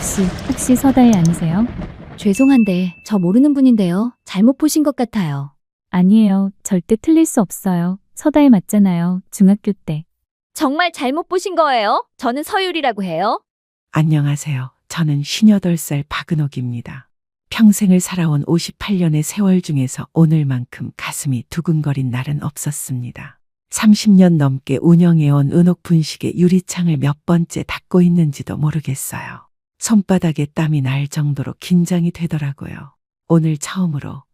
혹시 서다혜 아니세요? 죄송한데 저 모르는 분인데요. 잘못 보신 것 같아요. 아니에요. 절대 틀릴 수 없어요. 서다혜 맞잖아요. 중학교 때. 정말 잘못 보신 거예요? 저는 서율이라고 해요. 안녕하세요. 저는 58살 박은옥입니다. 평생을 살아온 58년의 세월 중에서 오늘만큼 가슴이 두근거린 날은 없었습니다. 30년 넘게 운영해온 은옥 분식의 유리창을 몇 번째 닦고 있는지도 모르겠어요. 손바닥에 땀이 날 정도로 긴장이 되더라고요. 오늘 처음으로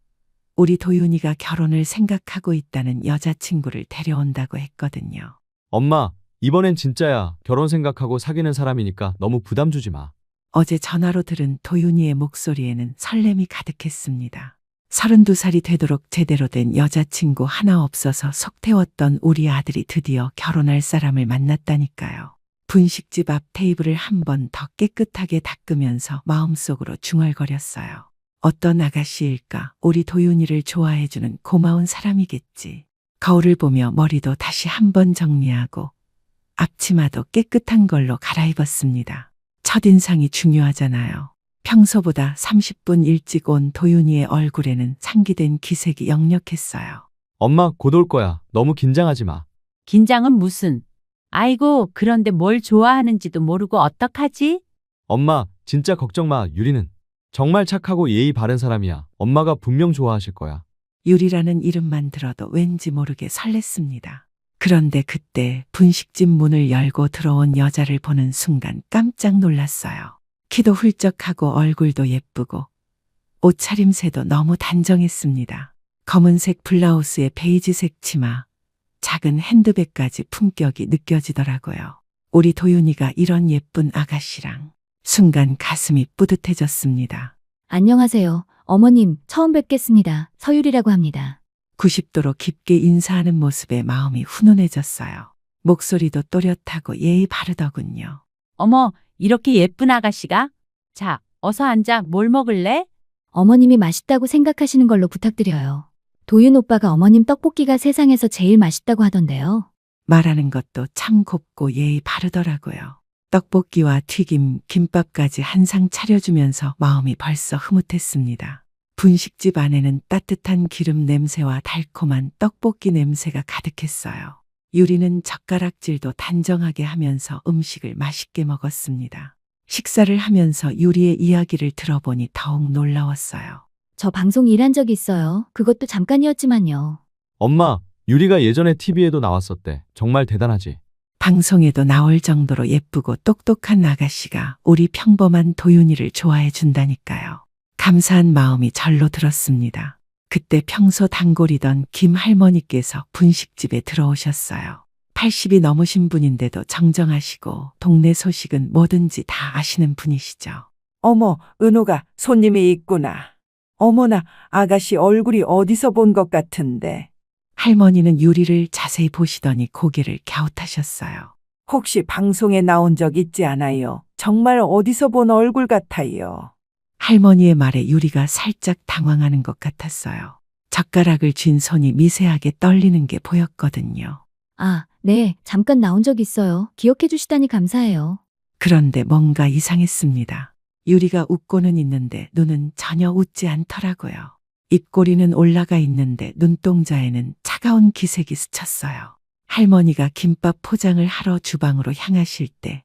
우리 도윤이가 결혼을 생각하고 있다는 여자친구를 데려온다고 했거든요. 엄마, 이번엔 진짜야. 결혼 생각하고 사귀는 사람이니까 너무 부담 주지 마. 어제 전화로 들은 도윤이의 목소리에는 설렘이 가득했습니다. 32살이 되도록 제대로 된 여자친구 하나 없어서 속 태웠던 우리 아들이 드디어 결혼할 사람을 만났다니까요. 분식집 앞 테이블을 한 번 더 깨끗하게 닦으면서 마음속으로 중얼거렸어요. 어떤 아가씨일까? 우리 도윤이를 좋아해주는 고마운 사람이겠지. 거울을 보며 머리도 다시 한 번 정리하고 앞치마도 깨끗한 걸로 갈아입었습니다. 첫인상이 중요하잖아요. 평소보다 30분 일찍 온 도윤이의 얼굴에는 상기된 기색이 역력했어요. 엄마, 곧 올 거야. 너무 긴장하지 마. 긴장은 무슨? 아이고, 그런데 뭘 좋아하는지도 모르고 어떡하지? 엄마, 진짜 걱정 마. 유리는 정말 착하고 예의 바른 사람이야. 엄마가 분명 좋아하실 거야. 유리라는 이름만 들어도 왠지 모르게 설렜습니다. 그런데 그때 분식집 문을 열고 들어온 여자를 보는 순간 깜짝 놀랐어요. 키도 훌쩍하고 얼굴도 예쁘고 옷차림새도 너무 단정했습니다. 검은색 블라우스에 베이지색 치마, 작은 핸드백까지 품격이 느껴지더라고요. 우리 도윤이가 이런 예쁜 아가씨랑 순간 가슴이 뿌듯해졌습니다. 안녕하세요. 어머님, 처음 뵙겠습니다. 서율이라고 합니다. 90도로 깊게 인사하는 모습에 마음이 훈훈해졌어요. 목소리도 또렷하고 예의 바르더군요. 어머, 이렇게 예쁜 아가씨가? 자, 어서 앉아. 뭘 먹을래? 어머님이 맛있다고 생각하시는 걸로 부탁드려요. 도윤 오빠가 어머님 떡볶이가 세상에서 제일 맛있다고 하던데요. 말하는 것도 참 곱고 예의 바르더라고요. 떡볶이와 튀김, 김밥까지 한 상 차려주면서 마음이 벌써 흐뭇했습니다. 분식집 안에는 따뜻한 기름 냄새와 달콤한 떡볶이 냄새가 가득했어요. 유리는 젓가락질도 단정하게 하면서 음식을 맛있게 먹었습니다. 식사를 하면서 유리의 이야기를 들어보니 더욱 놀라웠어요. 저 방송 일한 적 있어요. 그것도 잠깐이었지만요. 엄마, 유리가 예전에 TV에도 나왔었대. 정말 대단하지. 방송에도 나올 정도로 예쁘고 똑똑한 아가씨가 우리 평범한 도윤이를 좋아해 준다니까요. 감사한 마음이 절로 들었습니다. 그때 평소 단골이던 김 할머니께서 분식집에 들어오셨어요. 80이 넘으신 분인데도 정정하시고 동네 소식은 뭐든지 다 아시는 분이시죠. 어머, 은호가 손님이 있구나. 어머나, 아가씨 얼굴이 어디서 본 것 같은데. 할머니는 유리를 자세히 보시더니 고개를 갸웃하셨어요. 혹시 방송에 나온 적 있지 않아요? 정말 어디서 본 얼굴 같아요. 할머니의 말에 유리가 살짝 당황하는 것 같았어요. 젓가락을 쥔 손이 미세하게 떨리는 게 보였거든요. 아, 네. 잠깐 나온 적 있어요. 기억해 주시다니 감사해요. 그런데 뭔가 이상했습니다. 유리가 웃고는 있는데 눈은 전혀 웃지 않더라고요. 입꼬리는 올라가 있는데 눈동자에는 차가운 기색이 스쳤어요. 할머니가 김밥 포장을 하러 주방으로 향하실 때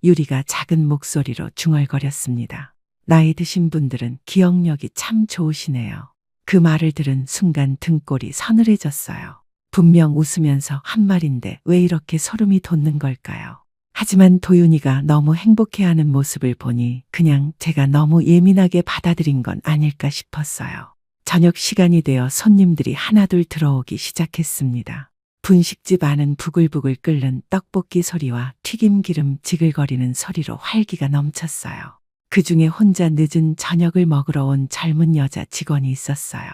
유리가 작은 목소리로 중얼거렸습니다. 나이 드신 분들은 기억력이 참 좋으시네요. 그 말을 들은 순간 등골이 서늘해졌어요. 분명 웃으면서 한 말인데 왜 이렇게 소름이 돋는 걸까요? 하지만 도윤이가 너무 행복해하는 모습을 보니 그냥 제가 너무 예민하게 받아들인 건 아닐까 싶었어요. 저녁 시간이 되어 손님들이 하나둘 들어오기 시작했습니다. 분식집 안은 부글부글 끓는 떡볶이 소리와 튀김기름 지글거리는 소리로 활기가 넘쳤어요. 그중에 혼자 늦은 저녁을 먹으러 온 젊은 여자 직원이 있었어요.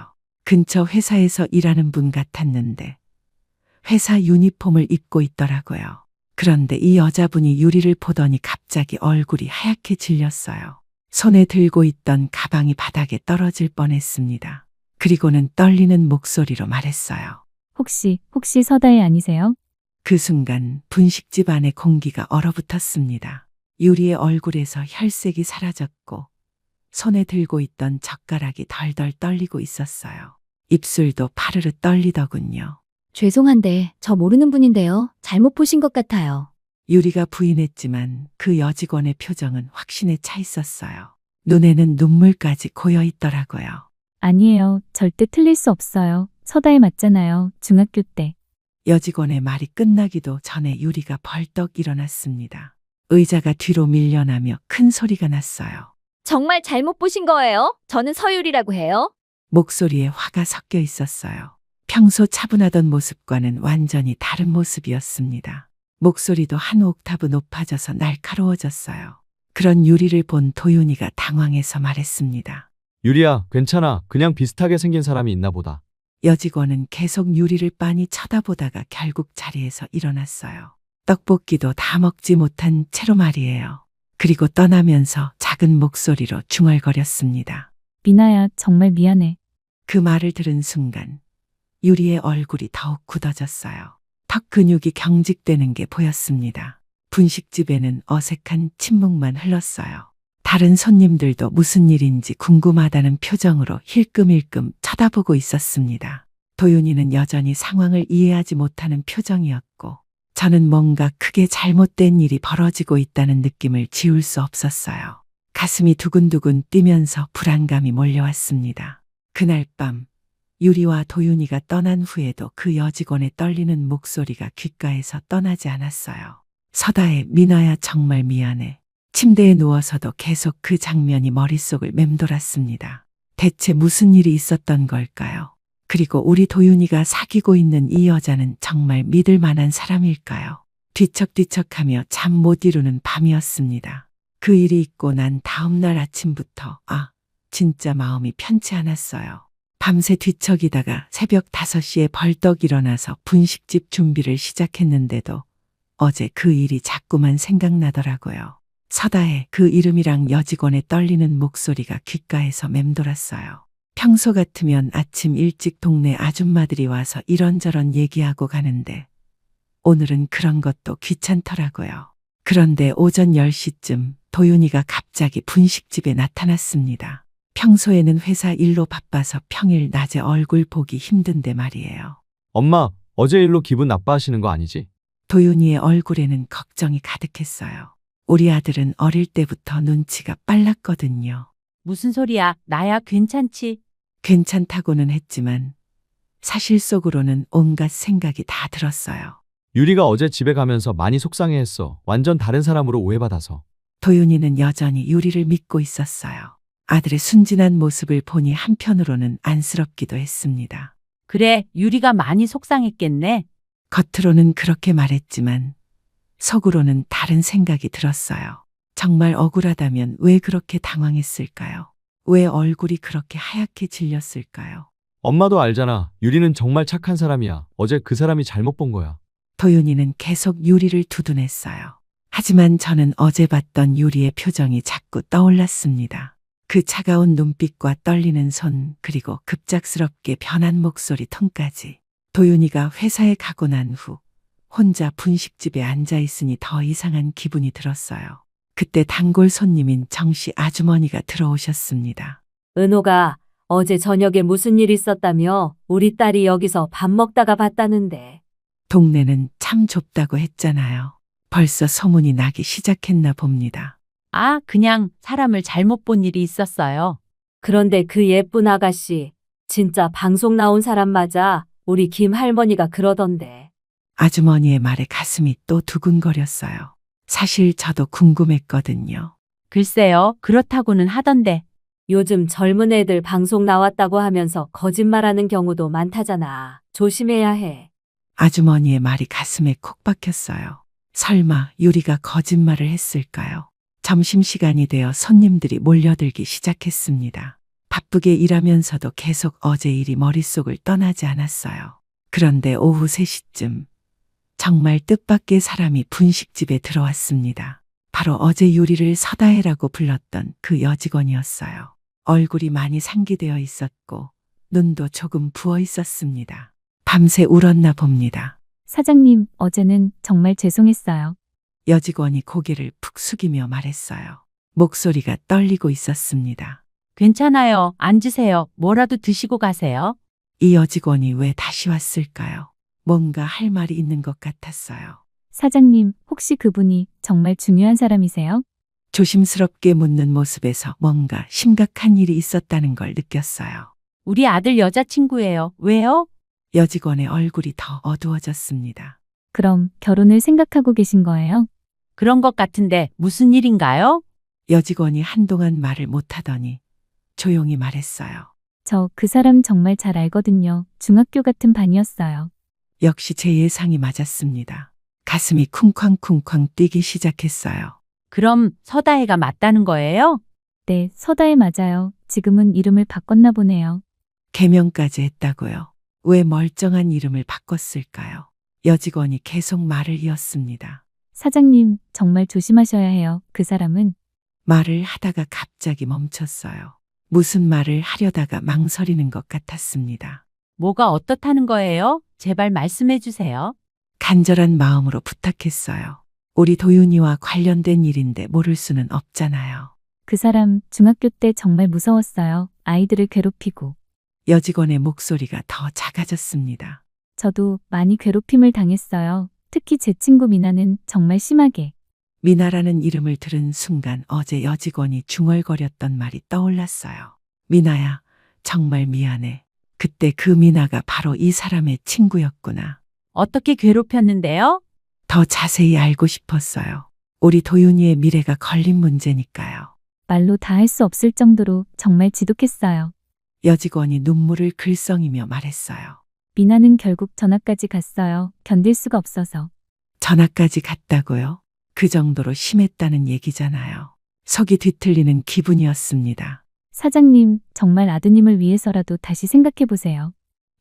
근처 회사에서 일하는 분 같았는데 회사 유니폼을 입고 있더라고요. 그런데 이 여자분이 유리를 보더니 갑자기 얼굴이 하얗게 질렸어요. 손에 들고 있던 가방이 바닥에 떨어질 뻔했습니다. 그리고는 떨리는 목소리로 말했어요. 혹시 서다혜 아니세요? 그 순간 분식집 안의 공기가 얼어붙었습니다. 유리의 얼굴에서 혈색이 사라졌고 손에 들고 있던 젓가락이 덜덜 떨리고 있었어요. 입술도 파르르 떨리더군요. 죄송한데 저 모르는 분인데요. 잘못 보신 것 같아요. 유리가 부인했지만 그 여직원의 표정은 확신에 차 있었어요. 눈에는 눈물까지 고여 있더라고요. 아니에요. 절대 틀릴 수 없어요. 서다혜 맞잖아요. 중학교 때. 여직원의 말이 끝나기도 전에 유리가 벌떡 일어났습니다. 의자가 뒤로 밀려나며 큰 소리가 났어요. 정말 잘못 보신 거예요? 저는 서율이라고 해요. 목소리에 화가 섞여 있었어요. 평소 차분하던 모습과는 완전히 다른 모습이었습니다. 목소리도 한 옥타브 높아져서 날카로워졌어요. 그런 유리를 본 도윤이가 당황해서 말했습니다. 유리야, 괜찮아. 그냥 비슷하게 생긴 사람이 있나 보다. 여직원은 계속 유리를 빤히 쳐다보다가 결국 자리에서 일어났어요. 떡볶이도 다 먹지 못한 채로 말이에요. 그리고 떠나면서 작은 목소리로 중얼거렸습니다. 미나야, 정말 미안해. 그 말을 들은 순간 유리의 얼굴이 더욱 굳어졌어요. 턱 근육이 경직되는 게 보였습니다. 분식집에는 어색한 침묵만 흘렀어요. 다른 손님들도 무슨 일인지 궁금하다는 표정으로 힐끔힐끔 쳐다보고 있었습니다. 도윤이는 여전히 상황을 이해하지 못하는 표정이었고 저는 뭔가 크게 잘못된 일이 벌어지고 있다는 느낌을 지울 수 없었어요. 가슴이 두근두근 뛰면서 불안감이 몰려왔습니다. 그날 밤 유리와 도윤이가 떠난 후에도 그 여직원의 떨리는 목소리가 귓가에서 떠나지 않았어요. 서다혜, 미나야 정말 미안해. 침대에 누워서도 계속 그 장면이 머릿속을 맴돌았습니다. 대체 무슨 일이 있었던 걸까요? 그리고 우리 도윤이가 사귀고 있는 이 여자는 정말 믿을 만한 사람일까요? 뒤척뒤척하며 잠 못 이루는 밤이었습니다. 그 일이 있고 난 다음 날 아침부터 진짜 마음이 편치 않았어요. 밤새 뒤척이다가 새벽 5시에 벌떡 일어나서 분식집 준비를 시작했는데도 어제 그 일이 자꾸만 생각나더라고요. 서다혜, 그 이름이랑 여직원의 떨리는 목소리가 귓가에서 맴돌았어요. 평소 같으면 아침 일찍 동네 아줌마들이 와서 이런저런 얘기하고 가는데 오늘은 그런 것도 귀찮더라고요. 그런데 오전 10시쯤 도윤이가 갑자기 분식집에 나타났습니다. 평소에는 회사 일로 바빠서 평일 낮에 얼굴 보기 힘든데 말이에요. 엄마, 어제 일로 기분 나빠하시는 거 아니지? 도윤이의 얼굴에는 걱정이 가득했어요. 우리 아들은 어릴 때부터 눈치가 빨랐거든요. 무슨 소리야? 나야 괜찮지? 괜찮다고는 했지만 사실 속으로는 온갖 생각이 다 들었어요. 유리가 어제 집에 가면서 많이 속상해했어. 완전 다른 사람으로 오해받아서. 도윤이는 여전히 유리를 믿고 있었어요. 아들의 순진한 모습을 보니 한편으로는 안쓰럽기도 했습니다. 그래, 유리가 많이 속상했겠네. 겉으로는 그렇게 말했지만 속으로는 다른 생각이 들었어요. 정말 억울하다면 왜 그렇게 당황했을까요? 왜 얼굴이 그렇게 하얗게 질렸을까요? 엄마도 알잖아. 유리는 정말 착한 사람이야. 어제 그 사람이 잘못 본 거야. 도윤이는 계속 유리를 두둔했어요. 하지만 저는 어제 봤던 유리의 표정이 자꾸 떠올랐습니다. 그 차가운 눈빛과 떨리는 손, 그리고 급작스럽게 변한 목소리 톤까지. 도윤이가 회사에 가고 난 후 혼자 분식집에 앉아 있으니 더 이상한 기분이 들었어요. 그때 단골 손님인 정씨 아주머니가 들어오셨습니다. 은호가 어제 저녁에 무슨 일 있었다며 우리 딸이 여기서 밥 먹다가 봤다는데. 동네는 참 좁다고 했잖아요. 벌써 소문이 나기 시작했나 봅니다. 그냥 사람을 잘못 본 일이 있었어요. 그런데 그 예쁜 아가씨 진짜 방송 나온 사람 맞아? 우리 김 할머니가 그러던데. 아주머니의 말에 가슴이 또 두근거렸어요. 사실 저도 궁금했거든요. 글쎄요, 그렇다고는 하던데. 요즘 젊은 애들 방송 나왔다고 하면서 거짓말하는 경우도 많다잖아. 조심해야 해. 아주머니의 말이 가슴에 콕 박혔어요. 설마 유리가 거짓말을 했을까요? 점심시간이 되어 손님들이 몰려들기 시작했습니다. 바쁘게 일하면서도 계속 어제 일이 머릿속을 떠나지 않았어요. 그런데 오후 3시쯤 정말 뜻밖의 사람이 분식집에 들어왔습니다. 바로 어제 유리를 서다혜라고 불렀던 그 여직원이었어요. 얼굴이 많이 상기되어 있었고 눈도 조금 부어 있었습니다. 밤새 울었나 봅니다. 사장님, 어제는 정말 죄송했어요. 여직원이 고개를 푹 숙이며 말했어요. 목소리가 떨리고 있었습니다. 괜찮아요. 앉으세요. 뭐라도 드시고 가세요. 이 여직원이 왜 다시 왔을까요? 뭔가 할 말이 있는 것 같았어요. 사장님, 혹시 그분이 정말 중요한 사람이세요? 조심스럽게 묻는 모습에서 뭔가 심각한 일이 있었다는 걸 느꼈어요. 우리 아들 여자친구예요. 왜요? 여직원의 얼굴이 더 어두워졌습니다. 그럼 결혼을 생각하고 계신 거예요? 그런 것 같은데 무슨 일인가요? 여직원이 한동안 말을 못하더니 조용히 말했어요. 저 그 사람 정말 잘 알거든요. 중학교 같은 반이었어요. 역시 제 예상이 맞았습니다. 가슴이 쿵쾅쿵쾅 뛰기 시작했어요. 그럼 서다혜가 맞다는 거예요? 네, 서다혜 맞아요. 지금은 이름을 바꿨나 보네요. 개명까지 했다고요. 왜 멀쩡한 이름을 바꿨을까요? 여직원이 계속 말을 이었습니다. 사장님, 정말 조심하셔야 해요. 그 사람은 말을 하다가 갑자기 멈췄어요. 무슨 말을 하려다가 망설이는 것 같았습니다. 뭐가 어떻다는 거예요? 제발 말씀해 주세요. 간절한 마음으로 부탁했어요. 우리 도윤이와 관련된 일인데 모를 수는 없잖아요. 그 사람 중학교 때 정말 무서웠어요. 아이들을 괴롭히고. 여직원의 목소리가 더 작아졌습니다. 저도 많이 괴롭힘을 당했어요. 특히 제 친구 미나는 정말 심하게. 미나라는 이름을 들은 순간 어제 여직원이 중얼거렸던 말이 떠올랐어요. 미나야, 정말 미안해. 그때 그 미나가 바로 이 사람의 친구였구나. 어떻게 괴롭혔는데요? 더 자세히 알고 싶었어요. 우리 도윤이의 미래가 걸린 문제니까요. 말로 다 할 수 없을 정도로 정말 지독했어요. 여직원이 눈물을 글썽이며 말했어요. 미나는 결국 전학까지 갔어요. 견딜 수가 없어서. 전학까지 갔다고요? 그 정도로 심했다는 얘기잖아요. 속이 뒤틀리는 기분이었습니다. 사장님, 정말 아드님을 위해서라도 다시 생각해 보세요.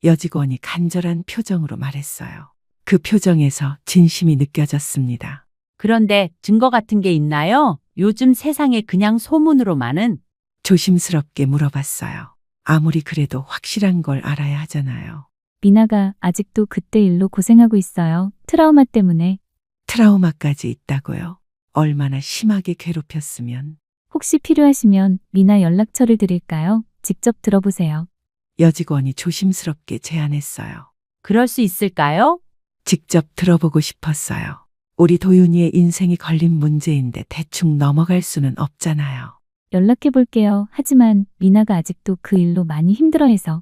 여직원이 간절한 표정으로 말했어요. 그 표정에서 진심이 느껴졌습니다. 그런데 증거 같은 게 있나요? 요즘 세상에 그냥 소문으로만은. 조심스럽게 물어봤어요. 아무리 그래도 확실한 걸 알아야 하잖아요. 미나가 아직도 그때 일로 고생하고 있어요. 트라우마 때문에. 트라우마까지 있다고요? 얼마나 심하게 괴롭혔으면. 혹시 필요하시면 미나 연락처를 드릴까요? 직접 들어보세요. 여직원이 조심스럽게 제안했어요. 그럴 수 있을까요? 직접 들어보고 싶었어요. 우리 도윤이의 인생이 걸린 문제인데 대충 넘어갈 수는 없잖아요. 연락해 볼게요. 하지만 미나가 아직도 그 일로 많이 힘들어해서.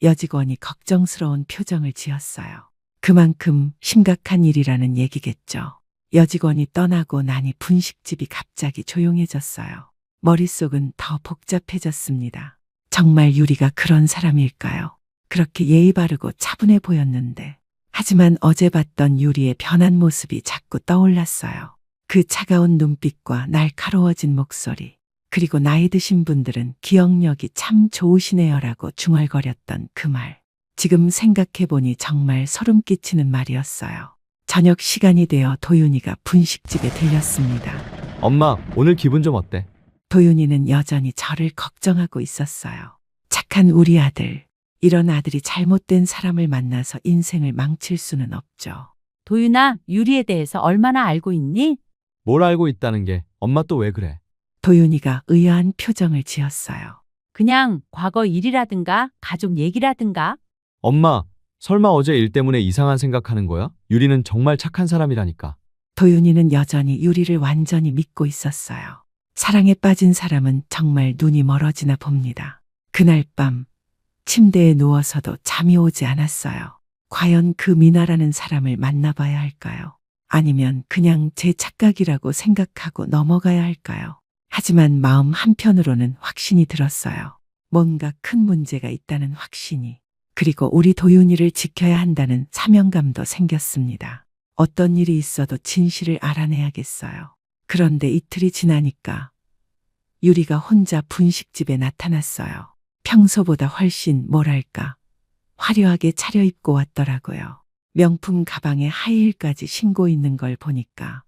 여직원이 걱정스러운 표정을 지었어요. 그만큼 심각한 일이라는 얘기겠죠. 여직원이 떠나고 나니 분식집이 갑자기 조용해졌어요. 머릿속은 더 복잡해졌습니다. 정말 유리가 그런 사람일까요? 그렇게 예의 바르고 차분해 보였는데. 하지만 어제 봤던 유리의 변한 모습이 자꾸 떠올랐어요. 그 차가운 눈빛과 날카로워진 목소리. 그리고 나이 드신 분들은 기억력이 참 좋으시네요라고 중얼거렸던 그 말. 지금 생각해보니 정말 소름 끼치는 말이었어요. 저녁 시간이 되어 도윤이가 분식집에 들렸습니다. 엄마, 오늘 기분 좀 어때? 도윤이는 여전히 저를 걱정하고 있었어요. 착한 우리 아들. 이런 아들이 잘못된 사람을 만나서 인생을 망칠 수는 없죠. 도윤아, 유리에 대해서 얼마나 알고 있니? 뭘 알고 있다는 게 엄마 또 왜 그래? 도윤이가 의아한 표정을 지었어요. 그냥 과거 일이라든가 가족 얘기라든가. 엄마, 설마 어제 일 때문에 이상한 생각하는 거야? 유리는 정말 착한 사람이라니까. 도윤이는 여전히 유리를 완전히 믿고 있었어요. 사랑에 빠진 사람은 정말 눈이 멀어지나 봅니다. 그날 밤 침대에 누워서도 잠이 오지 않았어요. 과연 그 미나라는 사람을 만나봐야 할까요? 아니면 그냥 제 착각이라고 생각하고 넘어가야 할까요? 하지만 마음 한편으로는 확신이 들었어요. 뭔가 큰 문제가 있다는 확신이. 그리고 우리 도윤이를 지켜야 한다는 사명감도 생겼습니다. 어떤 일이 있어도 진실을 알아내야겠어요. 그런데 이틀이 지나니까 유리가 혼자 분식집에 나타났어요. 평소보다 훨씬 뭐랄까 화려하게 차려입고 왔더라고요. 명품 가방에 하이힐까지 신고 있는 걸 보니까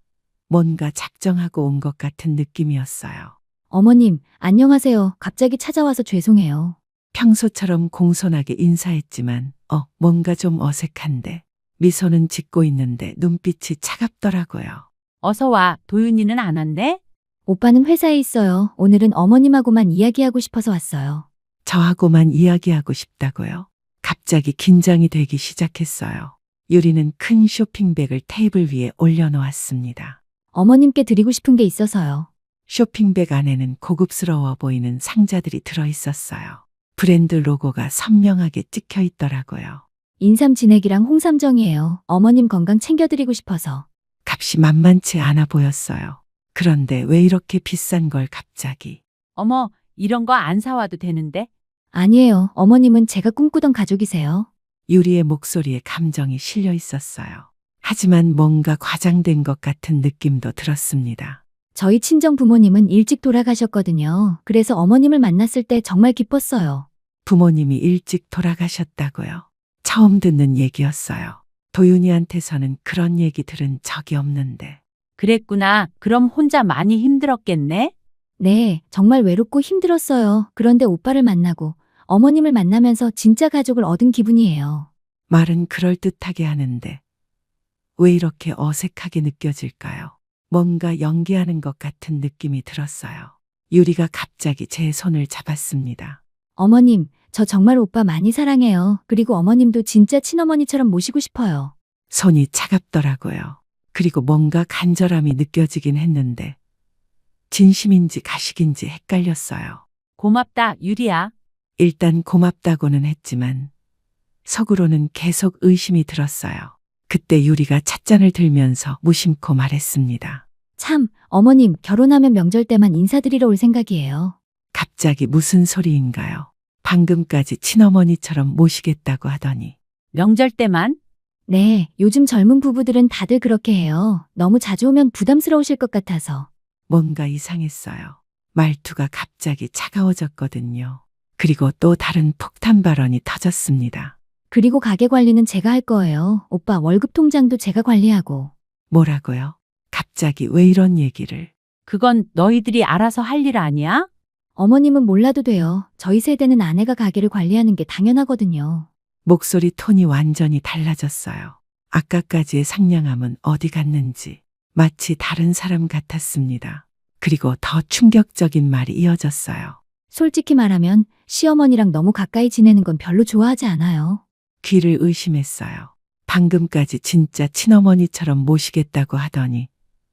뭔가 작정하고 온 것 같은 느낌이었어요. 어머님, 안녕하세요. 갑자기 찾아와서 죄송해요. 평소처럼 공손하게 인사했지만 뭔가 좀 어색한데 미소는 짓고 있는데 눈빛이 차갑더라고요. 어서 와. 도윤이는 안 왔네? 오빠는 회사에 있어요. 오늘은 어머님하고만 이야기하고 싶어서 왔어요. 저하고만 이야기하고 싶다고요. 갑자기 긴장이 되기 시작했어요. 유리는 큰 쇼핑백을 테이블 위에 올려놓았습니다. 어머님께 드리고 싶은 게 있어서요. 쇼핑백 안에는 고급스러워 보이는 상자들이 들어있었어요. 브랜드 로고가 선명하게 찍혀 있더라고요. 인삼 진액이랑 홍삼정이에요. 어머님 건강 챙겨드리고 싶어서. 값이 만만치 않아 보였어요. 그런데 왜 이렇게 비싼 걸 갑자기? 어머, 이런 거 안 사와도 되는데? 아니에요. 어머님은 제가 꿈꾸던 가족이세요. 유리의 목소리에 감정이 실려 있었어요. 하지만 뭔가 과장된 것 같은 느낌도 들었습니다. 저희 친정 부모님은 일찍 돌아가셨거든요. 그래서 어머님을 만났을 때 정말 기뻤어요. 부모님이 일찍 돌아가셨다고요. 처음 듣는 얘기였어요. 도윤이한테서는 그런 얘기 들은 적이 없는데. 그랬구나. 그럼 혼자 많이 힘들었겠네? 네, 정말 외롭고 힘들었어요. 그런데 오빠를 만나고 어머님을 만나면서 진짜 가족을 얻은 기분이에요. 말은 그럴듯하게 하는데 왜 이렇게 어색하게 느껴질까요? 뭔가 연기하는 것 같은 느낌이 들었어요. 유리가 갑자기 제 손을 잡았습니다. 어머님, 저 정말 오빠 많이 사랑해요. 그리고 어머님도 진짜 친어머니처럼 모시고 싶어요. 손이 차갑더라고요. 그리고 뭔가 간절함이 느껴지긴 했는데 진심인지 가식인지 헷갈렸어요. 고맙다, 유리야. 일단 고맙다고는 했지만 속으로는 계속 의심이 들었어요. 그때 유리가 찻잔을 들면서 무심코 말했습니다. 참, 어머님, 결혼하면 명절 때만 인사드리러 올 생각이에요. 갑자기 무슨 소리인가요? 방금까지 친어머니처럼 모시겠다고 하더니 명절 때만? 네, 요즘 젊은 부부들은 다들 그렇게 해요. 너무 자주 오면 부담스러우실 것 같아서. 뭔가 이상했어요. 말투가 갑자기 차가워졌거든요. 그리고 또 다른 폭탄 발언이 터졌습니다. 그리고 가게 관리는 제가 할 거예요. 오빠 월급 통장도 제가 관리하고. 뭐라고요? 갑자기 왜 이런 얘기를? 그건 너희들이 알아서 할 일 아니야? 어머님은 몰라도 돼요. 저희 세대는 아내가 가게를 관리하는 게 당연하거든요. 목소리 톤이 완전히 달라졌어요. 아까까지의 상냥함은 어디 갔는지 마치 다른 사람 같았습니다. 그리고 더 충격적인 말이 이어졌어요. 솔직히 말하면 시어머니랑 너무 가까이 지내는 건 별로 좋아하지 않아요. 귀를 의심했어요. 방금까지 진짜 친어머니처럼 모시겠다고 하더니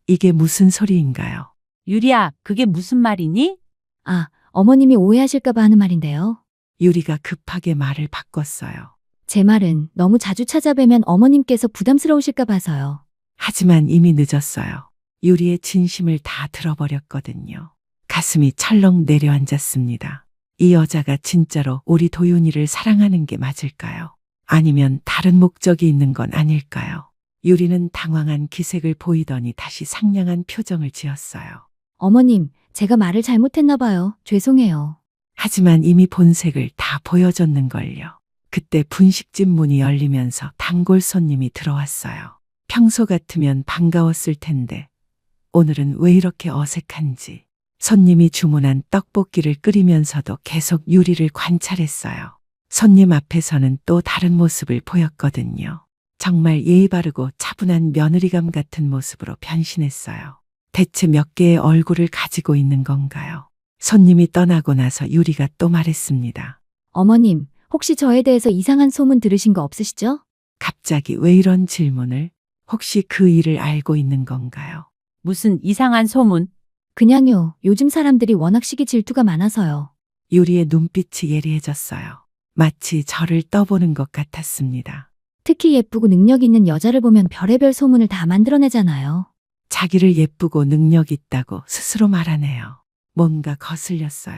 이게 무슨 소리인가요? 유리야, 그게 무슨 말이니? 아, 어머님이 오해하실까봐 하는 말인데요. 유리가 급하게 말을 바꿨어요. 제 말은 너무 자주 찾아뵈면 어머님께서 부담스러우실까 봐서요. 하지만 이미 늦었어요. 유리의 진심을 다 들어버렸거든요. 가슴이 철렁 내려앉았습니다. 이 여자가 진짜로 우리 도윤이를 사랑하는 게 맞을까요? 아니면 다른 목적이 있는 건 아닐까요? 유리는 당황한 기색을 보이더니 다시 상냥한 표정을 지었어요. 어머님, 제가 말을 잘못했나 봐요. 죄송해요. 하지만 이미 본색을 다 보여줬는걸요. 그때 분식집 문이 열리면서 단골 손님이 들어왔어요. 평소 같으면 반가웠을 텐데 오늘은 왜 이렇게 어색한지. 손님이 주문한 떡볶이를 끓이면서도 계속 유리를 관찰했어요. 손님 앞에서는 또 다른 모습을 보였거든요. 정말 예의 바르고 차분한 며느리감 같은 모습으로 변신했어요. 대체 몇 개의 얼굴을 가지고 있는 건가요? 손님이 떠나고 나서 유리가 또 말했습니다. 어머님, 혹시 저에 대해서 이상한 소문 들으신 거 없으시죠? 갑자기 왜 이런 질문을? 혹시 그 일을 알고 있는 건가요? 무슨 이상한 소문? 그냥요. 요즘 사람들이 워낙 시기 질투가 많아서요. 유리의 눈빛이 예리해졌어요. 마치 저를 떠보는 것 같았습니다. 특히 예쁘고 능력 있는 여자를 보면 별의별 소문을 다 만들어내잖아요. 자기를 예쁘고 능력 있다고 스스로 말하네요. 뭔가 거슬렸어요.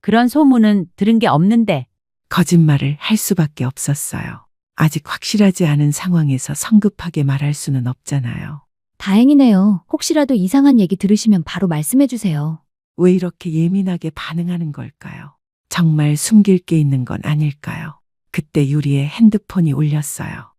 그런 소문은 들은 게 없는데. 거짓말을 할 수밖에 없었어요. 아직 확실하지 않은 상황에서 성급하게 말할 수는 없잖아요. 다행이네요. 혹시라도 이상한 얘기 들으시면 바로 말씀해 주세요. 왜 이렇게 예민하게 반응하는 걸까요? 정말 숨길 게 있는 건 아닐까요? 그때 유리의 핸드폰이 울렸어요.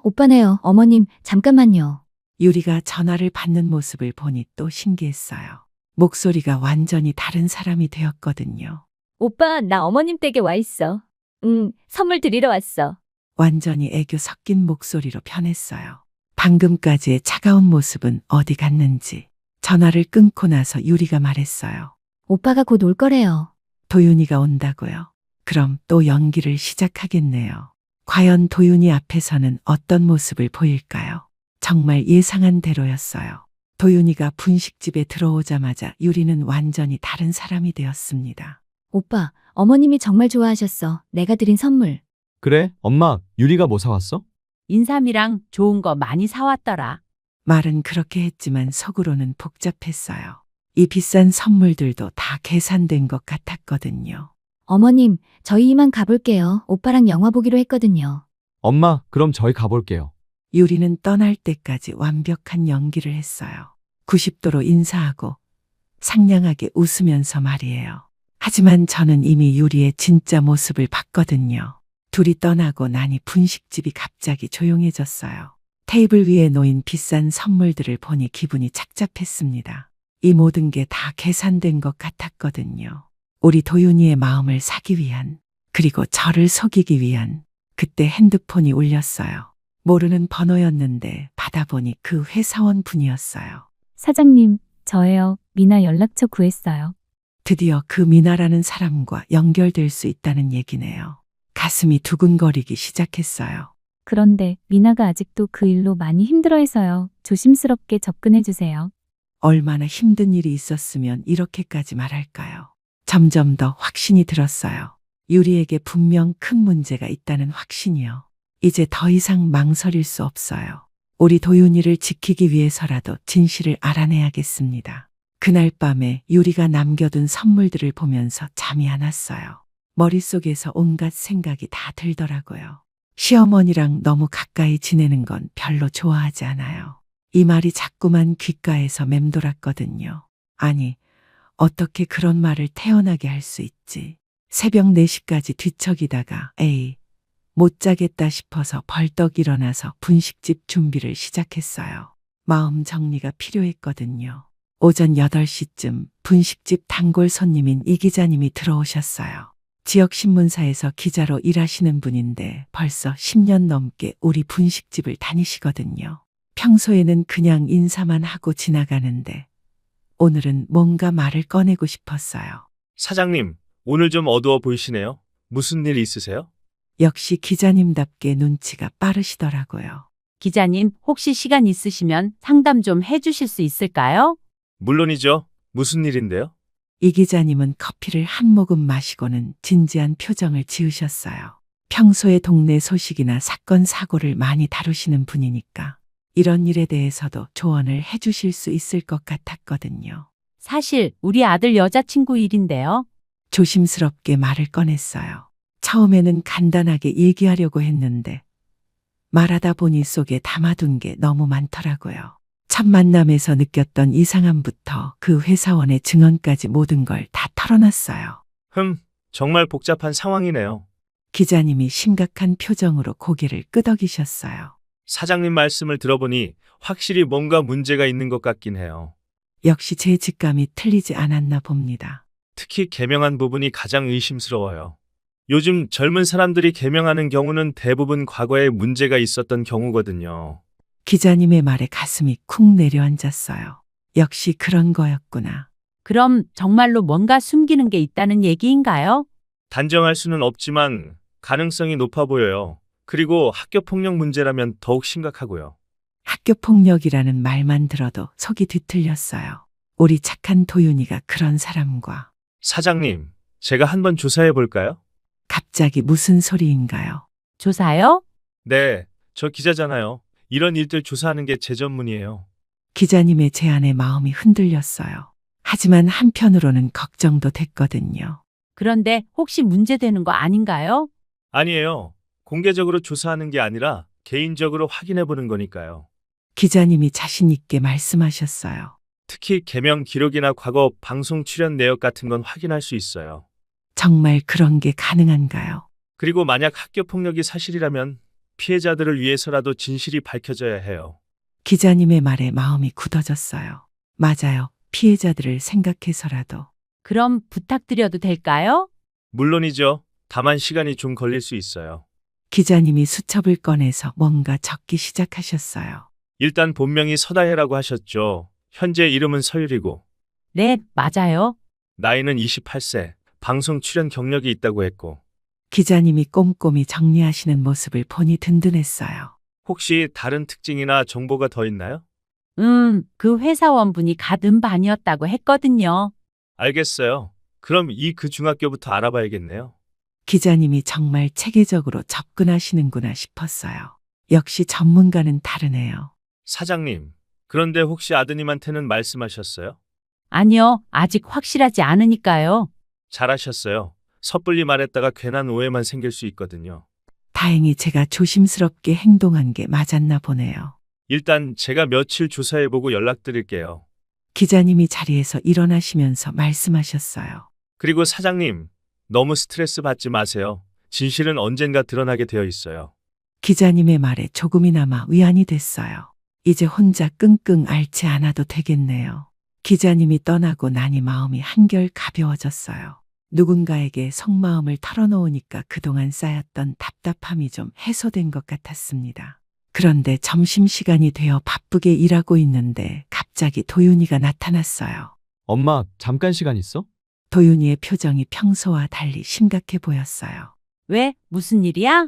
오빠네요. 어머님, 잠깐만요. 유리가 전화를 받는 모습을 보니 또 신기했어요. 목소리가 완전히 다른 사람이 되었거든요. 오빠, 나 어머님 댁에 와 있어. 응, 선물 드리러 왔어. 완전히 애교 섞인 목소리로 변했어요. 방금까지의 차가운 모습은 어디 갔는지. 전화를 끊고 나서 유리가 말했어요. 오빠가 곧 올 거래요. 도윤이가 온다고요. 그럼 또 연기를 시작하겠네요. 과연 도윤이 앞에서는 어떤 모습을 보일까요? 정말 예상한 대로였어요. 도윤이가 분식집에 들어오자마자 유리는 완전히 다른 사람이 되었습니다. 오빠, 어머님이 정말 좋아하셨어. 내가 드린 선물. 그래? 엄마, 유리가 뭐 사왔어? 인삼이랑 좋은 거 많이 사왔더라. 말은 그렇게 했지만 속으로는 복잡했어요. 이 비싼 선물들도 다 계산된 것 같았거든요. 어머님, 저희 이만 가볼게요. 오빠랑 영화 보기로 했거든요. 엄마, 그럼 저희 가볼게요. 유리는 떠날 때까지 완벽한 연기를 했어요. 90도로 인사하고 상냥하게 웃으면서 말이에요. 하지만 저는 이미 유리의 진짜 모습을 봤거든요. 둘이 떠나고 나니 분식집이 갑자기 조용해졌어요. 테이블 위에 놓인 비싼 선물들을 보니 기분이 착잡했습니다. 이 모든 게 다 계산된 것 같았거든요. 우리 도윤이의 마음을 사기 위한, 그리고 저를 속이기 위한. 그때 핸드폰이 울렸어요. 모르는 번호였는데 받아보니 그 회사원 분이었어요. 사장님, 저예요. 미나 연락처 구했어요. 드디어 그 미나라는 사람과 연결될 수 있다는 얘기네요. 가슴이 두근거리기 시작했어요. 그런데 미나가 아직도 그 일로 많이 힘들어해서요. 조심스럽게 접근해주세요. 얼마나 힘든 일이 있었으면 이렇게까지 말할까요? 점점 더 확신이 들었어요. 유리에게 분명 큰 문제가 있다는 확신이요. 이제 더 이상 망설일 수 없어요. 우리 도윤이를 지키기 위해서라도 진실을 알아내야겠습니다. 그날 밤에 유리가 남겨둔 선물들을 보면서 잠이 안 왔어요. 머릿속에서 온갖 생각이 다 들더라고요. 시어머니랑 너무 가까이 지내는 건 별로 좋아하지 않아요. 이 말이 자꾸만 귓가에서 맴돌았거든요. 아니, 어떻게 그런 말을 태어나게 할 수 있지? 새벽 4시까지 뒤척이다가 못 자겠다 싶어서 벌떡 일어나서 분식집 준비를 시작했어요. 마음 정리가 필요했거든요. 오전 8시쯤 분식집 단골 손님인 이 기자님이 들어오셨어요. 지역신문사에서 기자로 일하시는 분인데 벌써 10년 넘게 우리 분식집을 다니시거든요. 평소에는 그냥 인사만 하고 지나가는데 오늘은 뭔가 말을 꺼내고 싶었어요. 사장님, 오늘 좀 어두워 보이시네요. 무슨 일 있으세요? 역시 기자님답게 눈치가 빠르시더라고요. 기자님, 혹시 시간 있으시면 상담 좀 해주실 수 있을까요? 물론이죠. 무슨 일인데요? 이 기자님은 커피를 한 모금 마시고는 진지한 표정을 지으셨어요. 평소에 동네 소식이나 사건 사고를 많이 다루시는 분이니까 이런 일에 대해서도 조언을 해주실 수 있을 것 같았거든요. 사실 우리 아들 여자친구 일인데요. 조심스럽게 말을 꺼냈어요. 처음에는 간단하게 얘기하려고 했는데 말하다 보니 속에 담아둔 게 너무 많더라고요. 첫 만남에서 느꼈던 이상함부터 그 회사원의 증언까지 모든 걸 다 털어놨어요. 정말 복잡한 상황이네요. 기자님이 심각한 표정으로 고개를 끄덕이셨어요. 사장님 말씀을 들어보니 확실히 뭔가 문제가 있는 것 같긴 해요. 역시 제 직감이 틀리지 않았나 봅니다. 특히 개명한 부분이 가장 의심스러워요. 요즘 젊은 사람들이 개명하는 경우는 대부분 과거에 문제가 있었던 경우거든요. 기자님의 말에 가슴이 쿵 내려앉았어요. 역시 그런 거였구나. 그럼 정말로 뭔가 숨기는 게 있다는 얘기인가요? 단정할 수는 없지만 가능성이 높아 보여요. 그리고 학교 폭력 문제라면 더욱 심각하고요. 학교폭력이라는 말만 들어도 속이 뒤틀렸어요. 우리 착한 도윤이가 그런 사람과. 사장님, 제가 한번 조사해 볼까요? 갑자기 무슨 소리인가요? 조사요? 네, 저 기자잖아요. 이런 일들 조사하는 게 제 전문이에요. 기자님의 제안에 마음이 흔들렸어요. 하지만 한편으로는 걱정도 됐거든요. 그런데 혹시 문제되는 거 아닌가요? 아니에요. 공개적으로 조사하는 게 아니라 개인적으로 확인해 보는 거니까요. 기자님이 자신 있게 말씀하셨어요. 특히 개명 기록이나 과거 방송 출연 내역 같은 건 확인할 수 있어요. 정말 그런 게 가능한가요? 그리고 만약 학교 폭력이 사실이라면 피해자들을 위해서라도 진실이 밝혀져야 해요. 기자님의 말에 마음이 굳어졌어요. 맞아요. 피해자들을 생각해서라도. 그럼 부탁드려도 될까요? 물론이죠. 다만 시간이 좀 걸릴 수 있어요. 기자님이 수첩을 꺼내서 뭔가 적기 시작하셨어요. 일단 본명이 서다혜라고 하셨죠. 현재 이름은 서율이고 네, 맞아요. 나이는 28세, 방송 출연 경력이 있다고 했고 기자님이 꼼꼼히 정리하시는 모습을 보니 든든했어요. 혹시 다른 특징이나 정보가 더 있나요? 그 회사원분이 갓 음반이었다고 했거든요. 알겠어요. 그럼 이 그 중학교부터 알아봐야겠네요. 기자님이 정말 체계적으로 접근하시는구나 싶었어요. 역시 전문가는 다르네요. 사장님, 그런데 혹시 아드님한테는 말씀하셨어요? 아니요, 아직 확실하지 않으니까요. 잘하셨어요. 섣불리 말했다가 괜한 오해만 생길 수 있거든요. 다행히 제가 조심스럽게 행동한 게 맞았나 보네요. 일단 제가 며칠 조사해보고 연락드릴게요. 기자님이 자리에서 일어나시면서 말씀하셨어요. 그리고 사장님, 너무 스트레스 받지 마세요. 진실은 언젠가 드러나게 되어 있어요. 기자님의 말에 조금이나마 위안이 됐어요. 이제 혼자 끙끙 앓지 않아도 되겠네요. 기자님이 떠나고 나니 마음이 한결 가벼워졌어요. 누군가에게 속마음을 털어놓으니까 그동안 쌓였던 답답함이 좀 해소된 것 같았습니다. 그런데 점심시간이 되어 바쁘게 일하고 있는데 갑자기 도윤이가 나타났어요. 엄마, 잠깐 시간 있어? 도윤이의 표정이 평소와 달리 심각해 보였어요. 왜? 무슨 일이야?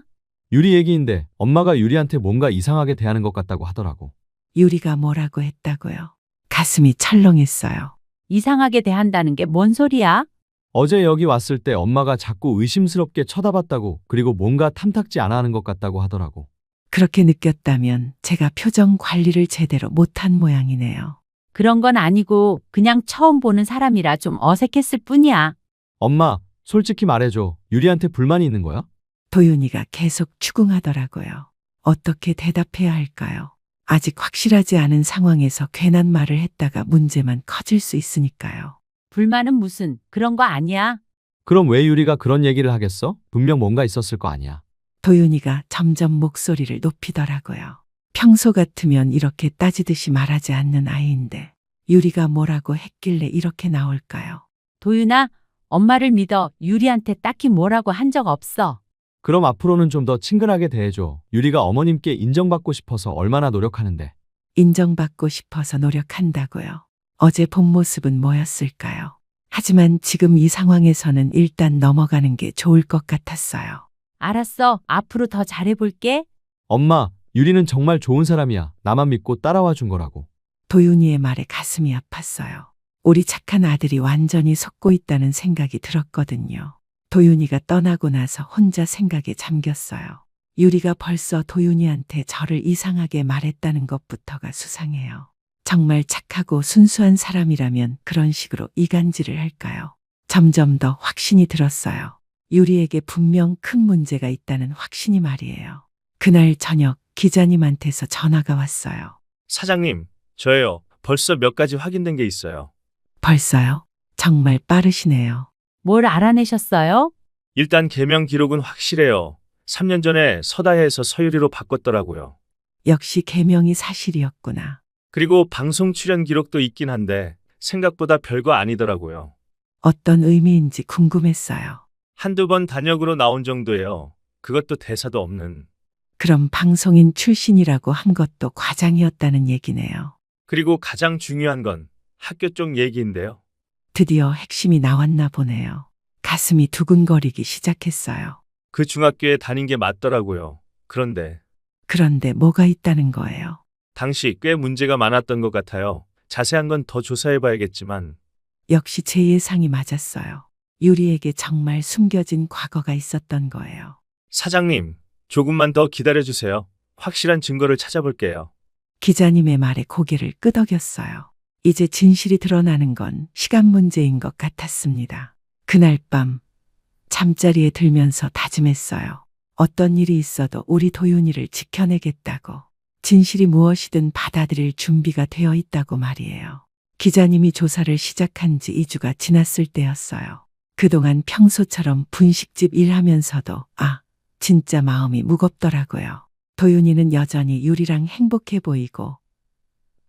유리 얘기인데 엄마가 유리한테 뭔가 이상하게 대하는 것 같다고 하더라고. 유리가 뭐라고 했다고요? 가슴이 철렁했어요. 이상하게 대한다는 게 뭔 소리야? 어제 여기 왔을 때 엄마가 자꾸 의심스럽게 쳐다봤다고, 그리고 뭔가 탐탁지 않아 하는 것 같다고 하더라고. 그렇게 느꼈다면 제가 표정 관리를 제대로 못한 모양이네요. 그런 건 아니고 그냥 처음 보는 사람이라 좀 어색했을 뿐이야. 엄마, 솔직히 말해줘. 유리한테 불만이 있는 거야? 도윤이가 계속 추궁하더라고요. 어떻게 대답해야 할까요? 아직 확실하지 않은 상황에서 괜한 말을 했다가 문제만 커질 수 있으니까요. 불만은 무슨 그런 거 아니야. 그럼 왜 유리가 그런 얘기를 하겠어? 분명 뭔가 있었을 거 아니야. 도윤이가 점점 목소리를 높이더라고요. 평소 같으면 이렇게 따지듯이 말하지 않는 아이인데 유리가 뭐라고 했길래 이렇게 나올까요? 도윤아, 엄마를 믿어. 유리한테 딱히 뭐라고 한 적 없어. 그럼 앞으로는 좀 더 친근하게 대해줘. 유리가 어머님께 인정받고 싶어서 얼마나 노력하는데. 인정받고 싶어서 노력한다고요. 어제 본 모습은 뭐였을까요? 하지만 지금 이 상황에서는 일단 넘어가는 게 좋을 것 같았어요. 알았어. 앞으로 더 잘해볼게. 엄마, 유리는 정말 좋은 사람이야. 나만 믿고 따라와 준 거라고. 도윤이의 말에 가슴이 아팠어요. 우리 착한 아들이 완전히 속고 있다는 생각이 들었거든요. 도윤이가 떠나고 나서 혼자 생각에 잠겼어요. 유리가 벌써 도윤이한테 저를 이상하게 말했다는 것부터가 수상해요. 정말 착하고 순수한 사람이라면 그런 식으로 이간질을 할까요? 점점 더 확신이 들었어요. 유리에게 분명 큰 문제가 있다는 확신이 말이에요. 그날 저녁 기자님한테서 전화가 왔어요. 사장님, 저예요. 벌써 몇 가지 확인된 게 있어요. 벌써요? 정말 빠르시네요. 뭘 알아내셨어요? 일단 개명 기록은 확실해요. 3년 전에 서다혜에서 서유리로 바꿨더라고요. 역시 개명이 사실이었구나. 그리고 방송 출연 기록도 있긴 한데 생각보다 별거 아니더라고요. 어떤 의미인지 궁금했어요. 한두 번 단역으로 나온 정도예요. 그것도 대사도 없는. 그럼 방송인 출신이라고 한 것도 과장이었다는 얘기네요. 그리고 가장 중요한 건 학교 쪽 얘기인데요. 드디어 핵심이 나왔나 보네요. 가슴이 두근거리기 시작했어요. 그 중학교에 다닌 게 맞더라고요. 그런데 그런데 뭐가 있다는 거예요? 당시 꽤 문제가 많았던 것 같아요. 자세한 건 더 조사해봐야겠지만 역시 제 예상이 맞았어요. 유리에게 정말 숨겨진 과거가 있었던 거예요. 사장님, 조금만 더 기다려주세요. 확실한 증거를 찾아볼게요. 기자님의 말에 고개를 끄덕였어요. 이제 진실이 드러나는 건 시간 문제인 것 같았습니다. 그날 밤 잠자리에 들면서 다짐했어요. 어떤 일이 있어도 우리 도윤이를 지켜내겠다고. 진실이 무엇이든 받아들일 준비가 되어 있다고 말이에요. 기자님이 조사를 시작한 지 2주가 지났을 때였어요. 그동안 평소처럼 분식집 일하면서도 진짜 마음이 무겁더라고요. 도윤이는 여전히 유리랑 행복해 보이고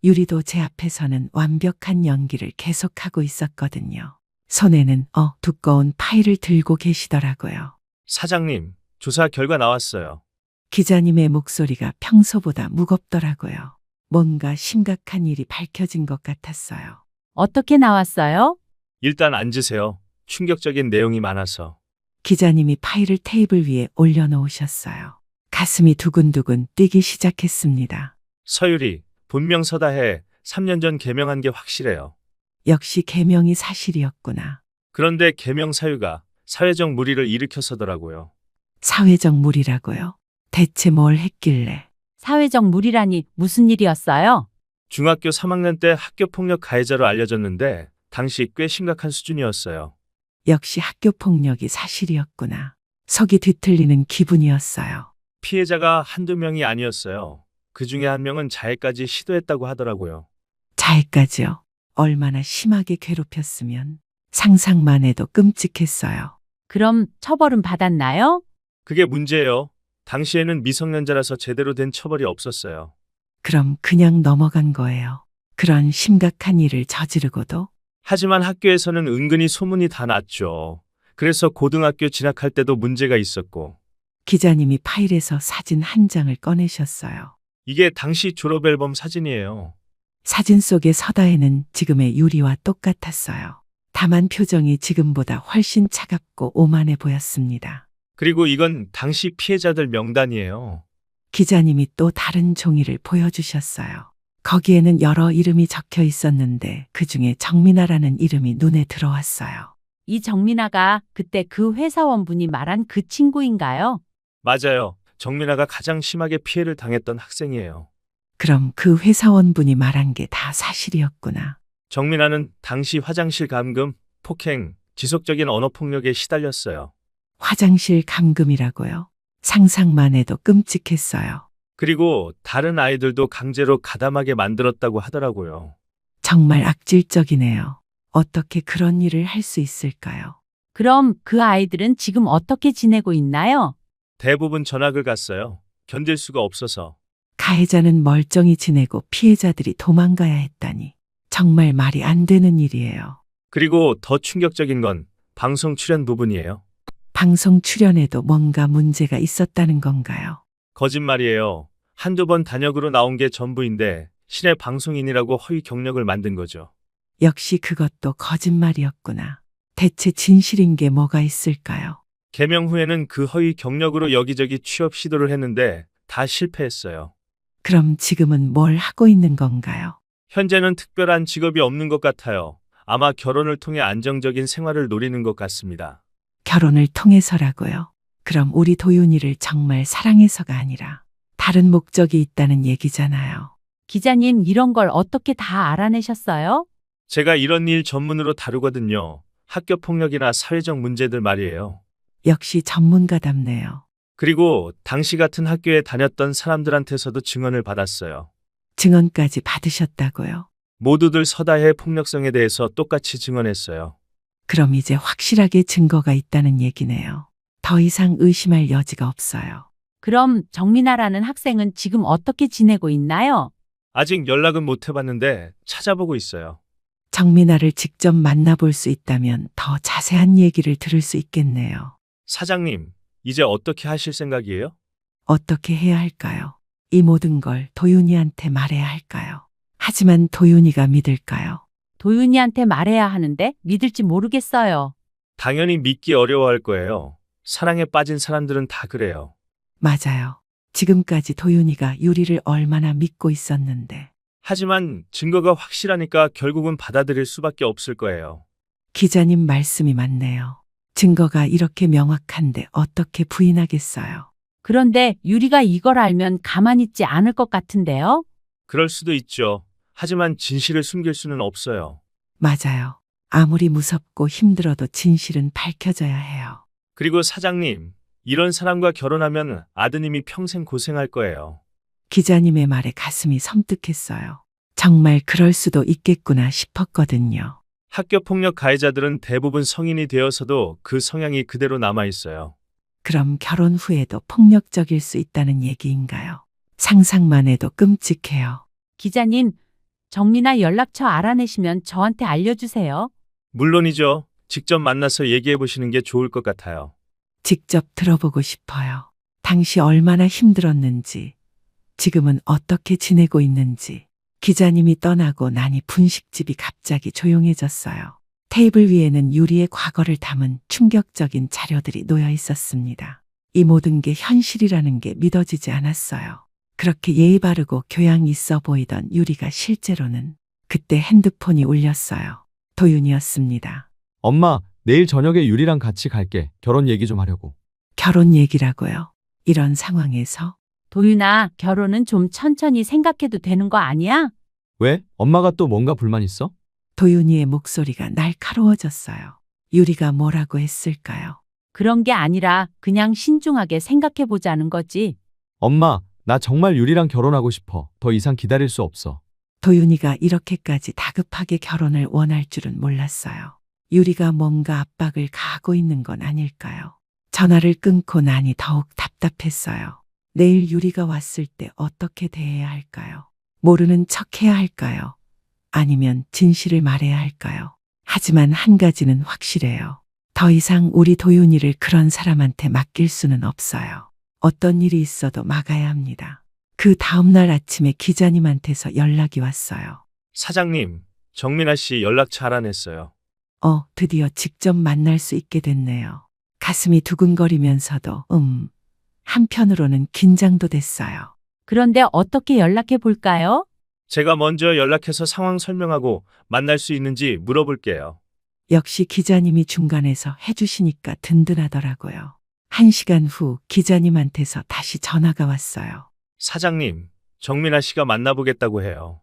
유리도 제 앞에서는 완벽한 연기를 계속하고 있었거든요. 손에는 두꺼운 파일을 들고 계시더라고요. 사장님, 조사 결과 나왔어요. 기자님의 목소리가 평소보다 무겁더라고요. 뭔가 심각한 일이 밝혀진 것 같았어요. 어떻게 나왔어요? 일단 앉으세요. 충격적인 내용이 많아서. 기자님이 파일을 테이블 위에 올려놓으셨어요. 가슴이 두근두근 뛰기 시작했습니다. 서유리, 본명 서다해 3년 전 개명한 게 확실해요. 역시 개명이 사실이었구나. 그런데 개명 사유가 사회적 물의를 일으켜서더라고요. 사회적 물이라고요? 대체 뭘 했길래? 사회적 물이라니 무슨 일이었어요? 중학교 3학년 때 학교폭력 가해자로 알려졌는데 당시 꽤 심각한 수준이었어요. 역시 학교폭력이 사실이었구나. 속이 뒤틀리는 기분이었어요. 피해자가 한두 명이 아니었어요. 그 중에 한 명은 자해까지 시도했다고 하더라고요. 자해까지요. 얼마나 심하게 괴롭혔으면 상상만 해도 끔찍했어요. 그럼 처벌은 받았나요? 그게 문제예요. 당시에는 미성년자라서 제대로 된 처벌이 없었어요. 그럼 그냥 넘어간 거예요. 그런 심각한 일을 저지르고도. 하지만 학교에서는 은근히 소문이 다 났죠. 그래서 고등학교 진학할 때도 문제가 있었고. 기자님이 파일에서 사진 한 장을 꺼내셨어요. 이게 당시 졸업앨범 사진이에요. 사진 속의 서다혜는 지금의 유리와 똑같았어요. 다만 표정이 지금보다 훨씬 차갑고 오만해 보였습니다. 그리고 이건 당시 피해자들 명단이에요. 기자님이 또 다른 종이를 보여주셨어요. 거기에는 여러 이름이 적혀 있었는데 그중에 정민아라는 이름이 눈에 들어왔어요. 이 정민아가 그때 그 회사원분이 말한 그 친구인가요? 맞아요. 정민아가 가장 심하게 피해를 당했던 학생이에요. 그럼 그 회사원분이 말한 게 다 사실이었구나. 정민아는 당시 화장실 감금, 폭행, 지속적인 언어폭력에 시달렸어요. 화장실 감금이라고요? 상상만 해도 끔찍했어요. 그리고 다른 아이들도 강제로 가담하게 만들었다고 하더라고요. 정말 악질적이네요. 어떻게 그런 일을 할 수 있을까요? 그럼 그 아이들은 지금 어떻게 지내고 있나요? 대부분 전학을 갔어요. 견딜 수가 없어서. 가해자는 멀쩡히 지내고 피해자들이 도망가야 했다니. 정말 말이 안 되는 일이에요. 그리고 더 충격적인 건 방송 출연 부분이에요. 방송 출연에도 뭔가 문제가 있었다는 건가요? 거짓말이에요. 한두 번 단역으로 나온 게 전부인데 신의 방송인이라고 허위 경력을 만든 거죠. 역시 그것도 거짓말이었구나. 대체 진실인 게 뭐가 있을까요? 개명 후에는 그 허위 경력으로 여기저기 취업 시도를 했는데 다 실패했어요. 그럼 지금은 뭘 하고 있는 건가요? 현재는 특별한 직업이 없는 것 같아요. 아마 결혼을 통해 안정적인 생활을 노리는 것 같습니다. 결혼을 통해서라고요? 그럼 우리 도윤이를 정말 사랑해서가 아니라 다른 목적이 있다는 얘기잖아요. 기자님 이런 걸 어떻게 다 알아내셨어요? 제가 이런 일 전문으로 다루거든요. 학교 폭력이나 사회적 문제들 말이에요. 역시 전문가답네요. 그리고 당시 같은 학교에 다녔던 사람들한테서도 증언을 받았어요. 증언까지 받으셨다고요? 모두들 서다해 폭력성에 대해서 똑같이 증언했어요. 그럼 이제 확실하게 증거가 있다는 얘기네요. 더 이상 의심할 여지가 없어요. 그럼 정민아라는 학생은 지금 어떻게 지내고 있나요? 아직 연락은 못 해봤는데 찾아보고 있어요. 정민아를 직접 만나볼 수 있다면 더 자세한 얘기를 들을 수 있겠네요. 사장님, 이제 어떻게 하실 생각이에요? 어떻게 해야 할까요? 이 모든 걸 도윤이한테 말해야 할까요? 하지만 도윤이가 믿을까요? 도윤이한테 말해야 하는데 믿을지 모르겠어요. 당연히 믿기 어려워할 거예요. 사랑에 빠진 사람들은 다 그래요. 맞아요. 지금까지 도윤이가 유리를 얼마나 믿고 있었는데. 하지만 증거가 확실하니까 결국은 받아들일 수밖에 없을 거예요. 기자님 말씀이 맞네요. 증거가 이렇게 명확한데 어떻게 부인하겠어요? 그런데 유리가 이걸 알면 가만히 있지 않을 것 같은데요? 그럴 수도 있죠. 하지만 진실을 숨길 수는 없어요. 맞아요. 아무리 무섭고 힘들어도 진실은 밝혀져야 해요. 그리고 사장님, 이런 사람과 결혼하면 아드님이 평생 고생할 거예요. 기자님의 말에 가슴이 섬뜩했어요. 정말 그럴 수도 있겠구나 싶었거든요. 학교 폭력 가해자들은 대부분 성인이 되어서도 그 성향이 그대로 남아 있어요. 그럼 결혼 후에도 폭력적일 수 있다는 얘기인가요? 상상만 해도 끔찍해요. 기자님, 정민아 연락처 알아내시면 저한테 알려주세요. 물론이죠. 직접 만나서 얘기해 보시는 게 좋을 것 같아요. 직접 들어보고 싶어요. 당시 얼마나 힘들었는지, 지금은 어떻게 지내고 있는지. 기자님이 떠나고 나니 분식집이 갑자기 조용해졌어요. 테이블 위에는 유리의 과거를 담은 충격적인 자료들이 놓여 있었습니다. 이 모든 게 현실이라는 게 믿어지지 않았어요. 그렇게 예의 바르고 교양 있어 보이던 유리가 실제로는 그때 핸드폰이 울렸어요. 도윤이었습니다. 엄마, 내일 저녁에 유리랑 같이 갈게. 결혼 얘기 좀 하려고. 결혼 얘기라고요. 이런 상황에서 도윤아, 결혼은 좀 천천히 생각해도 되는 거 아니야? 왜? 엄마가 또 뭔가 불만 있어? 도윤이의 목소리가 날카로워졌어요. 유리가 뭐라고 했을까요? 그런 게 아니라 그냥 신중하게 생각해 보자는 거지. 엄마, 나 정말 유리랑 결혼하고 싶어. 더 이상 기다릴 수 없어. 도윤이가 이렇게까지 다급하게 결혼을 원할 줄은 몰랐어요. 유리가 뭔가 압박을 가하고 있는 건 아닐까요? 전화를 끊고 나니 더욱 답답했어요. 내일 유리가 왔을 때 어떻게 대해야 할까요? 모르는 척 해야 할까요? 아니면 진실을 말해야 할까요? 하지만 한 가지는 확실해요. 더 이상 우리 도윤이를 그런 사람한테 맡길 수는 없어요. 어떤 일이 있어도 막아야 합니다. 그 다음날 아침에 기자님한테서 연락이 왔어요. 사장님, 정민아 씨 연락 잘 안 했어요. 드디어 직접 만날 수 있게 됐네요. 가슴이 두근거리면서도 한편으로는 긴장도 됐어요. 그런데 어떻게 연락해 볼까요? 제가 먼저 연락해서 상황 설명하고 만날 수 있는지 물어볼게요. 역시 기자님이 중간에서 해주시니까 든든하더라고요. 1시간 후 기자님한테서 다시 전화가 왔어요. 사장님, 정민아 씨가 만나보겠다고 해요.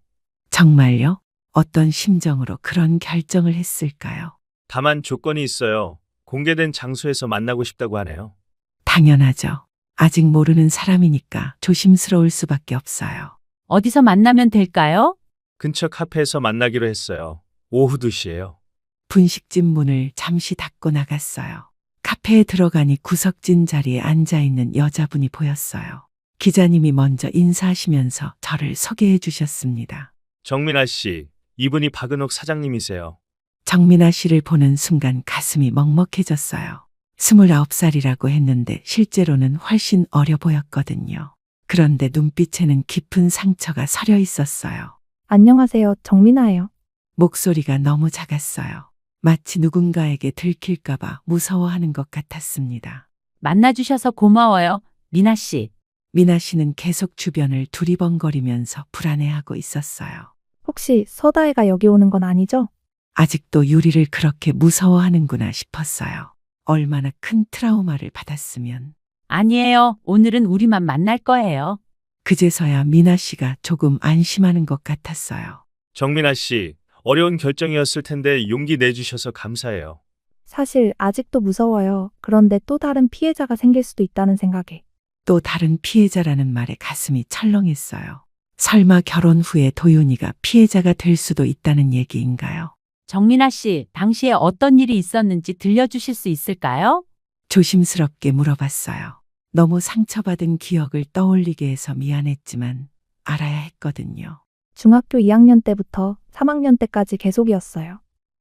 정말요? 어떤 심정으로 그런 결정을 했을까요? 다만 조건이 있어요. 공개된 장소에서 만나고 싶다고 하네요. 당연하죠. 아직 모르는 사람이니까 조심스러울 수밖에 없어요. 어디서 만나면 될까요? 근처 카페에서 만나기로 했어요. 오후 2시예요. 분식집 문을 잠시 닫고 나갔어요. 카페에 들어가니 구석진 자리에 앉아있는 여자분이 보였어요. 기자님이 먼저 인사하시면서 저를 소개해 주셨습니다. 정민아 씨, 이분이 박은옥 사장님이세요. 정민아 씨를 보는 순간 가슴이 먹먹해졌어요. 29살이라고 했는데 실제로는 훨씬 어려 보였거든요. 그런데 눈빛에는 깊은 상처가 서려 있었어요. 안녕하세요. 정민아예요. 목소리가 너무 작았어요. 마치 누군가에게 들킬까봐 무서워하는 것 같았습니다. 만나주셔서 고마워요, 미나 씨. 미나 씨는 계속 주변을 두리번거리면서 불안해하고 있었어요. 혹시 서다혜가 여기 오는 건 아니죠? 아직도 유리를 그렇게 무서워하는구나 싶었어요. 얼마나 큰 트라우마를 받았으면. 아니에요. 오늘은 우리만 만날 거예요. 그제서야 미나 씨가 조금 안심하는 것 같았어요. 정민아 씨, 어려운 결정이었을 텐데 용기 내주셔서 감사해요. 사실 아직도 무서워요. 그런데 또 다른 피해자가 생길 수도 있다는 생각에. 또 다른 피해자라는 말에 가슴이 철렁했어요. 설마 결혼 후에 도윤이가 피해자가 될 수도 있다는 얘기인가요? 정민아 씨, 당시에 어떤 일이 있었는지 들려주실 수 있을까요? 조심스럽게 물어봤어요. 너무 상처받은 기억을 떠올리게 해서 미안했지만 알아야 했거든요. 중학교 2학년 때부터 3학년 때까지 계속이었어요.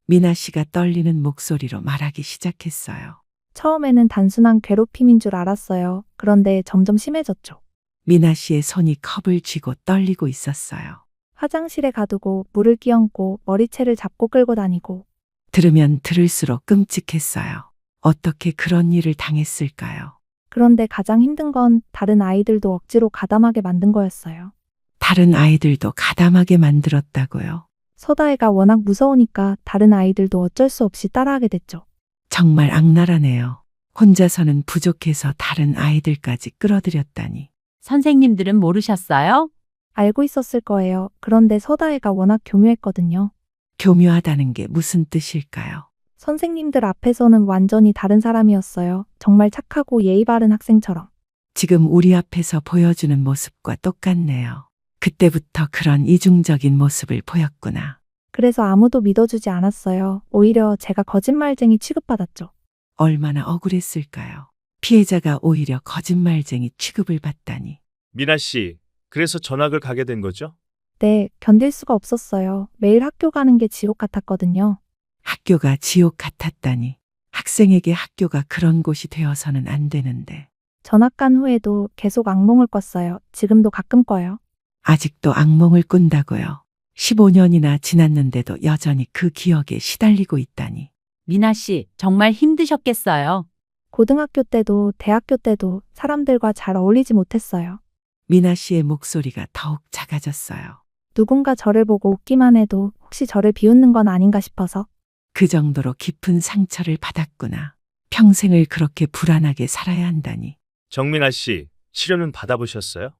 미나 씨가 떨리는 목소리로 말하기 시작했어요. 처음에는 단순한 괴롭힘인 줄 알았어요. 그런데 점점 심해졌죠. 미나 씨의 손이 컵을 쥐고 떨리고 있었어요. 화장실에 가두고 물을 끼얹고 머리채를 잡고 끌고 다니고. 들으면 들을수록 끔찍했어요. 어떻게 그런 일을 당했을까요? 그런데 가장 힘든 건 다른 아이들도 억지로 가담하게 만든 거였어요. 다른 아이들도 가담하게 만들었다고요? 서다혜가 워낙 무서우니까 다른 아이들도 어쩔 수 없이 따라하게 됐죠. 정말 악랄하네요. 혼자서는 부족해서 다른 아이들까지 끌어들였다니. 선생님들은 모르셨어요? 알고 있었을 거예요. 그런데 서다혜가 워낙 교묘했거든요. 교묘하다는 게 무슨 뜻일까요? 선생님들 앞에서는 완전히 다른 사람이었어요. 정말 착하고 예의 바른 학생처럼. 지금 우리 앞에서 보여주는 모습과 똑같네요. 그때부터 그런 이중적인 모습을 보였구나. 그래서 아무도 믿어주지 않았어요. 오히려 제가 거짓말쟁이 취급받았죠. 얼마나 억울했을까요? 피해자가 오히려 거짓말쟁이 취급을 받다니. 미나 씨, 그래서 전학을 가게 된 거죠? 네, 견딜 수가 없었어요. 매일 학교 가는 게 지옥 같았거든요. 학교가 지옥 같았다니. 학생에게 학교가 그런 곳이 되어서는 안 되는데. 전학 간 후에도 계속 악몽을 꿨어요. 지금도 가끔 꿔요. 아직도 악몽을 꾼다고요. 15년이나 지났는데도 여전히 그 기억에 시달리고 있다니. 미나 씨, 정말 힘드셨겠어요. 고등학교 때도 대학교 때도 사람들과 잘 어울리지 못했어요. 미나 씨의 목소리가 더욱 작아졌어요. 누군가 저를 보고 웃기만 해도 혹시 저를 비웃는 건 아닌가 싶어서 그 정도로 깊은 상처를 받았구나. 평생을 그렇게 불안하게 살아야 한다니. 정민아 씨, 치료는 받아보셨어요?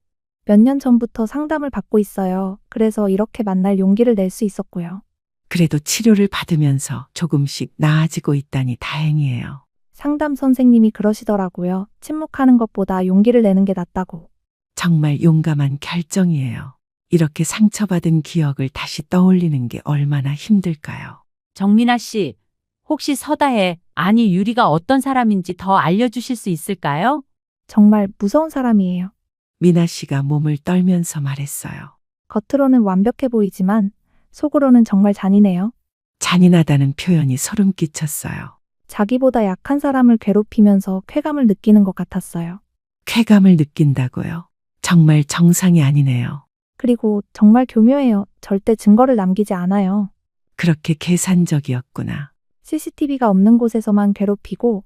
몇 년 전부터 상담을 받고 있어요. 그래서 이렇게 만날 용기를 낼 수 있었고요. 그래도 치료를 받으면서 조금씩 나아지고 있다니 다행이에요. 상담 선생님이 그러시더라고요. 침묵하는 것보다 용기를 내는 게 낫다고. 정말 용감한 결정이에요. 이렇게 상처받은 기억을 다시 떠올리는 게 얼마나 힘들까요? 정민아 씨, 혹시 서다혜, 아니 유리가 어떤 사람인지 더 알려주실 수 있을까요? 정말 무서운 사람이에요. 미나 씨가 몸을 떨면서 말했어요. 겉으로는 완벽해 보이지만 속으로는 정말 잔인해요. 잔인하다는 표현이 소름 끼쳤어요. 자기보다 약한 사람을 괴롭히면서 쾌감을 느끼는 것 같았어요. 쾌감을 느낀다고요? 정말 정상이 아니네요. 그리고 정말 교묘해요. 절대 증거를 남기지 않아요. 그렇게 계산적이었구나. CCTV가 없는 곳에서만 괴롭히고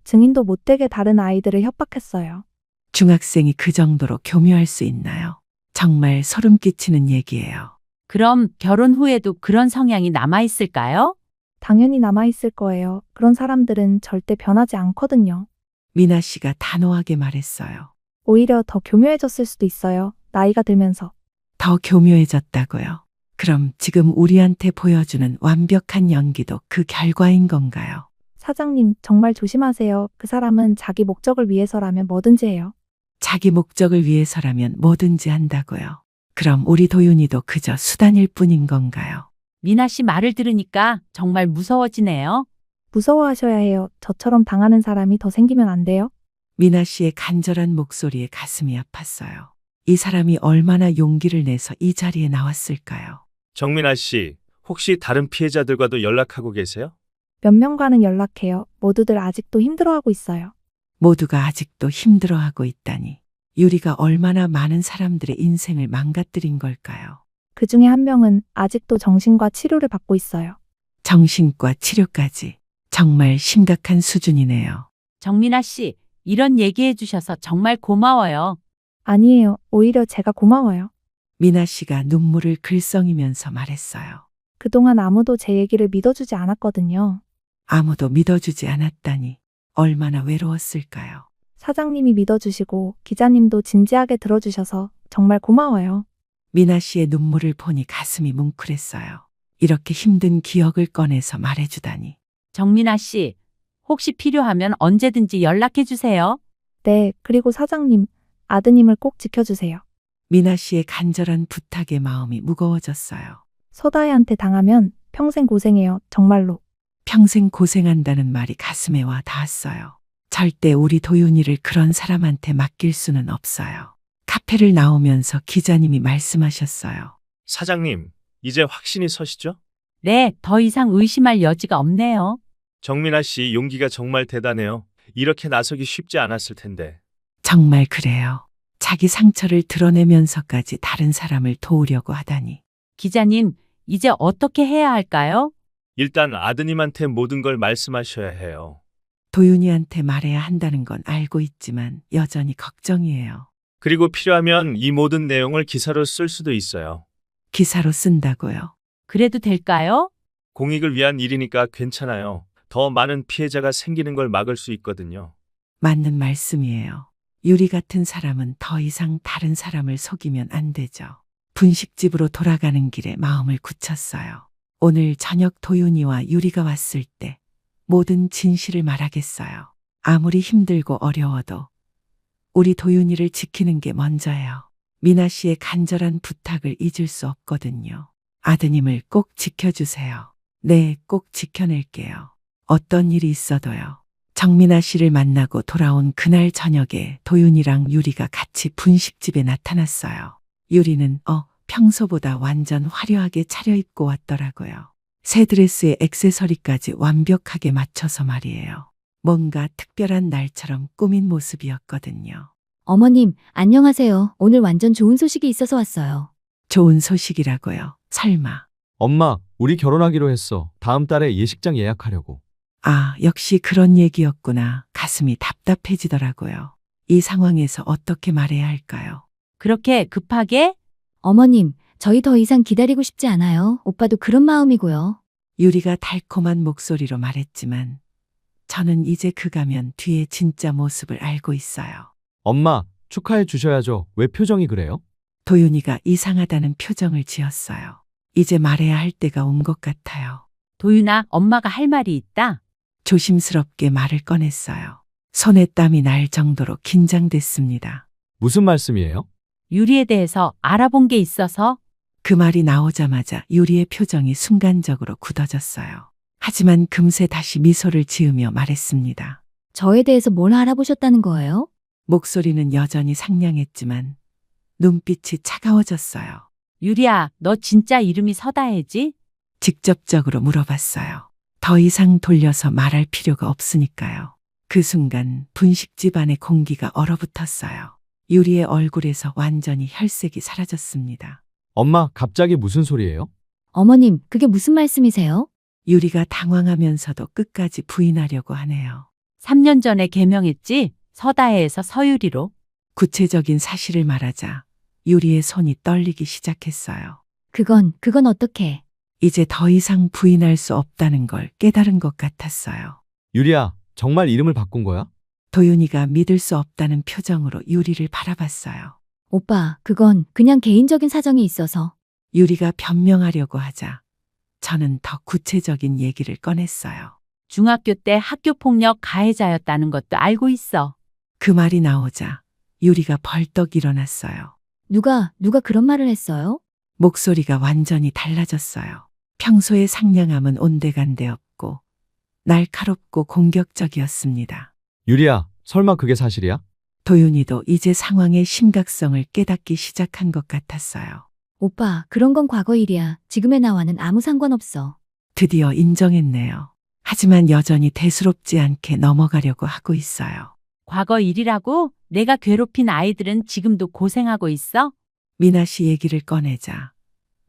증인도 못되게 다른 아이들을 협박했어요. 중학생이 그 정도로 교묘할 수 있나요? 정말 소름 끼치는 얘기예요. 그럼 결혼 후에도 그런 성향이 남아있을까요? 당연히 남아있을 거예요. 그런 사람들은 절대 변하지 않거든요. 미나 씨가 단호하게 말했어요. 오히려 더 교묘해졌을 수도 있어요. 나이가 들면서. 더 교묘해졌다고요? 그럼 지금 우리한테 보여주는 완벽한 연기도 그 결과인 건가요? 사장님, 정말 조심하세요. 그 사람은 자기 목적을 위해서라면 뭐든지 해요. 자기 목적을 위해서라면 뭐든지 한다고요. 그럼 우리 도윤이도 그저 수단일 뿐인 건가요? 미나 씨 말을 들으니까 정말 무서워지네요. 무서워하셔야 해요. 저처럼 당하는 사람이 더 생기면 안 돼요? 미나 씨의 간절한 목소리에 가슴이 아팠어요. 이 사람이 얼마나 용기를 내서 이 자리에 나왔을까요? 정민아 씨, 혹시 다른 피해자들과도 연락하고 계세요? 몇 명과는 연락해요. 모두들 아직도 힘들어하고 있어요. 모두가 아직도 힘들어하고 있다니. 유리가 얼마나 많은 사람들의 인생을 망가뜨린 걸까요? 그 중에 한 명은 아직도 정신과 치료를 받고 있어요. 정신과 치료까지. 정말 심각한 수준이네요. 정민아 씨, 이런 얘기해 주셔서 정말 고마워요. 아니에요. 오히려 제가 고마워요. 미나 씨가 눈물을 글썽이면서 말했어요. 그동안 아무도 제 얘기를 믿어주지 않았거든요. 아무도 믿어주지 않았다니. 얼마나 외로웠을까요? 사장님이 믿어주시고 기자님도 진지하게 들어주셔서 정말 고마워요. 미나 씨의 눈물을 보니 가슴이 뭉클했어요. 이렇게 힘든 기억을 꺼내서 말해주다니. 정민아 씨, 혹시 필요하면 언제든지 연락해 주세요. 네, 그리고 사장님, 아드님을 꼭 지켜주세요. 미나 씨의 간절한 부탁에 마음이 무거워졌어요. 서다혜한테 당하면 평생 고생해요. 정말로. 평생 고생한다는 말이 가슴에 와 닿았어요. 절대 우리 도윤이를 그런 사람한테 맡길 수는 없어요. 카페를 나오면서 기자님이 말씀하셨어요. 사장님, 이제 확신이 서시죠? 네, 더 이상 의심할 여지가 없네요. 정민아 씨 용기가 정말 대단해요. 이렇게 나서기 쉽지 않았을 텐데. 정말 그래요. 자기 상처를 드러내면서까지 다른 사람을 도우려고 하다니. 기자님, 이제 어떻게 해야 할까요? 일단 아드님한테 모든 걸 말씀하셔야 해요. 도윤이한테 말해야 한다는 건 알고 있지만 여전히 걱정이에요. 그리고 필요하면 이 모든 내용을 기사로 쓸 수도 있어요. 기사로 쓴다고요. 그래도 될까요? 공익을 위한 일이니까 괜찮아요. 더 많은 피해자가 생기는 걸 막을 수 있거든요. 맞는 말씀이에요. 유리 같은 사람은 더 이상 다른 사람을 속이면 안 되죠. 분식집으로 돌아가는 길에 마음을 굳혔어요. 오늘 저녁 도윤이와 유리가 왔을 때 모든 진실을 말하겠어요. 아무리 힘들고 어려워도 우리 도윤이를 지키는 게 먼저예요. 미나 씨의 간절한 부탁을 잊을 수 없거든요. 아드님을 꼭 지켜주세요. 네, 꼭 지켜낼게요. 어떤 일이 있어도요. 정민아 씨를 만나고 돌아온 그날 저녁에 도윤이랑 유리가 같이 분식집에 나타났어요. 유리는 평소보다 완전 화려하게 차려입고 왔더라고요. 새 드레스에 액세서리까지 완벽하게 맞춰서 말이에요. 뭔가 특별한 날처럼 꾸민 모습이었거든요. 어머님, 안녕하세요. 오늘 완전 좋은 소식이 있어서 왔어요. 좋은 소식이라고요. 설마. 엄마, 우리 결혼하기로 했어. 다음 달에 예식장 예약하려고. 아, 역시 그런 얘기였구나. 가슴이 답답해지더라고요. 이 상황에서 어떻게 말해야 할까요? 그렇게 급하게? 어머님, 저희 더 이상 기다리고 싶지 않아요. 오빠도 그런 마음이고요. 유리가 달콤한 목소리로 말했지만 저는 이제 그 가면 뒤에 진짜 모습을 알고 있어요. 엄마, 축하해 주셔야죠. 왜 표정이 그래요? 도윤이가 이상하다는 표정을 지었어요. 이제 말해야 할 때가 온 것 같아요. 도윤아, 엄마가 할 말이 있다. 조심스럽게 말을 꺼냈어요. 손에 땀이 날 정도로 긴장됐습니다. 무슨 말씀이에요? 유리에 대해서 알아본 게 있어서 그 말이 나오자마자 유리의 표정이 순간적으로 굳어졌어요. 하지만 금세 다시 미소를 지으며 말했습니다. 저에 대해서 뭘 알아보셨다는 거예요? 목소리는 여전히 상냥했지만 눈빛이 차가워졌어요. 유리야, 너 진짜 이름이 서다혜지? 직접적으로 물어봤어요. 더 이상 돌려서 말할 필요가 없으니까요. 그 순간 분식 집안의 공기가 얼어붙었어요. 유리의 얼굴에서 완전히 혈색이 사라졌습니다. 엄마, 갑자기 무슨 소리예요? 어머님, 그게 무슨 말씀이세요? 유리가 당황하면서도 끝까지 부인하려고 하네요. 3년 전에 개명했지? 서다혜에서 서유리로. 구체적인 사실을 말하자 유리의 손이 떨리기 시작했어요. 그건 어떻게? 이제 더 이상 부인할 수 없다는 걸 깨달은 것 같았어요. 유리야, 정말 이름을 바꾼 거야? 도윤이가 믿을 수 없다는 표정으로 유리를 바라봤어요. 오빠, 그건 그냥 개인적인 사정이 있어서. 유리가 변명하려고 하자 저는 더 구체적인 얘기를 꺼냈어요. 중학교 때 학교폭력 가해자였다는 것도 알고 있어. 그 말이 나오자 유리가 벌떡 일어났어요. 누가 그런 말을 했어요? 목소리가 완전히 달라졌어요. 평소의 상냥함은 온데간데 없고 날카롭고 공격적이었습니다. 유리야, 설마 그게 사실이야? 도윤이도 이제 상황의 심각성을 깨닫기 시작한 것 같았어요. 오빠, 그런 건 과거 일이야. 지금의 나와는 아무 상관없어. 드디어 인정했네요. 하지만 여전히 대수롭지 않게 넘어가려고 하고 있어요. 과거 일이라고? 내가 괴롭힌 아이들은 지금도 고생하고 있어? 미나 씨 얘기를 꺼내자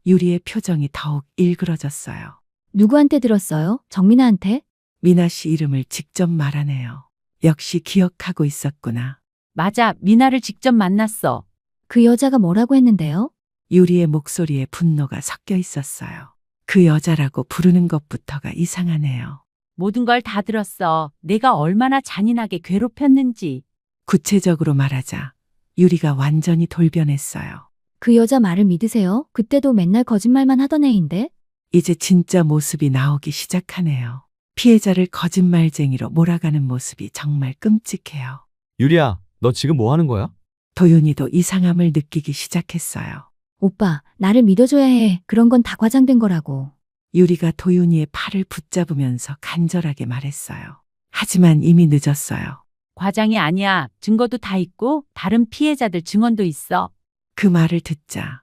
유리의 표정이 더욱 일그러졌어요. 누구한테 들었어요? 정민아한테? 미나 씨 이름을 직접 말하네요. 역시 기억하고 있었구나. 맞아, 미나를 직접 만났어. 그 여자가 뭐라고 했는데요? 유리의 목소리에 분노가 섞여 있었어요. 그 여자라고 부르는 것부터가 이상하네요. 모든 걸 다 들었어. 내가 얼마나 잔인하게 괴롭혔는지. 구체적으로 말하자 유리가 완전히 돌변했어요. 그 여자 말을 믿으세요? 그때도 맨날 거짓말만 하던 애인데? 이제 진짜 모습이 나오기 시작하네요. 피해자를 거짓말쟁이로 몰아가는 모습이 정말 끔찍해요. 유리야, 너 지금 뭐 하는 거야? 도윤이도 이상함을 느끼기 시작했어요. 오빠, 나를 믿어줘야 해. 그런 건 다 과장된 거라고. 유리가 도윤이의 팔을 붙잡으면서 간절하게 말했어요. 하지만 이미 늦었어요. 과장이 아니야. 증거도 다 있고 다른 피해자들 증언도 있어. 그 말을 듣자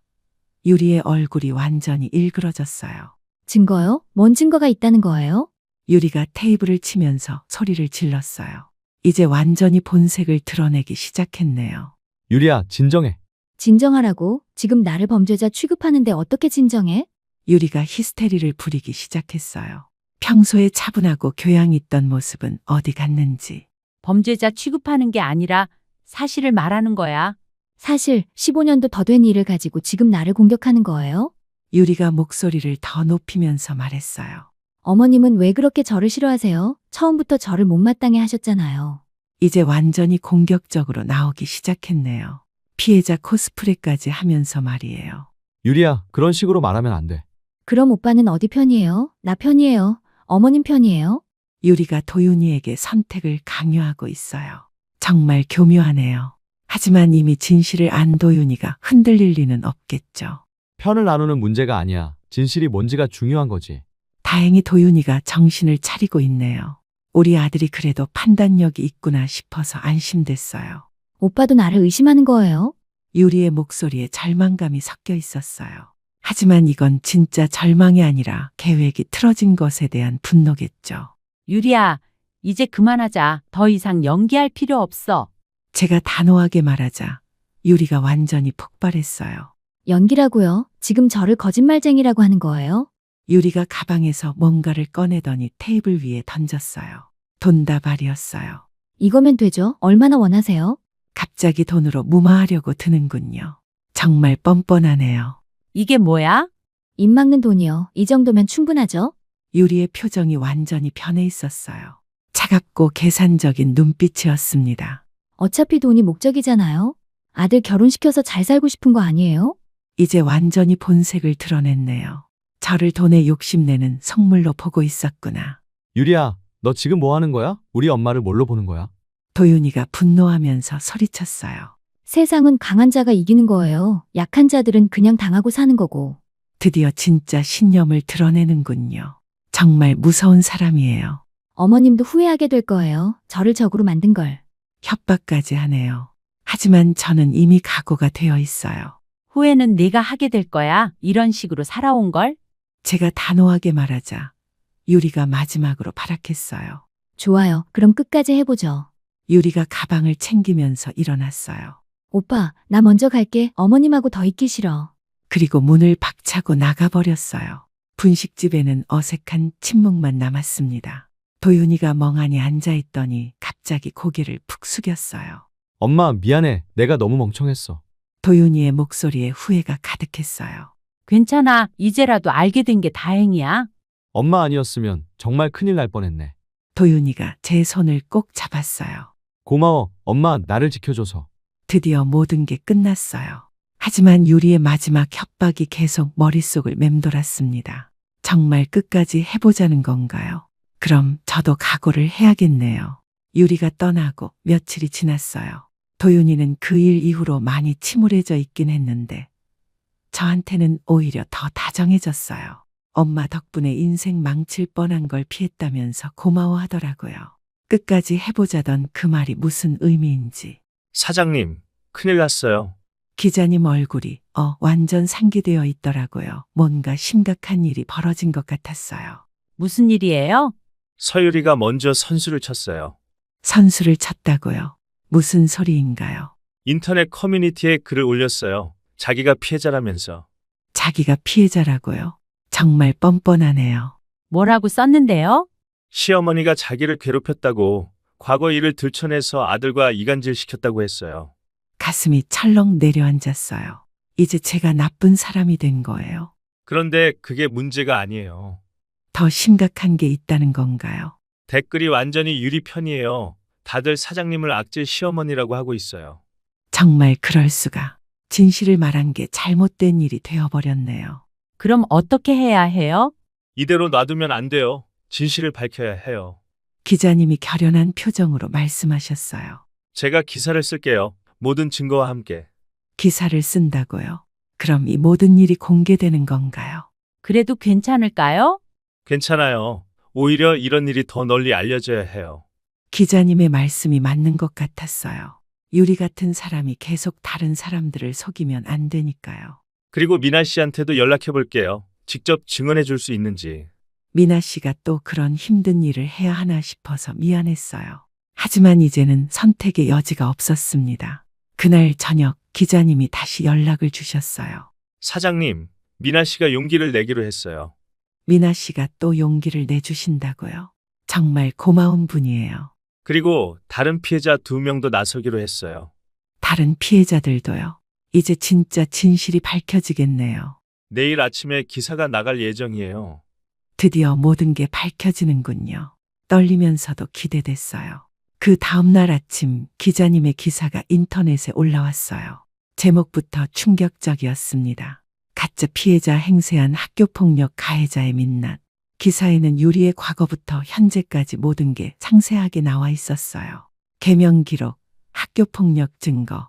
유리의 얼굴이 완전히 일그러졌어요. 증거요? 뭔 증거가 있다는 거예요? 유리가 테이블을 치면서 소리를 질렀어요. 이제 완전히 본색을 드러내기 시작했네요. 유리야, 진정해. 진정하라고? 지금 나를 범죄자 취급하는데 어떻게 진정해? 유리가 히스테리를 부리기 시작했어요. 평소에 차분하고 교양 있던 모습은 어디 갔는지. 범죄자 취급하는 게 아니라 사실을 말하는 거야. 사실 15년도 더 된 일을 가지고 지금 나를 공격하는 거예요? 유리가 목소리를 더 높이면서 말했어요. 어머님은 왜 그렇게 저를 싫어하세요? 처음부터 저를 못마땅해 하셨잖아요. 이제 완전히 공격적으로 나오기 시작했네요. 피해자 코스프레까지 하면서 말이에요. 유리야, 그런 식으로 말하면 안 돼. 그럼 오빠는 어디 편이에요? 나 편이에요? 어머님 편이에요? 유리가 도윤이에게 선택을 강요하고 있어요. 정말 교묘하네요. 하지만 이미 진실을 안 도윤이가 흔들릴 리는 없겠죠. 편을 나누는 문제가 아니야. 진실이 뭔지가 중요한 거지. 다행히 도윤이가 정신을 차리고 있네요. 우리 아들이 그래도 판단력이 있구나 싶어서 안심됐어요. 오빠도 나를 의심하는 거예요? 유리의 목소리에 절망감이 섞여 있었어요. 하지만 이건 진짜 절망이 아니라 계획이 틀어진 것에 대한 분노겠죠. 유리야, 이제 그만하자. 더 이상 연기할 필요 없어. 제가 단호하게 말하자 유리가 완전히 폭발했어요. 연기라고요? 지금 저를 거짓말쟁이라고 하는 거예요? 유리가 가방에서 뭔가를 꺼내더니 테이블 위에 던졌어요. 돈다발이었어요. 이거면 되죠? 얼마나 원하세요? 갑자기 돈으로 무마하려고 드는군요. 정말 뻔뻔하네요. 이게 뭐야? 입 막는 돈이요. 이 정도면 충분하죠? 유리의 표정이 완전히 변해 있었어요. 차갑고 계산적인 눈빛이었습니다. 어차피 돈이 목적이잖아요. 아들 결혼시켜서 잘 살고 싶은 거 아니에요? 이제 완전히 본색을 드러냈네요. 저를 돈에 욕심내는 성물로 보고 있었구나. 유리야, 너 지금 뭐 하는 거야? 우리 엄마를 뭘로 보는 거야? 도윤이가 분노하면서 소리쳤어요. 세상은 강한 자가 이기는 거예요. 약한 자들은 그냥 당하고 사는 거고. 드디어 진짜 신념을 드러내는군요. 정말 무서운 사람이에요. 어머님도 후회하게 될 거예요. 저를 적으로 만든 걸. 협박까지 하네요. 하지만 저는 이미 각오가 되어 있어요. 후회는 네가 하게 될 거야. 이런 식으로 살아온 걸. 제가 단호하게 말하자 유리가 마지막으로 발악했어요. 좋아요. 그럼 끝까지 해보죠. 유리가 가방을 챙기면서 일어났어요. 오빠, 나 먼저 갈게. 어머님하고 더 있기 싫어. 그리고 문을 박차고 나가버렸어요. 분식집에는 어색한 침묵만 남았습니다. 도윤이가 멍하니 앉아있더니 갑자기 고개를 푹 숙였어요. 엄마, 미안해. 내가 너무 멍청했어. 도윤이의 목소리에 후회가 가득했어요. 괜찮아. 이제라도 알게 된 게 다행이야. 엄마 아니었으면 정말 큰일 날 뻔했네. 도윤이가 제 손을 꼭 잡았어요. 고마워. 엄마, 나를 지켜줘서. 드디어 모든 게 끝났어요. 하지만 유리의 마지막 협박이 계속 머릿속을 맴돌았습니다. 정말 끝까지 해보자는 건가요? 그럼 저도 각오를 해야겠네요. 유리가 떠나고 며칠이 지났어요. 도윤이는 그 일 이후로 많이 침울해져 있긴 했는데 저한테는 오히려 더 다정해졌어요. 엄마 덕분에 인생 망칠 뻔한 걸 피했다면서 고마워하더라고요. 끝까지 해보자던 그 말이 무슨 의미인지. 사장님, 큰일 났어요. 기자님 얼굴이 완전 상기되어 있더라고요. 뭔가 심각한 일이 벌어진 것 같았어요. 무슨 일이에요? 서유리가 먼저 선수를 쳤어요. 선수를 쳤다고요? 무슨 소리인가요? 인터넷 커뮤니티에 글을 올렸어요. 자기가 피해자라면서. 자기가 피해자라고요? 정말 뻔뻔하네요. 뭐라고 썼는데요? 시어머니가 자기를 괴롭혔다고 과거 일을 들춰내서 아들과 이간질 시켰다고 했어요. 가슴이 철렁 내려앉았어요. 이제 제가 나쁜 사람이 된 거예요. 그런데 그게 문제가 아니에요. 더 심각한 게 있다는 건가요? 댓글이 완전히 유리 편이에요. 다들 사장님을 악질 시어머니라고 하고 있어요. 정말 그럴 수가. 진실을 말한 게 잘못된 일이 되어버렸네요. 그럼 어떻게 해야 해요? 이대로 놔두면 안 돼요. 진실을 밝혀야 해요. 기자님이 결연한 표정으로 말씀하셨어요. 제가 기사를 쓸게요. 모든 증거와 함께. 기사를 쓴다고요? 그럼 이 모든 일이 공개되는 건가요? 그래도 괜찮을까요? 괜찮아요. 오히려 이런 일이 더 널리 알려져야 해요. 기자님의 말씀이 맞는 것 같았어요. 유리 같은 사람이 계속 다른 사람들을 속이면 안 되니까요. 그리고 미나 씨한테도 연락해 볼게요. 직접 증언해 줄 수 있는지. 미나 씨가 또 그런 힘든 일을 해야 하나 싶어서 미안했어요. 하지만 이제는 선택의 여지가 없었습니다. 그날 저녁 기자님이 다시 연락을 주셨어요. 사장님, 미나 씨가 용기를 내기로 했어요. 미나 씨가 또 용기를 내주신다고요? 정말 고마운 분이에요. 그리고 다른 피해자 2명도 나서기로 했어요. 다른 피해자들도요. 이제 진짜 진실이 밝혀지겠네요. 내일 아침에 기사가 나갈 예정이에요. 드디어 모든 게 밝혀지는군요. 떨리면서도 기대됐어요. 그 다음날 아침 기자님의 기사가 인터넷에 올라왔어요. 제목부터 충격적이었습니다. 가짜 피해자 행세한 학교폭력 가해자의 민낯. 기사에는 유리의 과거부터 현재까지 모든 게 상세하게 나와 있었어요. 개명 기록, 학교폭력 증거,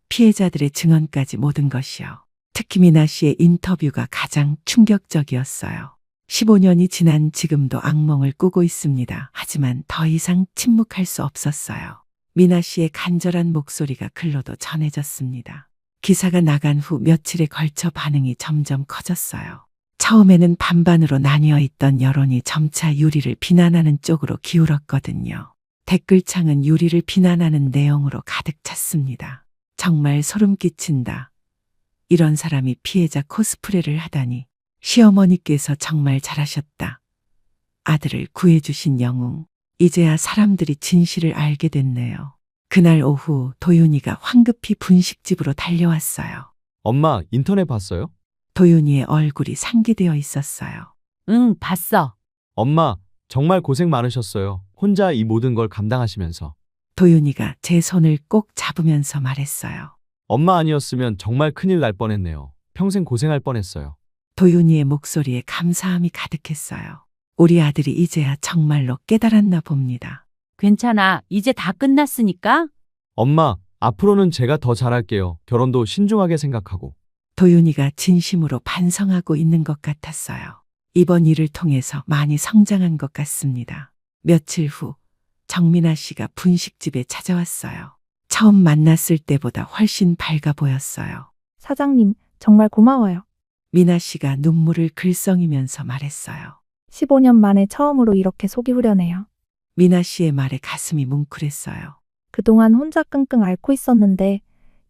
피해자들의 증언까지 모든 것이요. 특히 미나 씨의 인터뷰가 가장 충격적이었어요. 15년이 지난 지금도 악몽을 꾸고 있습니다. 하지만 더 이상 침묵할 수 없었어요. 미나 씨의 간절한 목소리가 글로도 전해졌습니다. 기사가 나간 후 며칠에 걸쳐 반응이 점점 커졌어요. 처음에는 반반으로 나뉘어 있던 여론이 점차 유리를 비난하는 쪽으로 기울었거든요. 댓글창은 유리를 비난하는 내용으로 가득 찼습니다. 정말 소름 끼친다. 이런 사람이 피해자 코스프레를 하다니. 시어머니께서 정말 잘하셨다. 아들을 구해주신 영웅. 이제야 사람들이 진실을 알게 됐네요. 그날 오후 도윤이가 황급히 분식집으로 달려왔어요. 엄마, 인터넷 봤어요? 도윤이의 얼굴이 상기되어 있었어요. 응, 봤어. 엄마, 정말 고생 많으셨어요. 혼자 이 모든 걸 감당하시면서. 도윤이가 제 손을 꼭 잡으면서 말했어요. 엄마 아니었으면 정말 큰일 날 뻔했네요. 평생 고생할 뻔했어요. 도윤이의 목소리에 감사함이 가득했어요. 우리 아들이 이제야 정말로 깨달았나 봅니다. 괜찮아. 이제 다 끝났으니까. 엄마, 앞으로는 제가 더 잘할게요. 결혼도 신중하게 생각하고. 도윤이가 진심으로 반성하고 있는 것 같았어요. 이번 일을 통해서 많이 성장한 것 같습니다. 며칠 후 정민아 씨가 분식집에 찾아왔어요. 처음 만났을 때보다 훨씬 밝아 보였어요. 사장님, 정말 고마워요. 미나 씨가 눈물을 글썽이면서 말했어요. 15년 만에 처음으로 이렇게 속이 후련해요. 미나 씨의 말에 가슴이 뭉클했어요. 그동안 혼자 끙끙 앓고 있었는데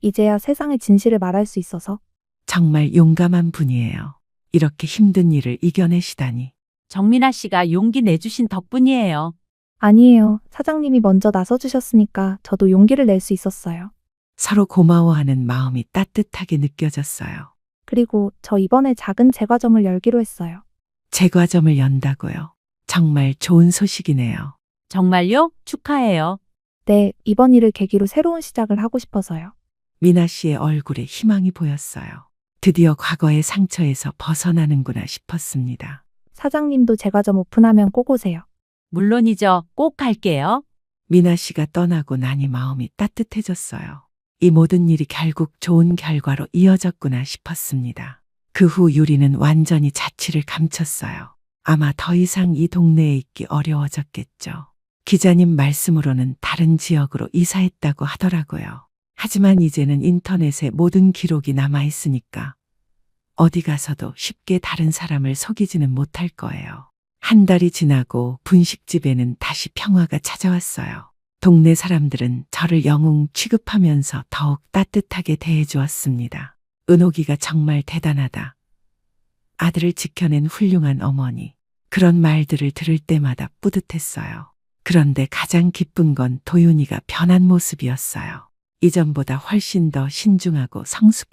이제야 세상의 진실을 말할 수 있어서 정말 용감한 분이에요. 이렇게 힘든 일을 이겨내시다니. 정민아 씨가 용기 내주신 덕분이에요. 아니에요. 사장님이 먼저 나서주셨으니까 저도 용기를 낼 수 있었어요. 서로 고마워하는 마음이 따뜻하게 느껴졌어요. 그리고 저 이번에 작은 제과점을 열기로 했어요. 제과점을 연다고요. 정말 좋은 소식이네요. 정말요? 축하해요. 네, 이번 일을 계기로 새로운 시작을 하고 싶어서요. 미나 씨의 얼굴에 희망이 보였어요. 드디어 과거의 상처에서 벗어나는구나 싶었습니다. 사장님도 제과점 오픈하면 꼭 오세요. 물론이죠. 꼭 갈게요. 미나 씨가 떠나고 나니 마음이 따뜻해졌어요. 이 모든 일이 결국 좋은 결과로 이어졌구나 싶었습니다. 그 후 유리는 완전히 자취를 감췄어요. 아마 더 이상 이 동네에 있기 어려워졌겠죠. 기자님 말씀으로는 다른 지역으로 이사했다고 하더라고요. 하지만 이제는 인터넷에 모든 기록이 남아있으니까 어디 가서도 쉽게 다른 사람을 속이지는 못할 거예요. 한 달이 지나고 분식집에는 다시 평화가 찾아왔어요. 동네 사람들은 저를 영웅 취급하면서 더욱 따뜻하게 대해주었습니다. 은옥이가 정말 대단하다. 아들을 지켜낸 훌륭한 어머니. 그런 말들을 들을 때마다 뿌듯했어요. 그런데 가장 기쁜 건 도윤이가 변한 모습이었어요. 이전보다 훨씬 더 신중하고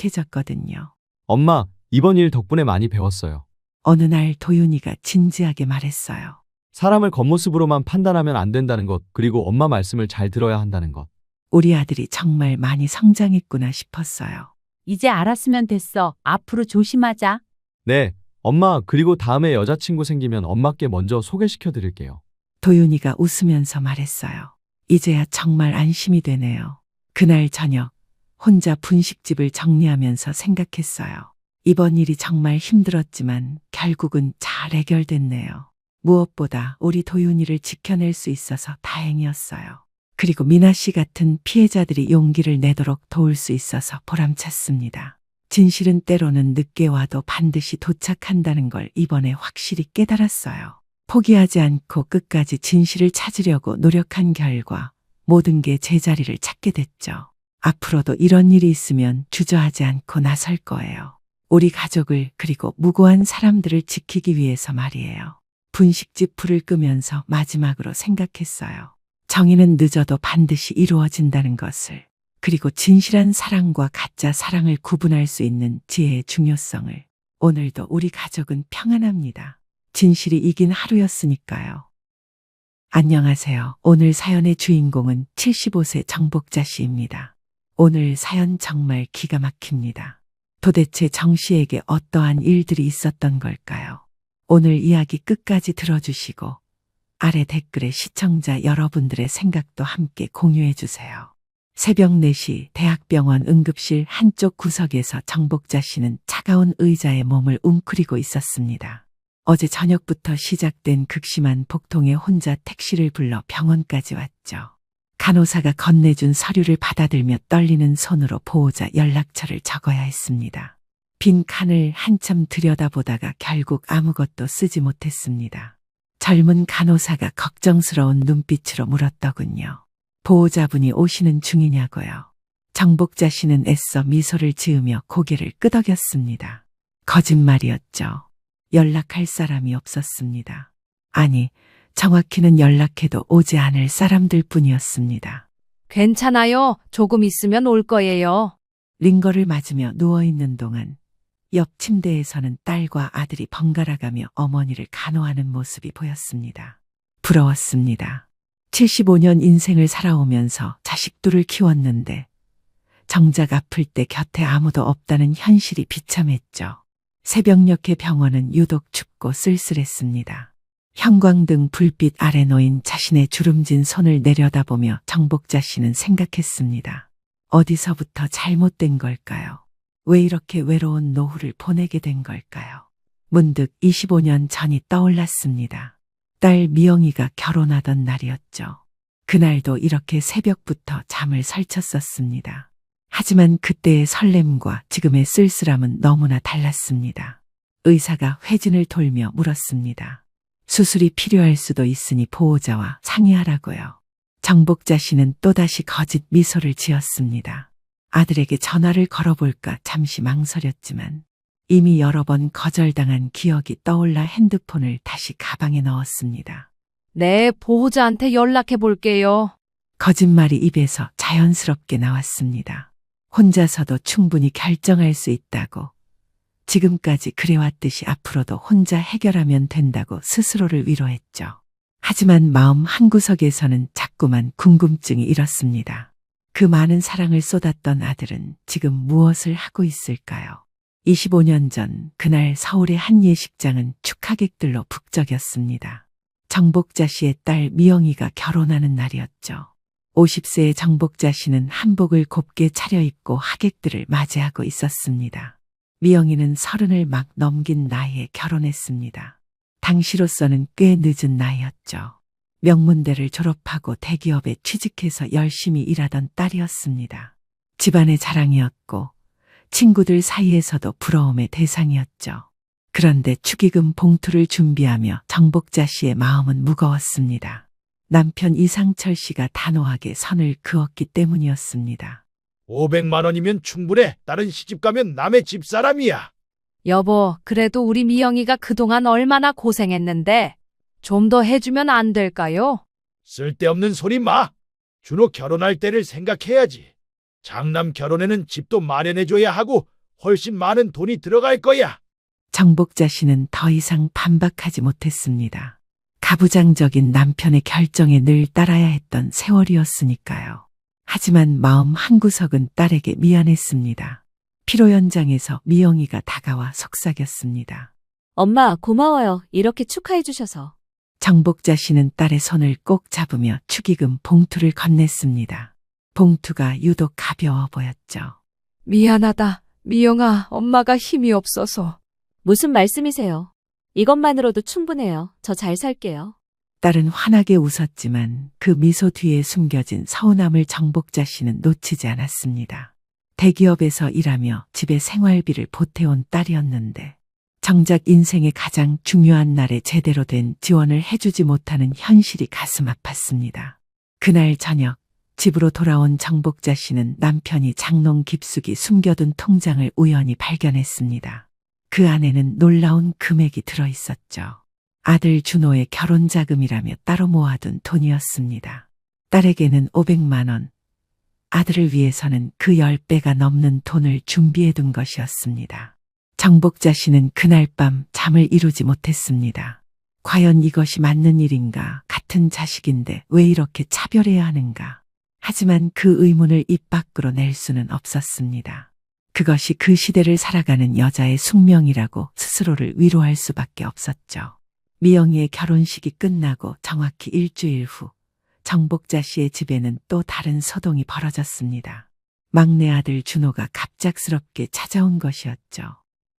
성숙해졌거든요. 엄마, 이번 일 덕분에 많이 배웠어요. 어느 날 도윤이가 진지하게 말했어요. 사람을 겉모습으로만 판단하면 안 된다는 것, 그리고 엄마 말씀을 잘 들어야 한다는 것. 우리 아들이 정말 많이 성장했구나 싶었어요. 이제 알았으면 됐어. 앞으로 조심하자. 네, 엄마, 그리고 다음에 여자친구 생기면 엄마께 먼저 소개시켜 드릴게요. 도윤이가 웃으면서 말했어요. 이제야 정말 안심이 되네요. 그날 저녁 혼자 분식집을 정리하면서 생각했어요. 이번 일이 정말 힘들었지만 결국은 잘 해결됐네요. 무엇보다 우리 도윤이를 지켜낼 수 있어서 다행이었어요. 그리고 미나 씨 같은 피해자들이 용기를 내도록 도울 수 있어서 보람찼습니다. 진실은 때로는 늦게 와도 반드시 도착한다는 걸 이번에 확실히 깨달았어요. 포기하지 않고 끝까지 진실을 찾으려고 노력한 결과 모든 게 제자리를 찾게 됐죠. 앞으로도 이런 일이 있으면 주저하지 않고 나설 거예요. 우리 가족을 그리고 무고한 사람들을 지키기 위해서 말이에요. 분식집 불을 끄면서 마지막으로 생각했어요. 정의는 늦어도 반드시 이루어진다는 것을, 그리고 진실한 사랑과 가짜 사랑을 구분할 수 있는 지혜의 중요성을. 오늘도 우리 가족은 평안합니다. 진실이 이긴 하루였으니까요. 안녕하세요. 오늘 사연의 주인공은 75세 정복자 씨입니다. 오늘 사연 정말 기가 막힙니다. 도대체 정 씨에게 어떠한 일들이 있었던 걸까요? 오늘 이야기 끝까지 들어주시고 아래 댓글에 시청자 여러분들의 생각도 함께 공유해 주세요. 새벽 4시 대학병원 응급실 한쪽 구석에서 정복자 씨는 차가운 의자에 몸을 웅크리고 있었습니다. 어제 저녁부터 시작된 극심한 복통에 혼자 택시를 불러 병원까지 왔죠. 간호사가 건네준 서류를 받아들며 떨리는 손으로 보호자 연락처를 적어야 했습니다. 빈 칸을 한참 들여다보다가 결국 아무것도 쓰지 못했습니다. 젊은 간호사가 걱정스러운 눈빛으로 물었더군요. 보호자분이 오시는 중이냐고요. 정복자 씨는 애써 미소를 지으며 고개를 끄덕였습니다. 거짓말이었죠. 연락할 사람이 없었습니다. 아니, 정확히는 연락해도 오지 않을 사람들 뿐이었습니다. 괜찮아요. 조금 있으면 올 거예요. 링거를 맞으며 누워있는 동안 옆 침대에서는 딸과 아들이 번갈아가며 어머니를 간호하는 모습이 보였습니다. 부러웠습니다. 75년 인생을 살아오면서 자식들을 키웠는데 정작 아플 때 곁에 아무도 없다는 현실이 비참했죠. 새벽녘의 병원은 유독 춥고 쓸쓸했습니다. 형광등 불빛 아래 놓인 자신의 주름진 손을 내려다보며 정복자 씨는 생각했습니다. 어디서부터 잘못된 걸까요? 왜 이렇게 외로운 노후를 보내게 된 걸까요? 문득 25년 전이 떠올랐습니다. 딸 미영이가 결혼하던 날이었죠. 그날도 이렇게 새벽부터 잠을 설쳤었습니다. 하지만 그때의 설렘과 지금의 쓸쓸함은 너무나 달랐습니다. 의사가 회진을 돌며 물었습니다. 수술이 필요할 수도 있으니 보호자와 상의하라고요. 정복자 씨는 또다시 거짓 미소를 지었습니다. 아들에게 전화를 걸어볼까 잠시 망설였지만 이미 여러 번 거절당한 기억이 떠올라 핸드폰을 다시 가방에 넣었습니다. 네, 보호자한테 연락해 볼게요. 거짓말이 입에서 자연스럽게 나왔습니다. 혼자서도 충분히 결정할 수 있다고, 지금까지 그래왔듯이 앞으로도 혼자 해결하면 된다고 스스로를 위로했죠. 하지만 마음 한구석에서는 자꾸만 궁금증이 일었습니다. 그 많은 사랑을 쏟았던 아들은 지금 무엇을 하고 있을까요? 25년 전 그날 서울의 한 예식장은 축하객들로 북적였습니다. 정복자 씨의 딸 미영이가 결혼하는 날이었죠. 50세의 정복자 씨는 한복을 곱게 차려입고 하객들을 맞이하고 있었습니다. 미영이는 30을 막 넘긴 나이에 결혼했습니다. 당시로서는 꽤 늦은 나이였죠. 명문대를 졸업하고 대기업에 취직해서 열심히 일하던 딸이었습니다. 집안의 자랑이었고 친구들 사이에서도 부러움의 대상이었죠. 그런데 축의금 봉투를 준비하며 정복자 씨의 마음은 무거웠습니다. 남편 이상철 씨가 단호하게 선을 그었기 때문이었습니다. 500만 원이면 충분해. 다른 시집 가면 남의 집사람이야. 여보, 그래도 우리 미영이가 그동안 얼마나 고생했는데 좀 더 해주면 안 될까요? 쓸데없는 소리 마. 준호 결혼할 때를 생각해야지. 장남 결혼에는 집도 마련해줘야 하고 훨씬 많은 돈이 들어갈 거야. 정복자 씨는 더 이상 반박하지 못했습니다. 가부장적인 남편의 결정에 늘 따라야 했던 세월이었으니까요. 하지만 마음 한구석은 딸에게 미안했습니다. 피로 현장에서 미영이가 다가와 속삭였습니다. 엄마, 고마워요. 이렇게 축하해 주셔서. 정복자 씨는 딸의 손을 꼭 잡으며 축의금 봉투를 건넸습니다. 봉투가 유독 가벼워 보였죠. 미안하다. 미영아, 엄마가 힘이 없어서. 무슨 말씀이세요? 이것만으로도 충분해요. 저 잘 살게요. 딸은 환하게 웃었지만 그 미소 뒤에 숨겨진 서운함을 정복자 씨는 놓치지 않았습니다. 대기업에서 일하며 집에 생활비를 보태온 딸이었는데 정작 인생의 가장 중요한 날에 제대로 된 지원을 해주지 못하는 현실이 가슴 아팠습니다. 그날 저녁 집으로 돌아온 정복자 씨는 남편이 장롱 깊숙이 숨겨둔 통장을 우연히 발견했습니다. 그 안에는 놀라운 금액이 들어있었죠. 아들 준호의 결혼 자금이라며 따로 모아둔 돈이었습니다. 딸에게는 500만 원, 아들을 위해서는 그 10배가 넘는 돈을 준비해둔 것이었습니다. 정복자 씨는 그날 밤 잠을 이루지 못했습니다. 과연 이것이 맞는 일인가? 같은 자식인데 왜 이렇게 차별해야 하는가? 하지만 그 의문을 입 밖으로 낼 수는 없었습니다. 그것이 그 시대를 살아가는 여자의 숙명이라고 스스로를 위로할 수밖에 없었죠. 미영이의 결혼식이 끝나고 정확히 일주일 후 정복자 씨의 집에는 또 다른 소동이 벌어졌습니다. 막내 아들 준호가 갑작스럽게 찾아온 것이었죠.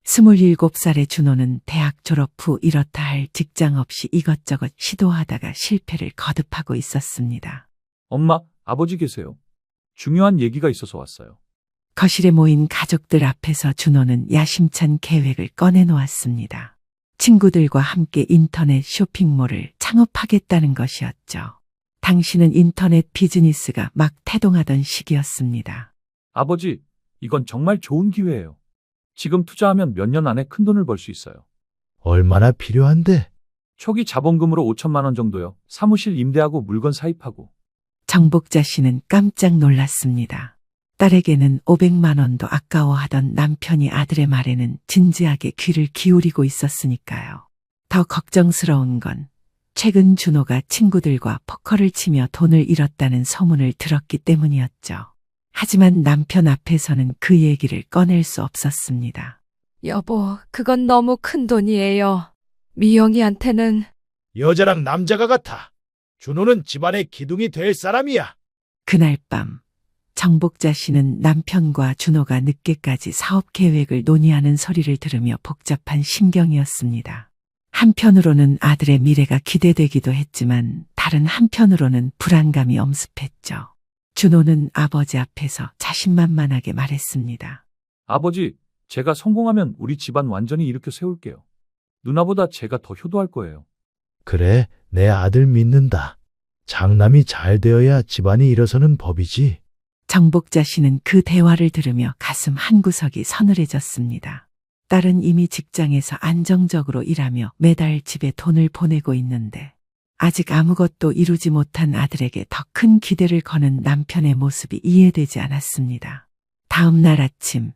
27살의 준호는 대학 졸업 후 이렇다 할 직장 없이 이것저것 시도하다가 실패를 거듭하고 있었습니다. 엄마, 아버지 계세요. 중요한 얘기가 있어서 왔어요. 거실에 모인 가족들 앞에서 준호는 야심찬 계획을 꺼내놓았습니다. 친구들과 함께 인터넷 쇼핑몰을 창업하겠다는 것이었죠. 당시는 인터넷 비즈니스가 막 태동하던 시기였습니다. 아버지, 이건 정말 좋은 기회예요. 지금 투자하면 몇 년 안에 큰 돈을 벌 수 있어요. 얼마나 필요한데? 초기 자본금으로 5천만 원 정도요. 사무실 임대하고 물건 사입하고. 정복자 씨는 깜짝 놀랐습니다. 딸에게는 500만 원도 아까워하던 남편이 아들의 말에는 진지하게 귀를 기울이고 있었으니까요. 더 걱정스러운 건 최근 준호가 친구들과 포커를 치며 돈을 잃었다는 소문을 들었기 때문이었죠. 하지만 남편 앞에서는 그 얘기를 꺼낼 수 없었습니다. 여보, 그건 너무 큰 돈이에요. 미영이한테는. 여자랑 남자가 같아. 준호는 집안의 기둥이 될 사람이야. 그날 밤 정복자 씨는 남편과 준호가 늦게까지 사업 계획을 논의하는 소리를 들으며 복잡한 심경이었습니다. 한편으로는 아들의 미래가 기대되기도 했지만 다른 한편으로는 불안감이 엄습했죠. 준호는 아버지 앞에서 자신만만하게 말했습니다. 아버지, 제가 성공하면 우리 집안 완전히 일으켜 세울게요. 누나보다 제가 더 효도할 거예요. 그래, 내 아들 믿는다. 장남이 잘 되어야 집안이 일어서는 법이지. 정복자 씨는 그 대화를 들으며 가슴 한구석이 서늘해졌습니다. 딸은 이미 직장에서 안정적으로 일하며 매달 집에 돈을 보내고 있는데 아직 아무것도 이루지 못한 아들에게 더 큰 기대를 거는 남편의 모습이 이해되지 않았습니다. 다음 날 아침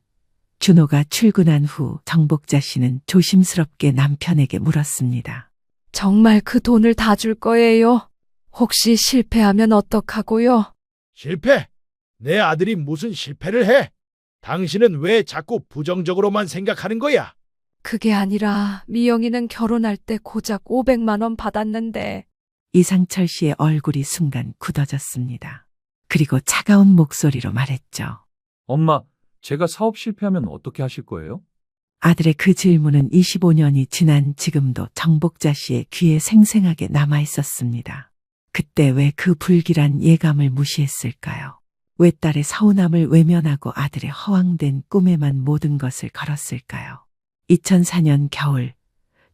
준호가 출근한 후 정복자 씨는 조심스럽게 남편에게 물었습니다. 정말 그 돈을 다 줄 거예요? 혹시 실패하면 어떡하고요? 실패? 내 아들이 무슨 실패를 해? 당신은 왜 자꾸 부정적으로만 생각하는 거야? 그게 아니라 미영이는 결혼할 때 고작 500만 원 받았는데. 이상철 씨의 얼굴이 순간 굳어졌습니다. 그리고 차가운 목소리로 말했죠. 엄마, 제가 사업 실패하면 어떻게 하실 거예요? 아들의 그 질문은 25년이 지난 지금도 정복자 씨의 귀에 생생하게 남아 있었습니다. 그때 왜 그 불길한 예감을 무시했을까요? 왜 딸의 서운함을 외면하고 아들의 허황된 꿈에만 모든 것을 걸었을까요? 2004년 겨울,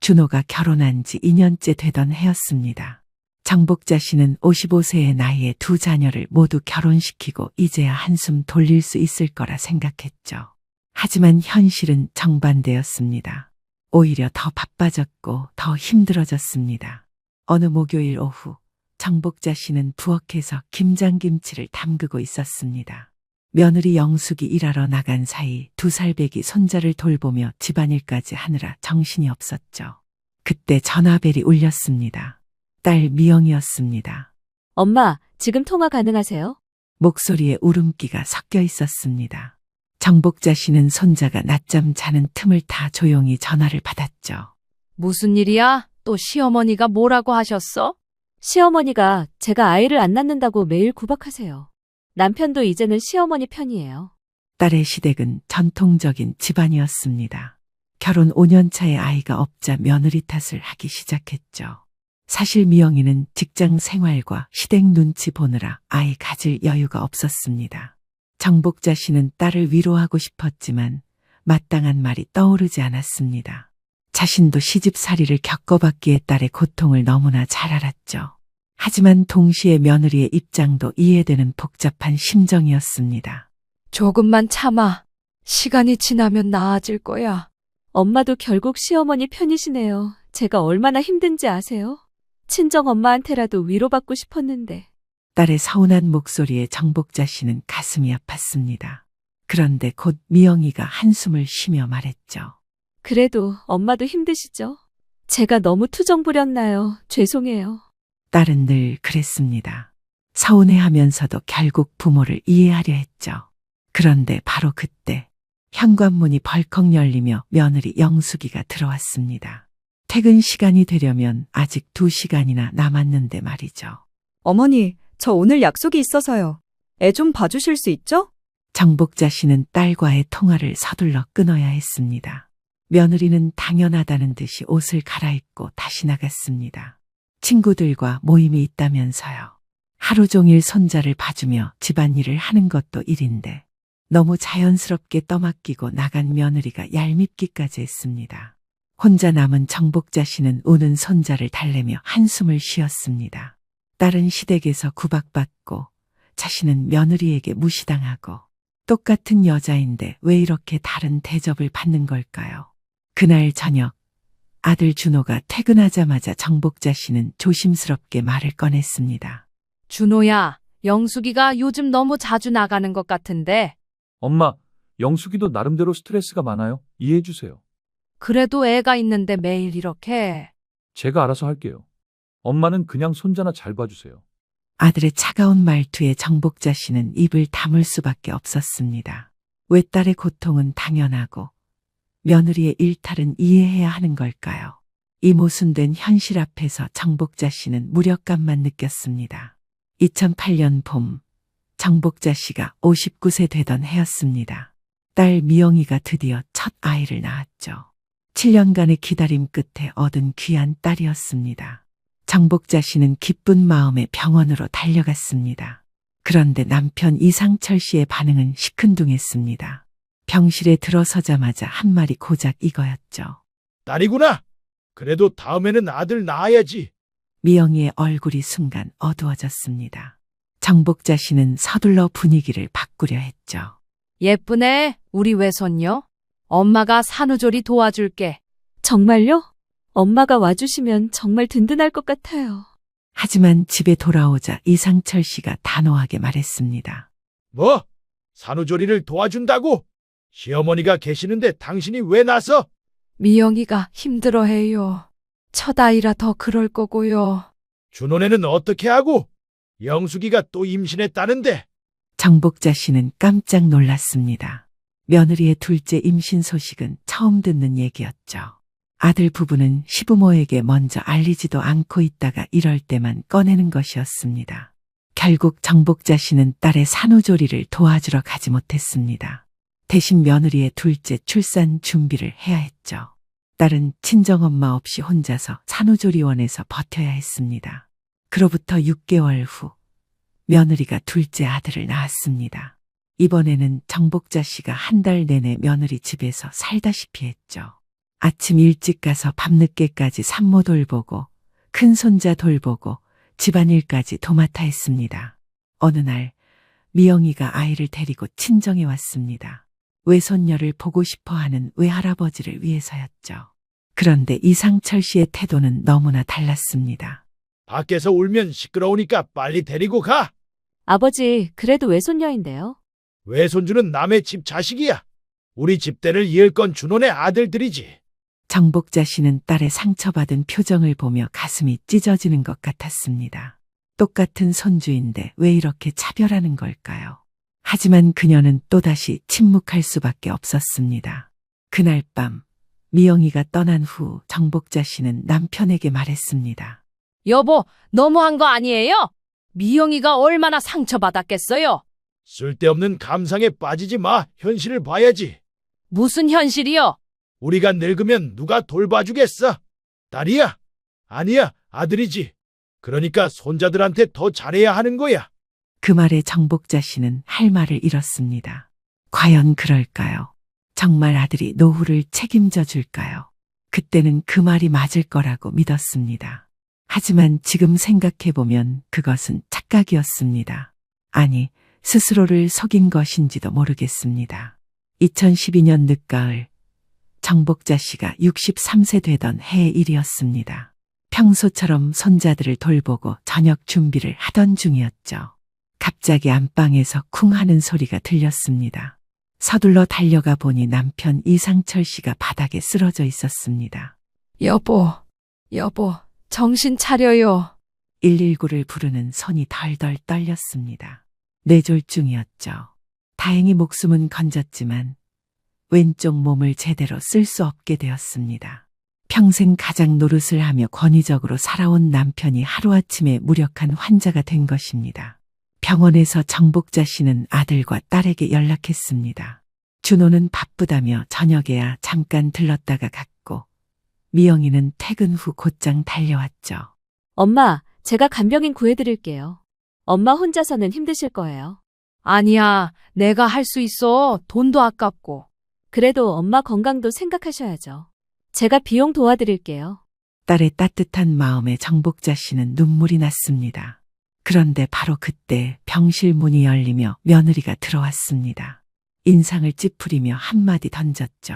준호가 결혼한 지 2년째 되던 해였습니다. 정복자 씨는 55세의 나이에 두 자녀를 모두 결혼시키고 이제야 한숨 돌릴 수 있을 거라 생각했죠. 하지만 현실은 정반대였습니다. 오히려 더 바빠졌고 더 힘들어졌습니다. 어느 목요일 오후, 정복자 씨는 부엌에서 김장김치를 담그고 있었습니다. 며느리 영숙이 일하러 나간 사이 2살배기 손자를 돌보며 집안일까지 하느라 정신이 없었죠. 그때 전화벨이 울렸습니다. 딸 미영이었습니다. 엄마, 지금 통화 가능하세요? 목소리에 울음기가 섞여 있었습니다. 정복자 씨는 손자가 낮잠 자는 틈을 타 조용히 전화를 받았죠. 무슨 일이야? 또 시어머니가 뭐라고 하셨어? 시어머니가 제가 아이를 안 낳는다고 매일 구박하세요. 남편도 이제는 시어머니 편이에요. 딸의 시댁은 전통적인 집안이었습니다. 결혼 5년 차의 아이가 없자 며느리 탓을 하기 시작했죠. 사실 미영이는 직장 생활과 시댁 눈치 보느라 아이 가질 여유가 없었습니다. 정복자 씨는 딸을 위로하고 싶었지만 마땅한 말이 떠오르지 않았습니다. 자신도 시집살이를 겪어봤기에 딸의 고통을 너무나 잘 알았죠. 하지만 동시에 며느리의 입장도 이해되는 복잡한 심정이었습니다. 조금만 참아. 시간이 지나면 나아질 거야. 엄마도 결국 시어머니 편이시네요. 제가 얼마나 힘든지 아세요? 친정 엄마한테라도 위로받고 싶었는데. 딸의 서운한 목소리에 정복자 씨는 가슴이 아팠습니다. 그런데 곧 미영이가 한숨을 쉬며 말했죠. 그래도 엄마도 힘드시죠? 제가 너무 투정 부렸나요? 죄송해요. 딸은 늘 그랬습니다. 서운해하면서도 결국 부모를 이해하려 했죠. 그런데 바로 그때 현관문이 벌컥 열리며 며느리 영숙이가 들어왔습니다. 퇴근 시간이 되려면 아직 2시간이나 남았는데 말이죠. 어머니, 저 오늘 약속이 있어서요. 애 좀 봐주실 수 있죠? 정복자 씨는 딸과의 통화를 서둘러 끊어야 했습니다. 며느리는 당연하다는 듯이 옷을 갈아입고 다시 나갔습니다. 친구들과 모임이 있다면서요. 하루 종일 손자를 봐주며 집안일을 하는 것도 일인데 너무 자연스럽게 떠맡기고 나간 며느리가 얄밉기까지 했습니다. 혼자 남은 정복자 씨는 우는 손자를 달래며 한숨을 쉬었습니다. 딸은 시댁에서 구박받고 자신은 며느리에게 무시당하고 똑같은 여자인데 왜 이렇게 다른 대접을 받는 걸까요? 그날 저녁 아들 준호가 퇴근하자마자 정복자 씨는 조심스럽게 말을 꺼냈습니다. 준호야, 영숙이가 요즘 너무 자주 나가는 것 같은데. 엄마, 영숙이도 나름대로 스트레스가 많아요. 이해해 주세요. 그래도 애가 있는데 매일 이렇게. 제가 알아서 할게요. 엄마는 그냥 손자나 잘 봐주세요. 아들의 차가운 말투에 정복자 씨는 입을 다물 수밖에 없었습니다. 외딸의 고통은 당연하고 며느리의 일탈은 이해해야 하는 걸까요? 이 모순된 현실 앞에서 정복자 씨는 무력감만 느꼈습니다. 2008년 봄, 정복자 씨가 59세 되던 해였습니다. 딸 미영이가 드디어 첫 아이를 낳았죠. 7년간의 기다림 끝에 얻은 귀한 딸이었습니다. 정복자 씨는 기쁜 마음에 병원으로 달려갔습니다. 그런데 남편 이상철 씨의 반응은 시큰둥했습니다. 병실에 들어서자마자 한 말이 고작 이거였죠. 딸이구나. 그래도 다음에는 아들 낳아야지. 미영이의 얼굴이 순간 어두워졌습니다. 정복자 씨는 서둘러 분위기를 바꾸려 했죠. 예쁘네, 우리 외손녀. 엄마가 산후조리 도와줄게. 정말요? 엄마가 와주시면 정말 든든할 것 같아요. 하지만 집에 돌아오자 이상철 씨가 단호하게 말했습니다. 뭐? 산후조리를 도와준다고? 시어머니가 계시는데 당신이 왜 나서? 미영이가 힘들어해요. 첫 아이라 더 그럴 거고요. 준호네는 어떻게 하고? 영숙이가 또 임신했다는데. 정복자 씨는 깜짝 놀랐습니다. 며느리의 둘째 임신 소식은 처음 듣는 얘기였죠. 아들 부부는 시부모에게 먼저 알리지도 않고 있다가 이럴 때만 꺼내는 것이었습니다. 결국 정복자 씨는 딸의 산후조리를 도와주러 가지 못했습니다. 대신 며느리의 둘째 출산 준비를 해야 했죠. 딸은 친정엄마 없이 혼자서 산후조리원에서 버텨야 했습니다. 그로부터 6개월 후 며느리가 둘째 아들을 낳았습니다. 이번에는 정복자 씨가 한 달 내내 며느리 집에서 살다시피 했죠. 아침 일찍 가서 밤늦게까지 산모 돌보고 큰 손자 돌보고 집안일까지 도맡아 했습니다. 어느 날 미영이가 아이를 데리고 친정에 왔습니다. 외손녀를 보고 싶어하는 외할아버지를 위해서였죠. 그런데 이상철 씨의 태도는 너무나 달랐습니다. 밖에서 울면 시끄러우니까 빨리 데리고 가. 아버지, 그래도 외손녀인데요. 외손주는 남의 집 자식이야. 우리 집대를 이을 건 준호네 아들들이지. 정복자 씨는 딸의 상처받은 표정을 보며 가슴이 찢어지는 것 같았습니다. 똑같은 손주인데 왜 이렇게 차별하는 걸까요? 하지만 그녀는 또다시 침묵할 수밖에 없었습니다. 그날 밤 미영이가 떠난 후 정복자 씨는 남편에게 말했습니다. 여보, 너무한 거 아니에요? 미영이가 얼마나 상처받았겠어요? 쓸데없는 감상에 빠지지 마. 현실을 봐야지. 무슨 현실이요? 우리가 늙으면 누가 돌봐주겠어? 딸이야? 아니야, 아들이지. 그러니까 손자들한테 더 잘해야 하는 거야. 그 말에 정복자 씨는 할 말을 잃었습니다. 과연 그럴까요? 정말 아들이 노후를 책임져 줄까요? 그때는 그 말이 맞을 거라고 믿었습니다. 하지만 지금 생각해보면 그것은 착각이었습니다. 아니, 스스로를 속인 것인지도 모르겠습니다. 2012년 늦가을, 정복자 씨가 63세 되던 해의 일이었습니다. 평소처럼 손자들을 돌보고 저녁 준비를 하던 중이었죠. 갑자기 안방에서 쿵 하는 소리가 들렸습니다. 서둘러 달려가 보니 남편 이상철 씨가 바닥에 쓰러져 있었습니다. 여보, 정신 차려요. 119를 부르는 손이 덜덜 떨렸습니다. 뇌졸중이었죠. 다행히 목숨은 건졌지만 왼쪽 몸을 제대로 쓸 수 없게 되었습니다. 평생 가장 노릇을 하며 권위적으로 살아온 남편이 하루아침에 무력한 환자가 된 것입니다. 병원에서 정복자 씨는 아들과 딸에게 연락했습니다. 준호는 바쁘다며 저녁에야 잠깐 들렀다가 갔고 미영이는 퇴근 후 곧장 달려왔죠. 엄마, 제가 간병인 구해드릴게요. 엄마 혼자서는 힘드실 거예요. 아니야, 내가 할 수 있어. 돈도 아깝고. 그래도 엄마 건강도 생각하셔야죠. 제가 비용 도와드릴게요. 딸의 따뜻한 마음에 정복자 씨는 눈물이 났습니다. 그런데 바로 그때 병실 문이 열리며 며느리가 들어왔습니다. 인상을 찌푸리며 한마디 던졌죠.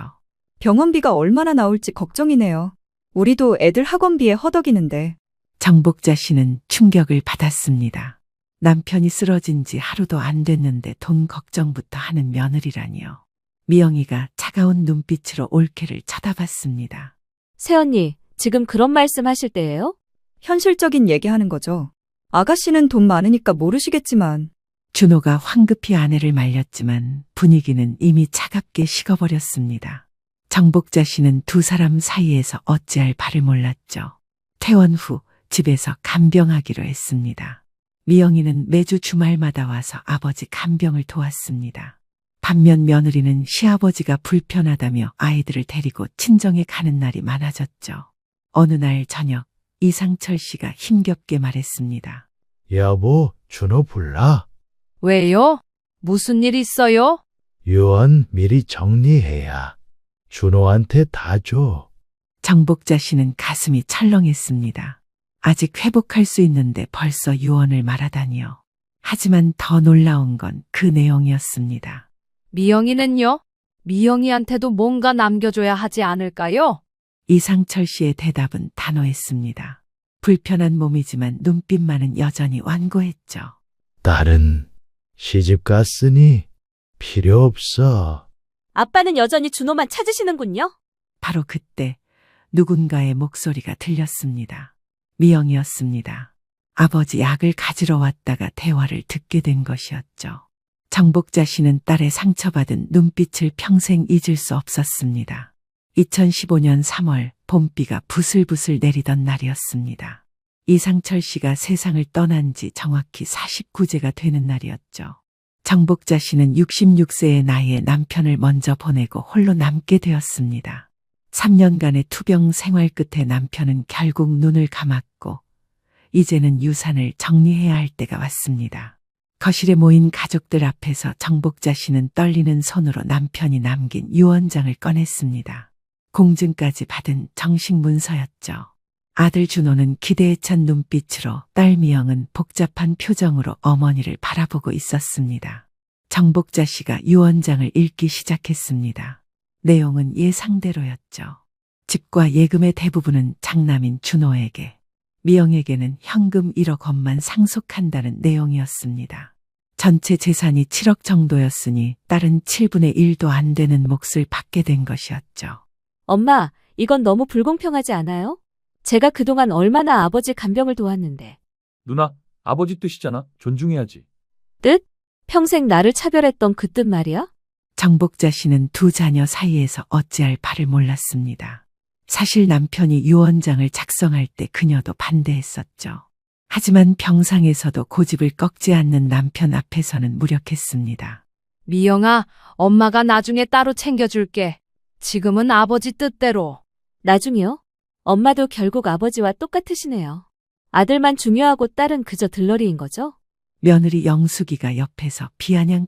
병원비가 얼마나 나올지 걱정이네요. 우리도 애들 학원비에 허덕이는데. 정복자 씨는 충격을 받았습니다. 남편이 쓰러진 지 하루도 안 됐는데 돈 걱정부터 하는 며느리라니요. 미영이가 차가운 눈빛으로 올케를 쳐다봤습니다. 새언니, 지금 그런 말씀 하실 때예요? 현실적인 얘기하는 거죠. 아가씨는 돈 많으니까 모르시겠지만. 준호가 황급히 아내를 말렸지만 분위기는 이미 차갑게 식어버렸습니다. 정복자 씨는 두 사람 사이에서 어찌할 바를 몰랐죠. 퇴원 후 집에서 간병하기로 했습니다. 미영이는 매주 주말마다 와서 아버지 간병을 도왔습니다. 반면 며느리는 시아버지가 불편하다며 아이들을 데리고 친정에 가는 날이 많아졌죠. 어느 날 저녁 이상철 씨가 힘겹게 말했습니다. 여보, 준호 불러. 왜요? 무슨 일 있어요? 유언 미리 정리해야 준호한테 다 줘. 정복자 씨는 가슴이 철렁했습니다. 아직 회복할 수 있는데 벌써 유언을 말하다니요. 하지만 더 놀라운 건 그 내용이었습니다. 미영이는요? 미영이한테도 뭔가 남겨줘야 하지 않을까요? 이상철 씨의 대답은 단호했습니다. 불편한 몸이지만 눈빛만은 여전히 완고했죠. 딸은 시집 갔으니 필요 없어. 아빠는 여전히 준호만 찾으시는군요. 바로 그때 누군가의 목소리가 들렸습니다. 미영이었습니다. 아버지 약을 가지러 왔다가 대화를 듣게 된 것이었죠. 정복자 씨는 딸의 상처받은 눈빛을 평생 잊을 수 없었습니다. 2015년 3월 봄비가 부슬부슬 내리던 날이었습니다. 이상철 씨가 세상을 떠난 지 정확히 49제가 되는 날이었죠. 정복자 씨는 66세의 나이에 남편을 먼저 보내고 홀로 남게 되었습니다. 3년간의 투병 생활 끝에 남편은 결국 눈을 감았고 이제는 유산을 정리해야 할 때가 왔습니다. 거실에 모인 가족들 앞에서 정복자 씨는 떨리는 손으로 남편이 남긴 유언장을 꺼냈습니다. 공증까지 받은 정식 문서였죠. 아들 준호는 기대에 찬 눈빛으로, 딸 미영은 복잡한 표정으로 어머니를 바라보고 있었습니다. 정복자 씨가 유언장을 읽기 시작했습니다. 내용은 예상대로였죠. 집과 예금의 대부분은 장남인 준호에게, 미영에게는 현금 1억 원만 상속한다는 내용이었습니다. 전체 재산이 7억 정도였으니 딸은 7분의 1도 안 되는 몫을 받게 된 것이었죠. 엄마, 이건 너무 불공평하지 않아요? 제가 그동안 얼마나 아버지 간병을 도왔는데. 누나, 아버지 뜻이잖아. 존중해야지. 뜻? 평생 나를 차별했던 그 뜻 말이야? 정복자 씨는 두 자녀 사이에서 어찌할 바를 몰랐습니다. 사실 남편이 유언장을 작성할 때 그녀도 반대했었죠. 하지만 병상에서도 고집을 꺾지 않는 남편 앞에서는 무력했습니다. 미영아, 엄마가 나중에 따로 챙겨줄게. 지금은 아버지 뜻대로. 나중에요? 엄마도 결국 아버지와 똑같으시네요. 아들만 중요하고 딸은 그저 들러리인 거죠? 며느리 영숙이가 옆에서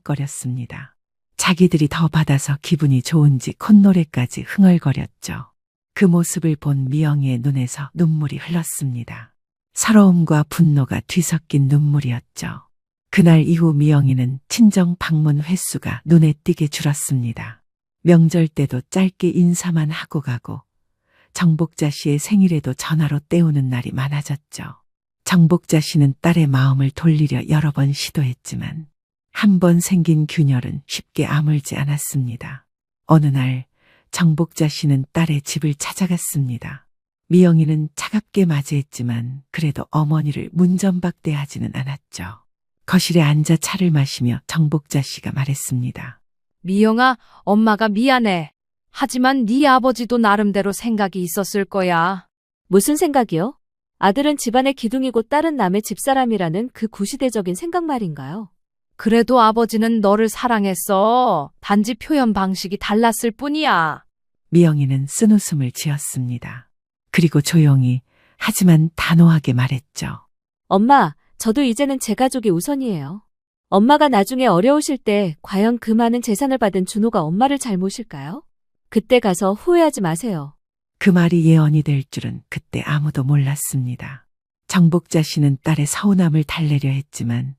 비아냥거렸습니다. 자기들이 더 받아서 기분이 좋은지 콧노래까지 흥얼거렸죠. 그 모습을 본 미영이의 눈에서 눈물이 흘렀습니다. 서러움과 분노가 뒤섞인 눈물이었죠. 그날 이후 미영이는 친정 방문 횟수가 눈에 띄게 줄었습니다. 명절 때도 짧게 인사만 하고 가고 정복자 씨의 생일에도 전화로 때우는 날이 많아졌죠. 정복자 씨는 딸의 마음을 돌리려 여러 번 시도했지만 한 번 생긴 균열은 쉽게 아물지 않았습니다. 어느 날 정복자 씨는 딸의 집을 찾아갔습니다. 미영이는 차갑게 맞이했지만 그래도 어머니를 문전박대하지는 않았죠. 거실에 앉아 차를 마시며 정복자 씨가 말했습니다. 미영아, 엄마가 미안해. 하지만 네 아버지도 나름대로 생각이 있었을 거야. 무슨 생각이요? 아들은 집안의 기둥이고 딸은 남의 집사람이라는 그 구시대적인 생각 말인가요? 그래도 아버지는 너를 사랑했어. 단지 표현 방식이 달랐을 뿐이야. 미영이는 쓴웃음을 지었습니다. 그리고 조용히 하지만 단호하게 말했죠. 엄마, 저도 이제는 제 가족이 우선이에요. 엄마가 나중에 어려우실 때 과연 그 많은 재산을 받은 준호가 엄마를 잘 모실까요? 그때 가서 후회하지 마세요. 그 말이 예언이 될 줄은 그때 아무도 몰랐습니다. 정복자 씨는 딸의 서운함을 달래려 했지만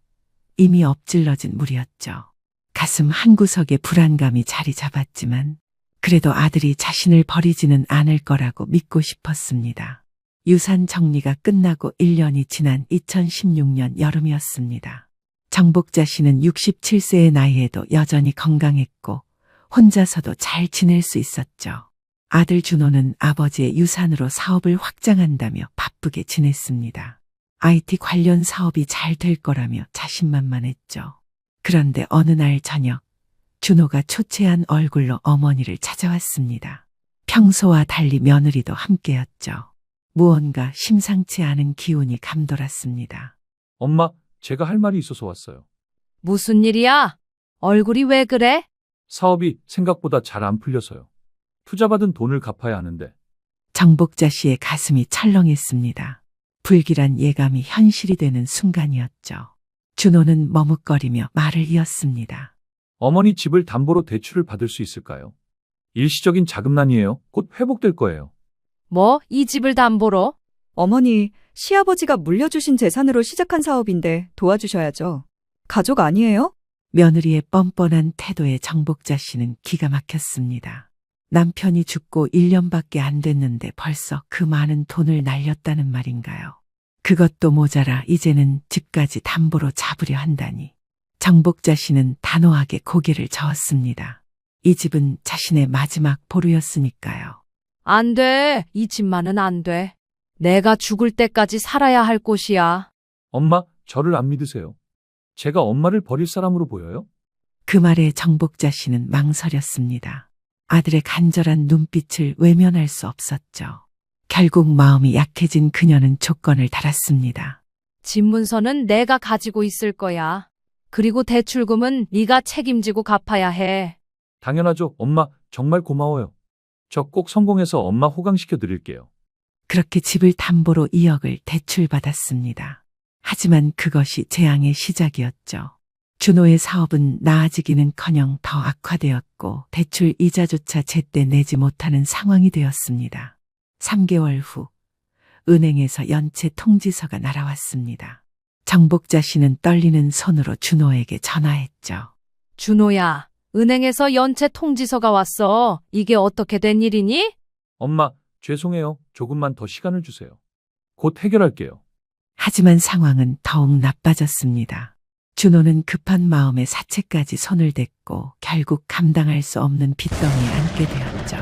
이미 엎질러진 물이었죠. 가슴 한구석에 불안감이 자리 잡았지만 그래도 아들이 자신을 버리지는 않을 거라고 믿고 싶었습니다. 유산 정리가 끝나고 1년이 지난 2016년 여름이었습니다. 정복자 씨는 67세의 나이에도 여전히 건강했고 혼자서도 잘 지낼 수 있었죠. 아들 준호는 아버지의 유산으로 사업을 확장한다며 바쁘게 지냈습니다. IT 관련 사업이 잘 될 거라며 자신만만했죠. 그런데 어느 날 저녁 준호가 초췌한 얼굴로 어머니를 찾아왔습니다. 평소와 달리 며느리도 함께였죠. 무언가 심상치 않은 기운이 감돌았습니다. 엄마, 제가 할 말이 있어서 왔어요. 무슨 일이야? 얼굴이 왜 그래? 사업이 생각보다 잘 안 풀려서요. 투자받은 돈을 갚아야 하는데. 정복자 씨의 가슴이 철렁했습니다. 불길한 예감이 현실이 되는 순간이었죠. 준호는 머뭇거리며 말을 이었습니다. 어머니 집을 담보로 대출을 받을 수 있을까요? 일시적인 자금난이에요. 곧 회복될 거예요. 뭐, 이 집을 담보로? 어머니, 시아버지가 물려주신 재산으로 시작한 사업인데 도와주셔야죠. 가족 아니에요? 며느리의 뻔뻔한 태도에 정복자 씨는 기가 막혔습니다. 남편이 죽고 1년밖에 안 됐는데 벌써 그 많은 돈을 날렸다는 말인가요? 그것도 모자라 이제는 집까지 담보로 잡으려 한다니. 정복자 씨는 단호하게 고개를 저었습니다. 이 집은 자신의 마지막 보루였으니까요. 안 돼. 이 집만은 안 돼. 내가 죽을 때까지 살아야 할 곳이야. 엄마, 저를 안 믿으세요. 제가 엄마를 버릴 사람으로 보여요? 그 말에 정복자 씨는 망설였습니다. 아들의 간절한 눈빛을 외면할 수 없었죠. 결국 마음이 약해진 그녀는 조건을 달았습니다. 집 문서는 내가 가지고 있을 거야. 그리고 대출금은 네가 책임지고 갚아야 해. 당연하죠. 엄마, 정말 고마워요. 저 꼭 성공해서 엄마 호강시켜 드릴게요. 그렇게 집을 담보로 2억을 대출받았습니다. 하지만 그것이 재앙의 시작이었죠. 준호의 사업은 나아지기는커녕 더 악화되었고 대출 이자조차 제때 내지 못하는 상황이 되었습니다. 3개월 후 은행에서 연체 통지서가 날아왔습니다. 정복자 씨는 떨리는 손으로 준호에게 전화했죠. 준호야, 은행에서 연체 통지서가 왔어. 이게 어떻게 된 일이니? 엄마, 죄송해요. 조금만 더 시간을 주세요. 곧 해결할게요. 하지만 상황은 더욱 나빠졌습니다. 준호는 급한 마음에 사채까지 손을 댔고 결국 감당할 수 없는 빚덩이에 앉게 되었죠.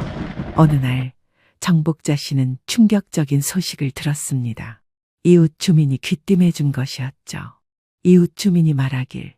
어느 날 정복자 씨는 충격적인 소식을 들었습니다. 이웃 주민이 귀띔해 준 것이었죠. 이웃 주민이 말하길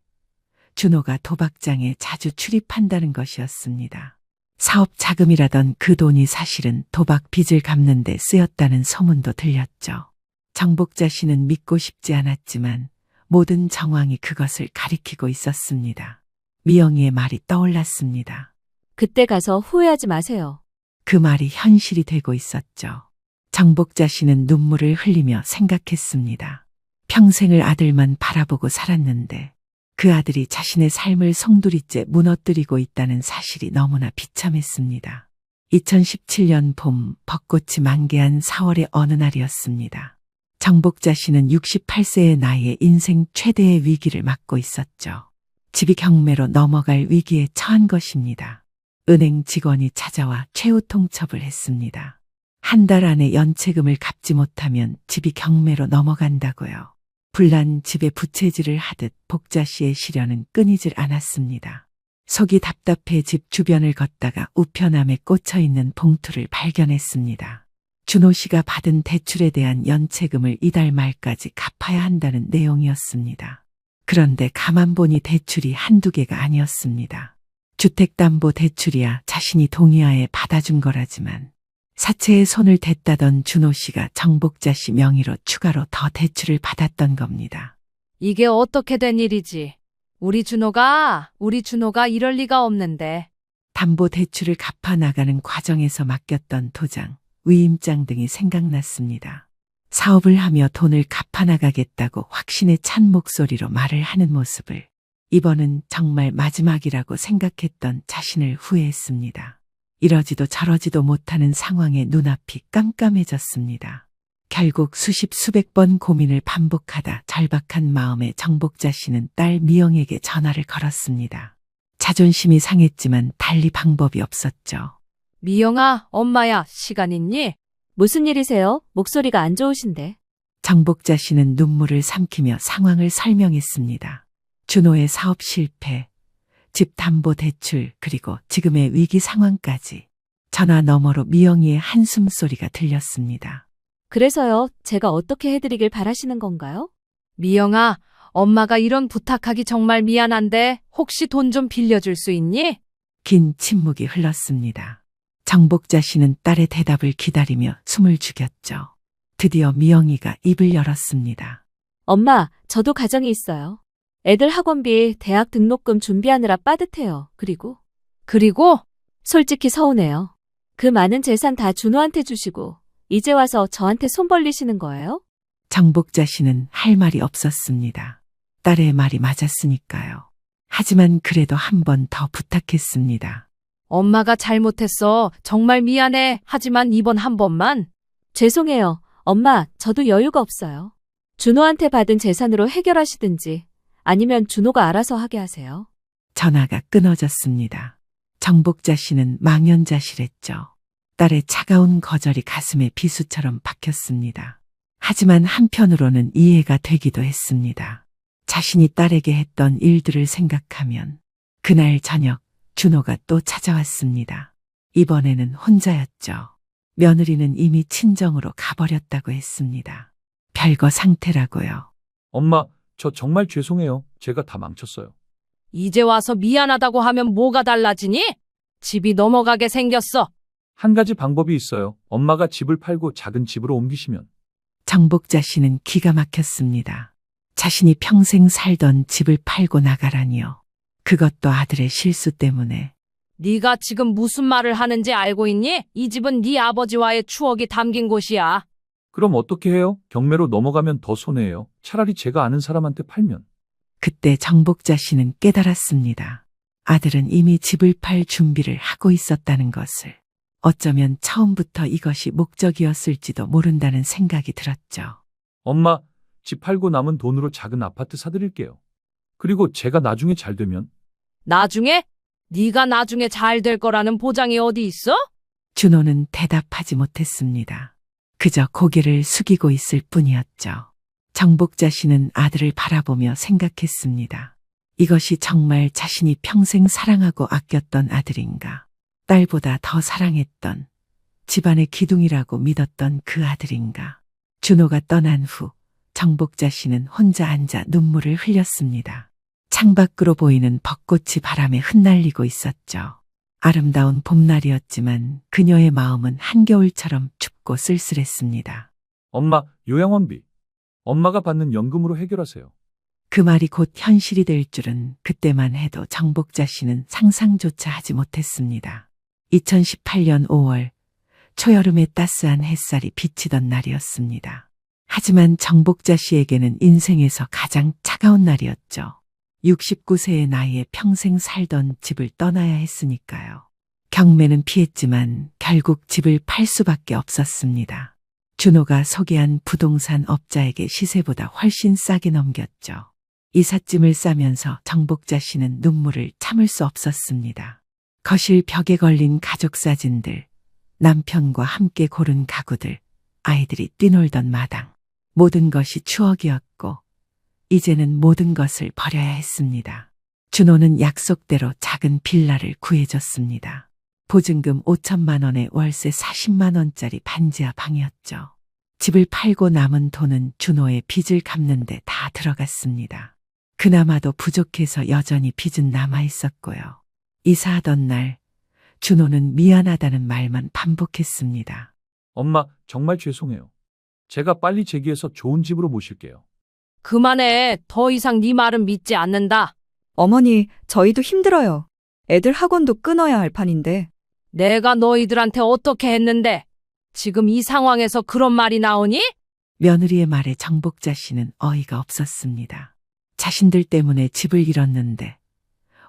준호가 도박장에 자주 출입한다는 것이었습니다. 사업 자금이라던 그 돈이 사실은 도박 빚을 갚는 데 쓰였다는 소문도 들렸죠. 정복자 씨는 믿고 싶지 않았지만 모든 정황이 그것을 가리키고 있었습니다. 미영이의 말이 떠올랐습니다. 그때 가서 후회하지 마세요. 그 말이 현실이 되고 있었죠. 정복자 씨는 눈물을 흘리며 생각했습니다. 평생을 아들만 바라보고 살았는데 그 아들이 자신의 삶을 송두리째 무너뜨리고 있다는 사실이 너무나 비참했습니다. 2017년 봄 벚꽃이 만개한 4월의 어느 날이었습니다. 정복자 씨는 68세의 나이에 인생 최대의 위기를 맞고 있었죠. 집이 경매로 넘어갈 위기에 처한 것입니다. 은행 직원이 찾아와 최후 통첩을 했습니다. 한 달 안에 연체금을 갚지 못하면 집이 경매로 넘어간다고요. 불난 집에 부채질을 하듯 복자 씨의 시련은 끊이질 않았습니다. 속이 답답해 집 주변을 걷다가 우편함에 꽂혀 있는 봉투를 발견했습니다. 준호 씨가 받은 대출에 대한 연체금을 이달 말까지 갚아야 한다는 내용이었습니다. 그런데 가만 보니 대출이 한두 개가 아니었습니다. 주택담보대출이야 자신이 동의하에 받아준 거라지만 사채에 손을 댔다던 준호 씨가 정복자 씨 명의로 추가로 더 대출을 받았던 겁니다. 이게 어떻게 된 일이지? 우리 준호가 이럴 리가 없는데. 담보대출을 갚아 나가는 과정에서 맡겼던 도장, 위임장 등이 생각났습니다. 사업을 하며 돈을 갚아 나가겠다고 확신에 찬 목소리로 말을 하는 모습을 이번은 정말 마지막이라고 생각했던 자신을 후회했습니다. 이러지도 저러지도 못하는 상황에 눈앞이 깜깜해졌습니다. 결국 수백 번 고민을 반복하다 절박한 마음에 정복자 씨는 딸 미영에게 전화를 걸었습니다. 자존심이 상했지만 달리 방법이 없었죠. 미영아, 엄마야, 시간 있니? 무슨 일이세요? 목소리가 안 좋으신데. 정복자 씨는 눈물을 삼키며 상황을 설명했습니다. 준호의 사업 실패, 집 담보 대출, 그리고 지금의 위기 상황까지. 전화 너머로 미영이의 한숨 소리가 들렸습니다. 그래서요, 제가 어떻게 해드리길 바라시는 건가요? 미영아, 엄마가 이런 부탁하기 정말 미안한데 혹시 돈 좀 빌려줄 수 있니? 긴 침묵이 흘렀습니다. 정복자 씨는 딸의 대답을 기다리며 숨을 죽였죠. 드디어 미영이가 입을 열었습니다. 엄마, 저도 가정이 있어요. 애들 학원비, 대학 등록금 준비하느라 빠듯해요. 그리고 솔직히 서운해요. 그 많은 재산 다 준호한테 주시고 이제 와서 저한테 손 벌리시는 거예요? 정복자 씨는 할 말이 없었습니다. 딸의 말이 맞았으니까요. 하지만 그래도 한 번 더 부탁했습니다. 엄마가 잘못했어. 정말 미안해. 하지만 이번 한 번만. 죄송해요. 엄마, 저도 여유가 없어요. 준호한테 받은 재산으로 해결하시든지 아니면 준호가 알아서 하게 하세요. 전화가 끊어졌습니다. 정복자 씨는 망연자실했죠. 딸의 차가운 거절이 가슴에 비수처럼 박혔습니다. 하지만 한편으로는 이해가 되기도 했습니다. 자신이 딸에게 했던 일들을 생각하면 그날 저녁 준호가 또 찾아왔습니다. 이번에는 혼자였죠. 며느리는 이미 친정으로 가버렸다고 했습니다. 별거 상태라고요. 엄마, 저 정말 죄송해요. 제가 다 망쳤어요. 이제 와서 미안하다고 하면 뭐가 달라지니? 집이 넘어가게 생겼어. 한 가지 방법이 있어요. 엄마가 집을 팔고 작은 집으로 옮기시면. 정복자 씨는 기가 막혔습니다. 자신이 평생 살던 집을 팔고 나가라니요. 그것도 아들의 실수 때문에. 네가 지금 무슨 말을 하는지 알고 있니? 이 집은 네 아버지와의 추억이 담긴 곳이야. 그럼 어떻게 해요? 경매로 넘어가면 더 손해예요. 차라리 제가 아는 사람한테 팔면. 그때 정복자 씨는 깨달았습니다. 아들은 이미 집을 팔 준비를 하고 있었다는 것을. 어쩌면 처음부터 이것이 목적이었을지도 모른다는 생각이 들었죠. 엄마, 집 팔고 남은 돈으로 작은 아파트 사드릴게요. 그리고 제가 나중에 잘 되면. 나중에? 네가 나중에 잘 될 거라는 보장이 어디 있어? 준호는 대답하지 못했습니다. 그저 고개를 숙이고 있을 뿐이었죠. 정복자 씨는 아들을 바라보며 생각했습니다. 이것이 정말 자신이 평생 사랑하고 아꼈던 아들인가? 딸보다 더 사랑했던, 집안의 기둥이라고 믿었던 그 아들인가? 준호가 떠난 후 정복자 씨는 혼자 앉아 눈물을 흘렸습니다. 창밖으로 보이는 벚꽃이 바람에 흩날리고 있었죠. 아름다운 봄날이었지만 그녀의 마음은 한겨울처럼 춥고 쓸쓸했습니다. 엄마, 요양원비. 엄마가 받는 연금으로 해결하세요. 그 말이 곧 현실이 될 줄은 그때만 해도 정복자 씨는 상상조차 하지 못했습니다. 2018년 5월, 초여름의 따스한 햇살이 비치던 날이었습니다. 하지만 정복자 씨에게는 인생에서 가장 차가운 날이었죠. 69세의 나이에 평생 살던 집을 떠나야 했으니까요. 경매는 피했지만 결국 집을 팔 수밖에 없었습니다. 준호가 소개한 부동산 업자에게 시세보다 훨씬 싸게 넘겼죠. 이삿짐을 싸면서 정복자 씨는 눈물을 참을 수 없었습니다. 거실 벽에 걸린 가족 사진들, 남편과 함께 고른 가구들, 아이들이 뛰놀던 마당. 모든 것이 추억이었고 이제는 모든 것을 버려야 했습니다. 준호는 약속대로 작은 빌라를 구해줬습니다. 보증금 5천만 원에 월세 40만 원짜리 반지하 방이었죠. 집을 팔고 남은 돈은 준호의 빚을 갚는 데 다 들어갔습니다. 그나마도 부족해서 여전히 빚은 남아있었고요. 이사하던 날 준호는 미안하다는 말만 반복했습니다. 엄마, 정말 죄송해요. 제가 빨리 재기해서 좋은 집으로 모실게요. 그만해. 더 이상 네 말은 믿지 않는다. 어머니, 저희도 힘들어요. 애들 학원도 끊어야 할 판인데. 내가 너희들한테 어떻게 했는데 지금 이 상황에서 그런 말이 나오니? 며느리의 말에 정복자 씨는 어이가 없었습니다. 자신들 때문에 집을 잃었는데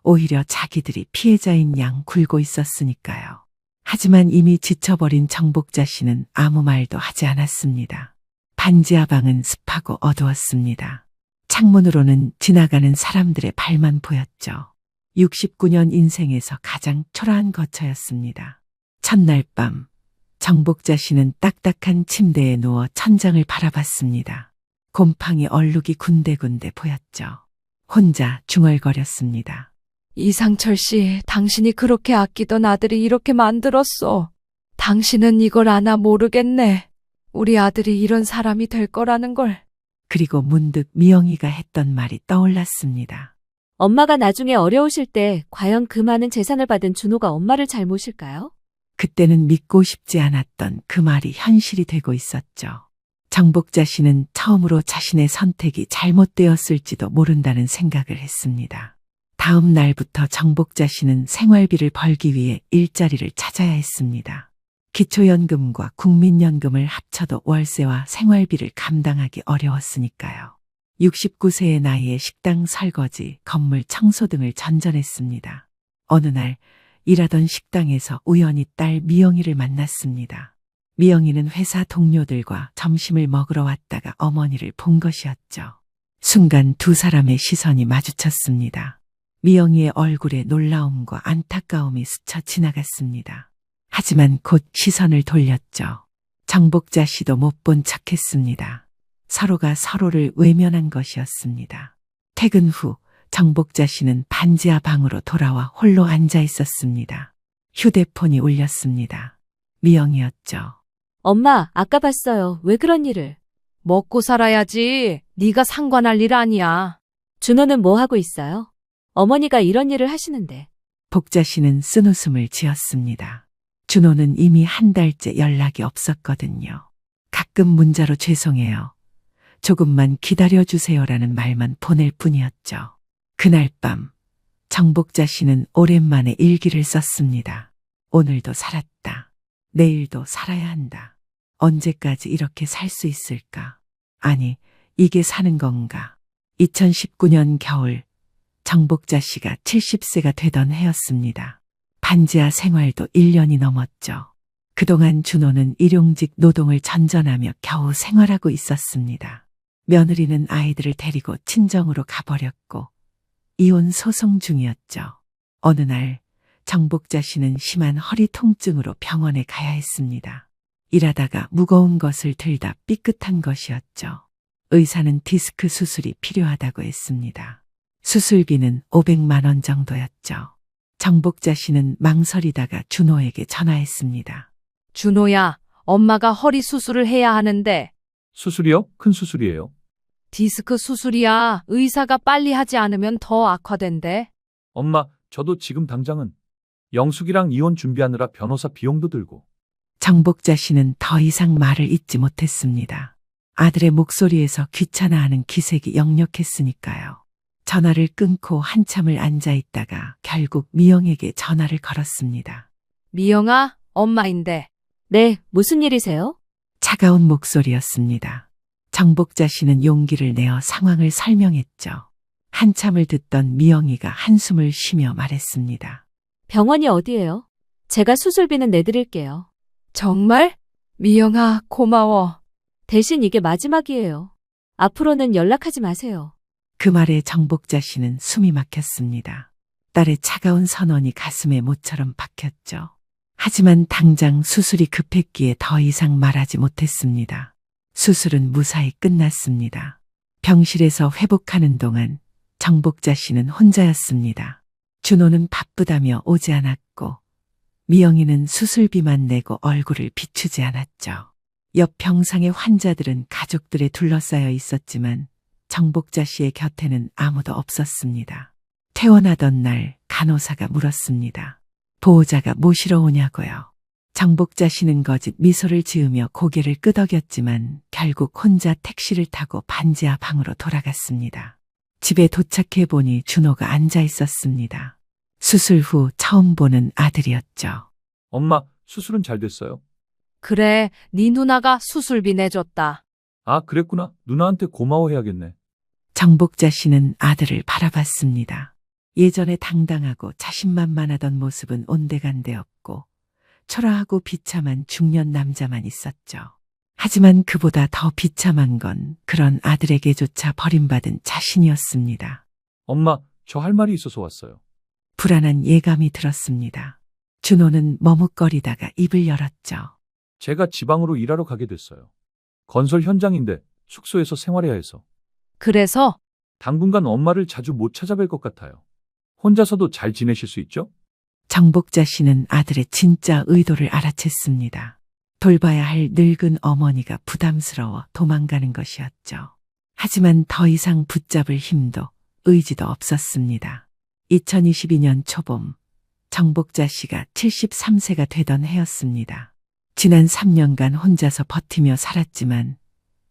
오히려 자기들이 피해자인 양 굴고 있었으니까요. 하지만 이미 지쳐버린 정복자 씨는 아무 말도 하지 않았습니다. 반지하 방은 습하고 어두웠습니다. 창문으로는 지나가는 사람들의 발만 보였죠. 69년 인생에서 가장 초라한 거처였습니다. 첫날 밤, 정복자 씨는 딱딱한 침대에 누워 천장을 바라봤습니다. 곰팡이 얼룩이 군데군데 보였죠. 혼자 중얼거렸습니다. 이상철 씨, 당신이 그렇게 아끼던 아들이 이렇게 만들었어. 당신은 이걸 아나 모르겠네. 우리 아들이 이런 사람이 될 거라는 걸. 그리고 문득 미영이가 했던 말이 떠올랐습니다. 엄마가 나중에 어려우실 때 과연 그 많은 재산을 받은 준호가 엄마를 잘못일까요? 그때는 믿고 싶지 않았던 그 말이 현실이 되고 있었죠. 정복자 씨는 처음으로 자신의 선택이 잘못되었을지도 모른다는 생각을 했습니다. 다음 날부터 정복자 씨는 생활비를 벌기 위해 일자리를 찾아야 했습니다. 기초연금과 국민연금을 합쳐도 월세와 생활비를 감당하기 어려웠으니까요. 69세의 나이에 식당 설거지, 건물 청소 등을 전전했습니다. 어느 날 일하던 식당에서 우연히 딸 미영이를 만났습니다. 미영이는 회사 동료들과 점심을 먹으러 왔다가 어머니를 본 것이었죠. 순간 두 사람의 시선이 마주쳤습니다. 미영이의 얼굴에 놀라움과 안타까움이 스쳐 지나갔습니다. 하지만 곧 시선을 돌렸죠. 정복자 씨도 못 본 척했습니다. 서로가 서로를 외면한 것이었습니다. 퇴근 후 정복자 씨는 반지하 방으로 돌아와 홀로 앉아 있었습니다. 휴대폰이 울렸습니다. 미영이었죠. 엄마, 아까 봤어요. 왜 그런 일을? 먹고 살아야지. 네가 상관할 일 아니야. 준호는 뭐 하고 있어요? 어머니가 이런 일을 하시는데. 복자 씨는 쓴웃음을 지었습니다. 준호는 이미 한 달째 연락이 없었거든요. 가끔 문자로 죄송해요. 조금만 기다려주세요라는 말만 보낼 뿐이었죠. 그날 밤, 정복자 씨는 오랜만에 일기를 썼습니다. 오늘도 살았다. 내일도 살아야 한다. 언제까지 이렇게 살 수 있을까? 아니, 이게 사는 건가? 2019년 겨울, 정복자 씨가 70세가 되던 해였습니다. 반지하 생활도 1년이 넘었죠. 그동안 준호는 일용직 노동을 전전하며 겨우 생활하고 있었습니다. 며느리는 아이들을 데리고 친정으로 가버렸고 이혼 소송 중이었죠. 어느 날 정복자 씨는 심한 허리 통증으로 병원에 가야 했습니다. 일하다가 무거운 것을 들다 삐끗한 것이었죠. 의사는 디스크 수술이 필요하다고 했습니다. 수술비는 500만 원 정도였죠. 정복자 씨는 망설이다가 준호에게 전화했습니다. 준호야, 엄마가 허리 수술을 해야 하는데. 수술이요? 큰 수술이에요. 디스크 수술이야. 의사가 빨리 하지 않으면 더 악화된대. 엄마, 저도 지금 당장은 영숙이랑 이혼 준비하느라 변호사 비용도 들고. 정복자 씨는 더 이상 말을 잇지 못했습니다. 아들의 목소리에서 귀찮아하는 기색이 역력했으니까요. 전화를 끊고 한참을 앉아 있다가 결국 미영에게 전화를 걸었습니다. 미영아, 엄마인데. 네, 무슨 일이세요? 차가운 목소리였습니다. 정복자 씨는 용기를 내어 상황을 설명했죠. 한참을 듣던 미영이가 한숨을 쉬며 말했습니다. 병원이 어디예요? 제가 수술비는 내드릴게요. 정말? 미영아, 고마워. 대신 이게 마지막이에요. 앞으로는 연락하지 마세요. 그 말에 정복자 씨는 숨이 막혔습니다. 딸의 차가운 선언이 가슴에 모처럼 박혔죠. 하지만 당장 수술이 급했기에 더 이상 말하지 못했습니다. 수술은 무사히 끝났습니다. 병실에서 회복하는 동안 정복자 씨는 혼자였습니다. 준호는 바쁘다며 오지 않았고 미영이는 수술비만 내고 얼굴을 비추지 않았죠. 옆 병상의 환자들은 가족들에 둘러싸여 있었지만 정복자 씨의 곁에는 아무도 없었습니다. 퇴원하던 날 간호사가 물었습니다. 보호자가 모시러 오냐고요. 정복자 씨는 거짓 미소를 지으며 고개를 끄덕였지만 결국 혼자 택시를 타고 반지하 방으로 돌아갔습니다. 집에 도착해 보니 준호가 앉아 있었습니다. 수술 후 처음 보는 아들이었죠. 엄마, 수술은 잘 됐어요. 그래, 네 누나가 수술비 내줬다. 아, 그랬구나. 누나한테 고마워해야겠네. 정복자 씨는 아들을 바라봤습니다. 예전에 당당하고 자신만만하던 모습은 온데간데 없고 초라하고 비참한 중년 남자만 있었죠. 하지만 그보다 더 비참한 건 그런 아들에게조차 버림받은 자신이었습니다. 엄마, 저 할 말이 있어서 왔어요. 불안한 예감이 들었습니다. 준호는 머뭇거리다가 입을 열었죠. 제가 지방으로 일하러 가게 됐어요. 건설 현장인데 숙소에서 생활해야 해서. 그래서 당분간 엄마를 자주 못 찾아뵐 것 같아요. 혼자서도 잘 지내실 수 있죠? 정복자 씨는 아들의 진짜 의도를 알아챘습니다. 돌봐야 할 늙은 어머니가 부담스러워 도망가는 것이었죠. 하지만 더 이상 붙잡을 힘도 의지도 없었습니다. 2022년 초봄, 정복자 씨가 73세가 되던 해였습니다. 지난 3년간 혼자서 버티며 살았지만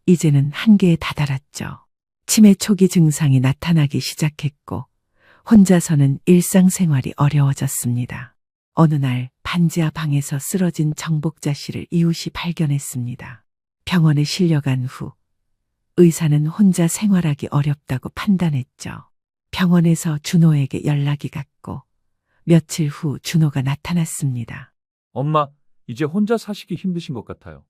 이제는 한계에 다다랐죠. 치매 초기 증상이 나타나기 시작했고 혼자서는 일상생활이 어려워졌습니다. 어느 날 반지하 방에서 쓰러진 정복자 씨를 이웃이 발견했습니다. 병원에 실려간 후 의사는 혼자 생활하기 어렵다고 판단했죠. 병원에서 준호에게 연락이 갔고 며칠 후 준호가 나타났습니다. 엄마, 이제 혼자 사시기 힘드신 것 같아요.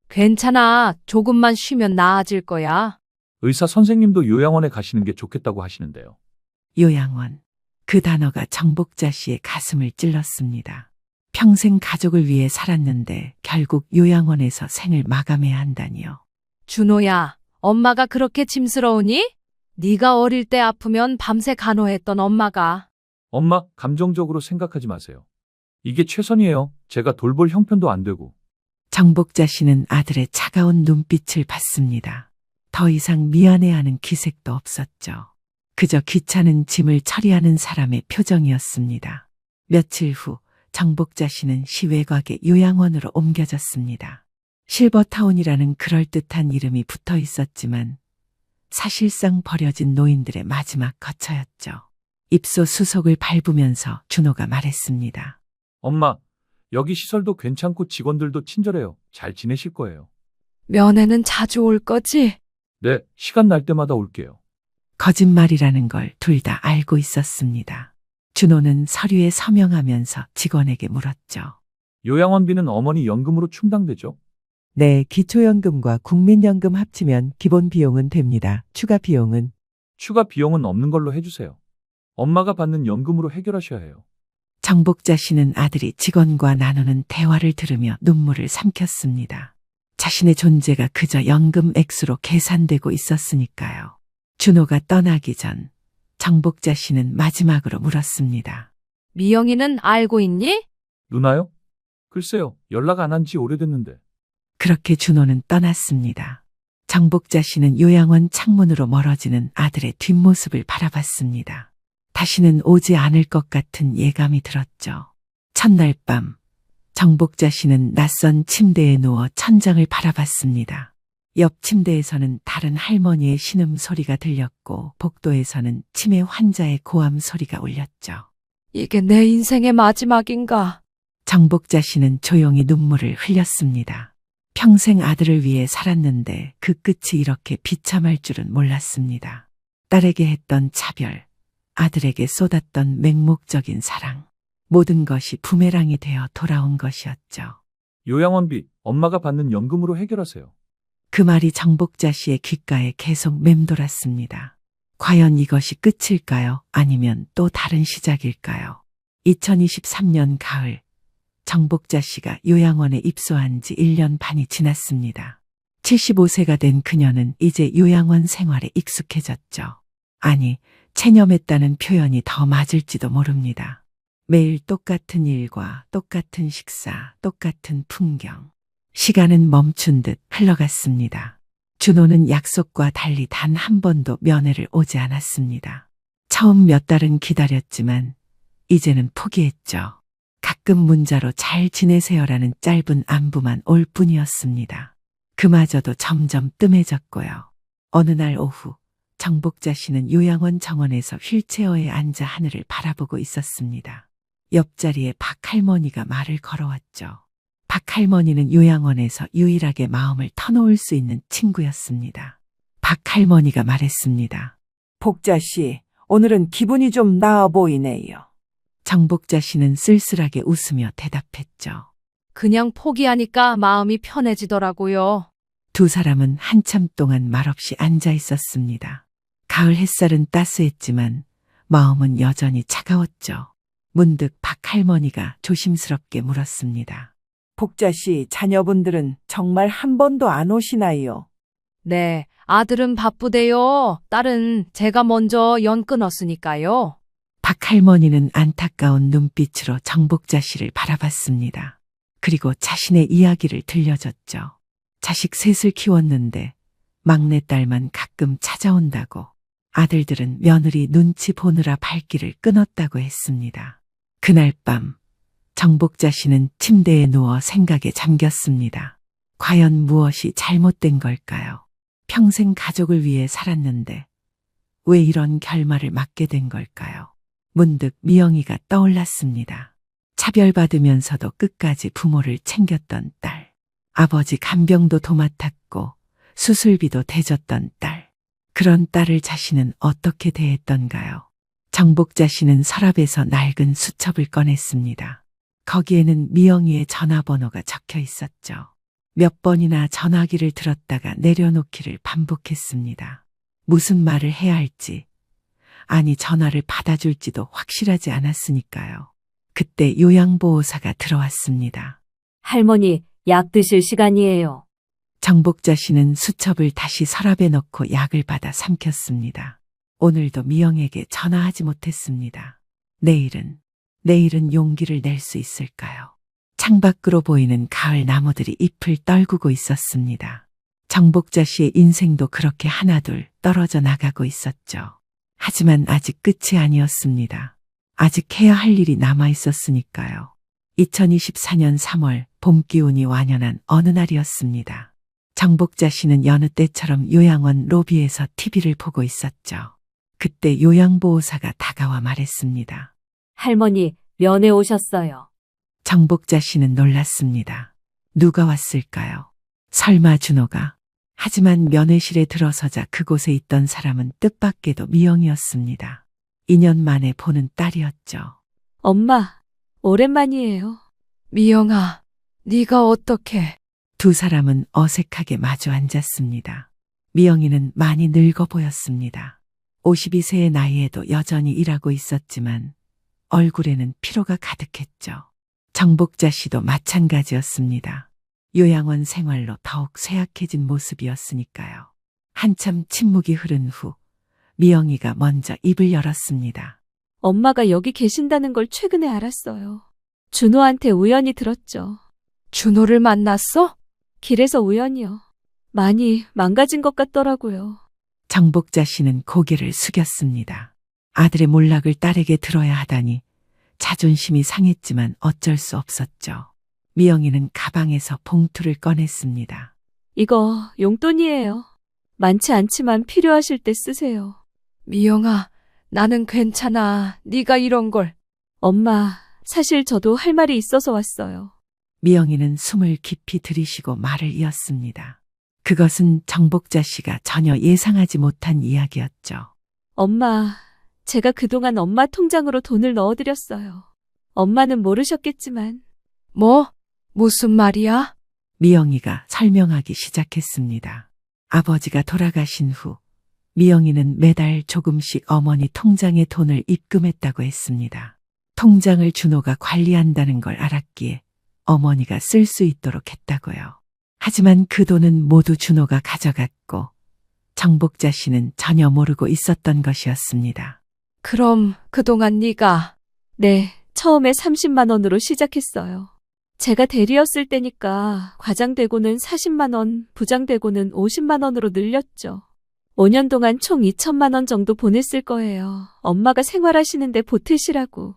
괜찮아. 조금만 쉬면 나아질 거야. 의사 선생님도 요양원에 가시는 게 좋겠다고 하시는데요. 요양원. 그 단어가 정복자 씨의 가슴을 찔렀습니다. 평생 가족을 위해 살았는데 결국 요양원에서 생을 마감해야 한다니요. 준호야, 엄마가 그렇게 짐스러우니? 네가 어릴 때 아프면 밤새 간호했던 엄마가. 엄마, 감정적으로 생각하지 마세요. 이게 최선이에요. 제가 돌볼 형편도 안 되고. 정복자 씨는 아들의 차가운 눈빛을 봤습니다. 더 이상 미안해하는 기색도 없었죠. 그저 귀찮은 짐을 처리하는 사람의 표정이었습니다. 며칠 후 정복자 씨는 시 외곽의 요양원으로 옮겨졌습니다. 실버타운이라는 그럴듯한 이름이 붙어 있었지만 사실상 버려진 노인들의 마지막 거처였죠. 입소수속을 밟으면서 준호가 말했습니다. 엄마, 여기 시설도 괜찮고 직원들도 친절해요. 잘 지내실 거예요. 면회는 자주 올 거지? 네, 시간 날 때마다 올게요. 거짓말이라는 걸 둘 다 알고 있었습니다. 준호는 서류에 서명하면서 직원에게 물었죠. 요양원비는 어머니 연금으로 충당되죠? 네, 기초연금과 국민연금 합치면 기본 비용은 됩니다. 추가 비용은? 추가 비용은 없는 걸로 해주세요. 엄마가 받는 연금으로 해결하셔야 해요. 정복자 씨는 아들이 직원과 나누는 대화를 들으며 눈물을 삼켰습니다. 자신의 존재가 그저 연금 액수로 계산되고 있었으니까요. 준호가 떠나기 전 정복자 씨는 마지막으로 물었습니다. 미영이는 알고 있니? 누나요? 글쎄요, 연락 안 한 지 오래됐는데. 그렇게 준호는 떠났습니다. 정복자 씨는 요양원 창문으로 멀어지는 아들의 뒷모습을 바라봤습니다. 다시는 오지 않을 것 같은 예감이 들었죠. 첫날 밤, 정복자 씨는 낯선 침대에 누워 천장을 바라봤습니다. 옆 침대에서는 다른 할머니의 신음 소리가 들렸고 복도에서는 치매 환자의 고함 소리가 울렸죠. 이게 내 인생의 마지막인가? 정복자 씨는 조용히 눈물을 흘렸습니다. 평생 아들을 위해 살았는데 그 끝이 이렇게 비참할 줄은 몰랐습니다. 딸에게 했던 차별, 아들에게 쏟았던 맹목적인 사랑, 모든 것이 부메랑이 되어 돌아온 것이었죠. 요양원비, 엄마가 받는 연금으로 해결하세요. 그 말이 정복자 씨의 귓가에 계속 맴돌았습니다. 과연 이것이 끝일까요? 아니면 또 다른 시작일까요? 2023년 가을, 정복자 씨가 요양원에 입소한 지 1년 반이 지났습니다. 75세가 된 그녀는 이제 요양원 생활에 익숙해졌죠. 아니, 체념했다는 표현이 더 맞을지도 모릅니다. 매일 똑같은 일과 똑같은 식사, 똑같은 풍경. 시간은 멈춘 듯 흘러갔습니다. 준호는 약속과 달리 단 한 번도 면회를 오지 않았습니다. 처음 몇 달은 기다렸지만 이제는 포기했죠. 가끔 문자로 잘 지내세요라는 짧은 안부만 올 뿐이었습니다. 그마저도 점점 뜸해졌고요. 어느 날 오후 정복자 씨는 요양원 정원에서 휠체어에 앉아 하늘을 바라보고 있었습니다. 옆자리에 박 할머니가 말을 걸어왔죠. 박 할머니는 요양원에서 유일하게 마음을 터놓을 수 있는 친구였습니다. 박 할머니가 말했습니다. 복자 씨, 오늘은 기분이 좀 나아 보이네요. 정복자 씨는 쓸쓸하게 웃으며 대답했죠. 그냥 포기하니까 마음이 편해지더라고요. 두 사람은 한참 동안 말없이 앉아 있었습니다. 가을 햇살은 따스했지만 마음은 여전히 차가웠죠. 문득 박 할머니가 조심스럽게 물었습니다. 복자 씨, 자녀분들은 정말 한 번도 안 오시나요? 네, 아들은 바쁘대요. 딸은 제가 먼저 연 끊었으니까요. 박 할머니는 안타까운 눈빛으로 정복자 씨를 바라봤습니다. 그리고 자신의 이야기를 들려줬죠. 자식 셋을 키웠는데 막내딸만 가끔 찾아온다고, 아들들은 며느리 눈치 보느라 발길을 끊었다고 했습니다. 그날 밤 정복자 씨는 침대에 누워 생각에 잠겼습니다. 과연 무엇이 잘못된 걸까요? 평생 가족을 위해 살았는데 왜 이런 결말을 맞게 된 걸까요? 문득 미영이가 떠올랐습니다. 차별받으면서도 끝까지 부모를 챙겼던 딸. 아버지 간병도 도맡았고 수술비도 대줬던 딸. 그런 딸을 자신은 어떻게 대했던가요? 정복자 씨는 서랍에서 낡은 수첩을 꺼냈습니다. 거기에는 미영이의 전화번호가 적혀 있었죠. 몇 번이나 전화기를 들었다가 내려놓기를 반복했습니다. 무슨 말을 해야 할지, 아니 전화를 받아줄지도 확실하지 않았으니까요. 그때 요양보호사가 들어왔습니다. 할머니, 약 드실 시간이에요. 정복자 씨는 수첩을 다시 서랍에 넣고 약을 받아 삼켰습니다. 오늘도 미영에게 전화하지 못했습니다. 내일은 용기를 낼 수 있을까요? 창밖으로 보이는 가을 나무들이 잎을 떨구고 있었습니다. 정복자 씨의 인생도 그렇게 하나둘 떨어져 나가고 있었죠. 하지만 아직 끝이 아니었습니다. 아직 해야 할 일이 남아 있었으니까요. 2024년 3월 봄 기운이 완연한 어느 날이었습니다. 정복자 씨는 여느 때처럼 요양원 로비에서 TV를 보고 있었죠. 그때 요양보호사가 다가와 말했습니다. 할머니, 면회 오셨어요. 정복자 씨는 놀랐습니다. 누가 왔을까요? 설마 준호가? 하지만 면회실에 들어서자 그곳에 있던 사람은 뜻밖에도 미영이었습니다. 2년 만에 보는 딸이었죠. 엄마, 오랜만이에요. 미영아, 네가 어떻게? 두 사람은 어색하게 마주 앉았습니다. 미영이는 많이 늙어 보였습니다. 52세의 나이에도 여전히 일하고 있었지만 얼굴에는 피로가 가득했죠. 정복자 씨도 마찬가지였습니다. 요양원 생활로 더욱 쇠약해진 모습이었으니까요. 한참 침묵이 흐른 후 미영이가 먼저 입을 열었습니다. 엄마가 여기 계신다는 걸 최근에 알았어요. 준호한테 우연히 들었죠. 준호를 만났어? 길에서 우연이요. 많이 망가진 것 같더라고요. 정복자 씨는 고개를 숙였습니다. 아들의 몰락을 딸에게 들어야 하다니 자존심이 상했지만 어쩔 수 없었죠. 미영이는 가방에서 봉투를 꺼냈습니다. 이거 용돈이에요. 많지 않지만 필요하실 때 쓰세요. 미영아, 나는 괜찮아. 네가 이런 걸. 엄마, 사실 저도 할 말이 있어서 왔어요. 미영이는 숨을 깊이 들이쉬고 말을 이었습니다. 그것은 정복자 씨가 전혀 예상하지 못한 이야기였죠. 엄마, 제가 그동안 엄마 통장으로 돈을 넣어드렸어요. 엄마는 모르셨겠지만. 뭐? 무슨 말이야? 미영이가 설명하기 시작했습니다. 아버지가 돌아가신 후 미영이는 매달 조금씩 어머니 통장에 돈을 입금했다고 했습니다. 통장을 준호가 관리한다는 걸 알았기에 어머니가 쓸 수 있도록 했다고요. 하지만 그 돈은 모두 준호가 가져갔고 정복자 씨는 전혀 모르고 있었던 것이었습니다. 그럼 그동안 네가? 네, 처음에 30만 원으로 시작했어요. 제가 대리였을 때니까 과장되고는 40만 원, 부장되고는 50만 원으로 늘렸죠. 5년 동안 총 2천만 원 정도 보냈을 거예요. 엄마가 생활하시는데 보태시라고.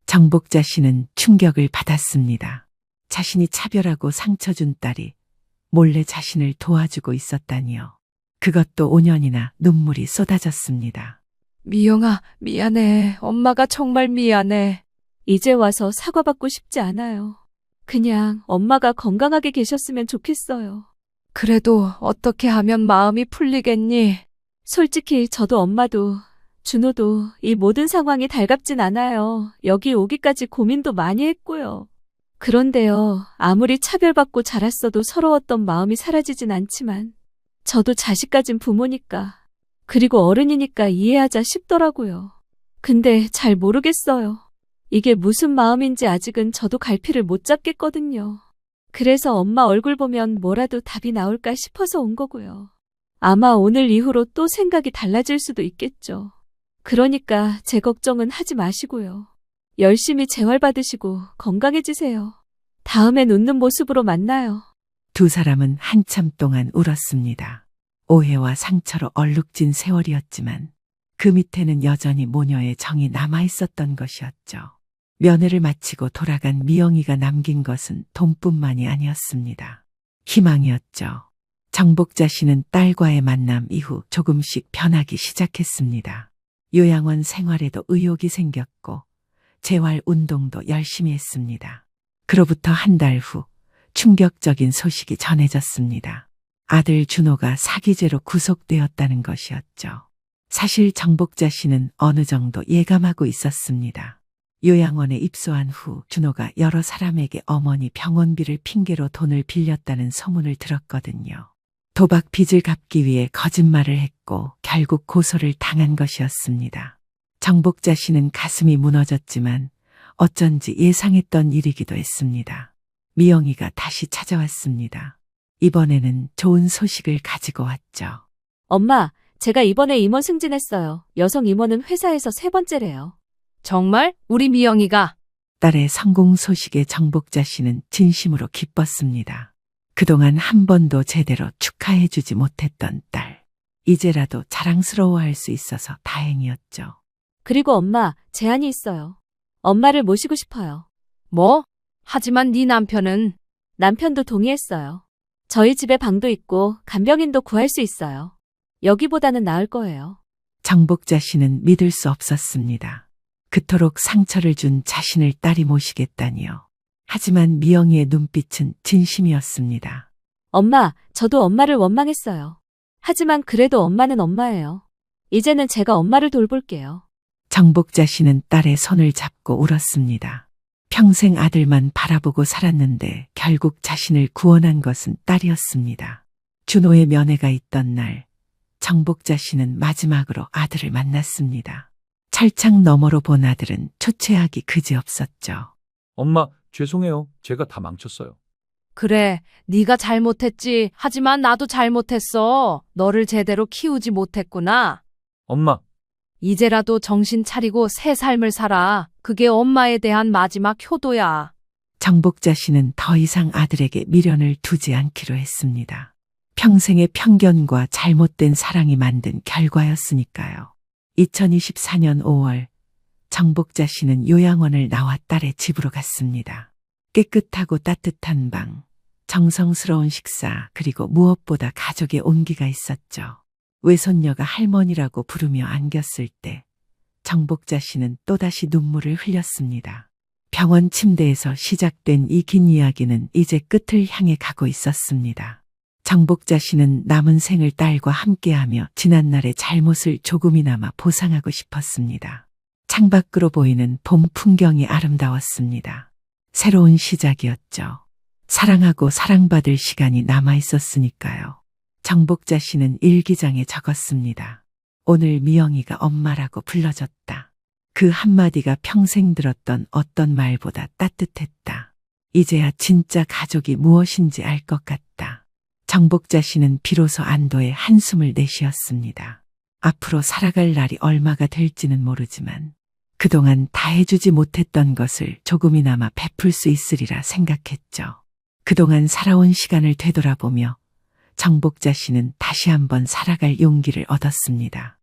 정복자 씨는 충격을 받았습니다. 자신이 차별하고 상처 준 딸이 몰래 자신을 도와주고 있었다니요. 그것도 5년이나 눈물이 쏟아졌습니다. 미영아, 미안해. 엄마가 정말 미안해. 이제 와서 사과받고 싶지 않아요. 그냥 엄마가 건강하게 계셨으면 좋겠어요. 그래도 어떻게 하면 마음이 풀리겠니? 솔직히 저도 엄마도 준호도 이 모든 상황이 달갑진 않아요. 여기 오기까지 고민도 많이 했고요. 그런데요, 아무리 차별받고 자랐어도 서러웠던 마음이 사라지진 않지만 저도 자식 가진 부모니까 그리고 어른이니까 이해하자 싶더라고요. 근데 잘 모르겠어요. 이게 무슨 마음인지 아직은 저도 갈피를 못 잡겠거든요. 그래서 엄마 얼굴 보면 뭐라도 답이 나올까 싶어서 온 거고요. 아마 오늘 이후로 또 생각이 달라질 수도 있겠죠. 그러니까 제 걱정은 하지 마시고요. 열심히 재활받으시고 건강해지세요. 다음엔 웃는 모습으로 만나요. 두 사람은 한참 동안 울었습니다. 오해와 상처로 얼룩진 세월이었지만 그 밑에는 여전히 모녀의 정이 남아있었던 것이었죠. 면회를 마치고 돌아간 미영이가 남긴 것은 돈뿐만이 아니었습니다. 희망이었죠. 정복자 씨는 딸과의 만남 이후 조금씩 변하기 시작했습니다. 요양원 생활에도 의욕이 생겼고 재활 운동도 열심히 했습니다. 그로부터 한 달 후 충격적인 소식이 전해졌습니다. 아들 준호가 사기죄로 구속되었다는 것이었죠. 사실 정복자 씨는 어느 정도 예감하고 있었습니다. 요양원에 입소한 후 준호가 여러 사람에게 어머니 병원비를 핑계로 돈을 빌렸다는 소문을 들었거든요. 도박 빚을 갚기 위해 거짓말을 했고 결국 고소를 당한 것이었습니다. 정복자 씨는 가슴이 무너졌지만 어쩐지 예상했던 일이기도 했습니다. 미영이가 다시 찾아왔습니다. 이번에는 좋은 소식을 가지고 왔죠. 엄마, 제가 이번에 임원 승진했어요. 여성 임원은 회사에서 3번째래요. 정말? 우리 미영이가? 딸의 성공 소식에 정복자 씨는 진심으로 기뻤습니다. 그동안 한 번도 제대로 축하해주지 못했던 딸. 이제라도 자랑스러워할 수 있어서 다행이었죠. 그리고 엄마, 제안이 있어요. 엄마를 모시고 싶어요. 뭐? 하지만 네 남편은? 남편도 동의했어요. 저희 집에 방도 있고 간병인도 구할 수 있어요. 여기보다는 나을 거예요. 정복자 씨는 믿을 수 없었습니다. 그토록 상처를 준 자신을 딸이 모시겠다니요. 하지만 미영이의 눈빛은 진심이었습니다. 엄마, 저도 엄마를 원망했어요. 하지만 그래도 엄마는 엄마예요. 이제는 제가 엄마를 돌볼게요. 정복자 씨는 딸의 손을 잡고 울었습니다. 평생 아들만 바라보고 살았는데 결국 자신을 구원한 것은 딸이었습니다. 준호의 면회가 있던 날, 정복자 씨는 마지막으로 아들을 만났습니다. 철창 너머로 본 아들은 초췌하기 그지없었죠. 엄마, 죄송해요. 제가 다 망쳤어요. 그래, 네가 잘못했지. 하지만 나도 잘못했어. 너를 제대로 키우지 못했구나. 엄마, 이제라도 정신 차리고 새 삶을 살아. 그게 엄마에 대한 마지막 효도야. 정복자 씨는 더 이상 아들에게 미련을 두지 않기로 했습니다. 평생의 편견과 잘못된 사랑이 만든 결과였으니까요. 2024년 5월, 정복자 씨는 요양원을 나와 딸의 집으로 갔습니다. 깨끗하고 따뜻한 방, 정성스러운 식사, 그리고 무엇보다 가족의 온기가 있었죠. 외손녀가 할머니라고 부르며 안겼을 때 정복자 씨는 또다시 눈물을 흘렸습니다. 병원 침대에서 시작된 이 긴 이야기는 이제 끝을 향해 가고 있었습니다. 정복자 씨는 남은 생을 딸과 함께하며 지난날의 잘못을 조금이나마 보상하고 싶었습니다. 창밖으로 보이는 봄 풍경이 아름다웠습니다. 새로운 시작이었죠. 사랑하고 사랑받을 시간이 남아 있었으니까요. 정복자 씨는 일기장에 적었습니다. 오늘 미영이가 엄마라고 불러줬다. 그 한마디가 평생 들었던 어떤 말보다 따뜻했다. 이제야 진짜 가족이 무엇인지 알 것 같다. 정복자 씨는 비로소 안도의 한숨을 내쉬었습니다. 앞으로 살아갈 날이 얼마가 될지는 모르지만 그동안 다 해주지 못했던 것을 조금이나마 베풀 수 있으리라 생각했죠. 그동안 살아온 시간을 되돌아보며 정복자 씨는 다시 한번 살아갈 용기를 얻었습니다.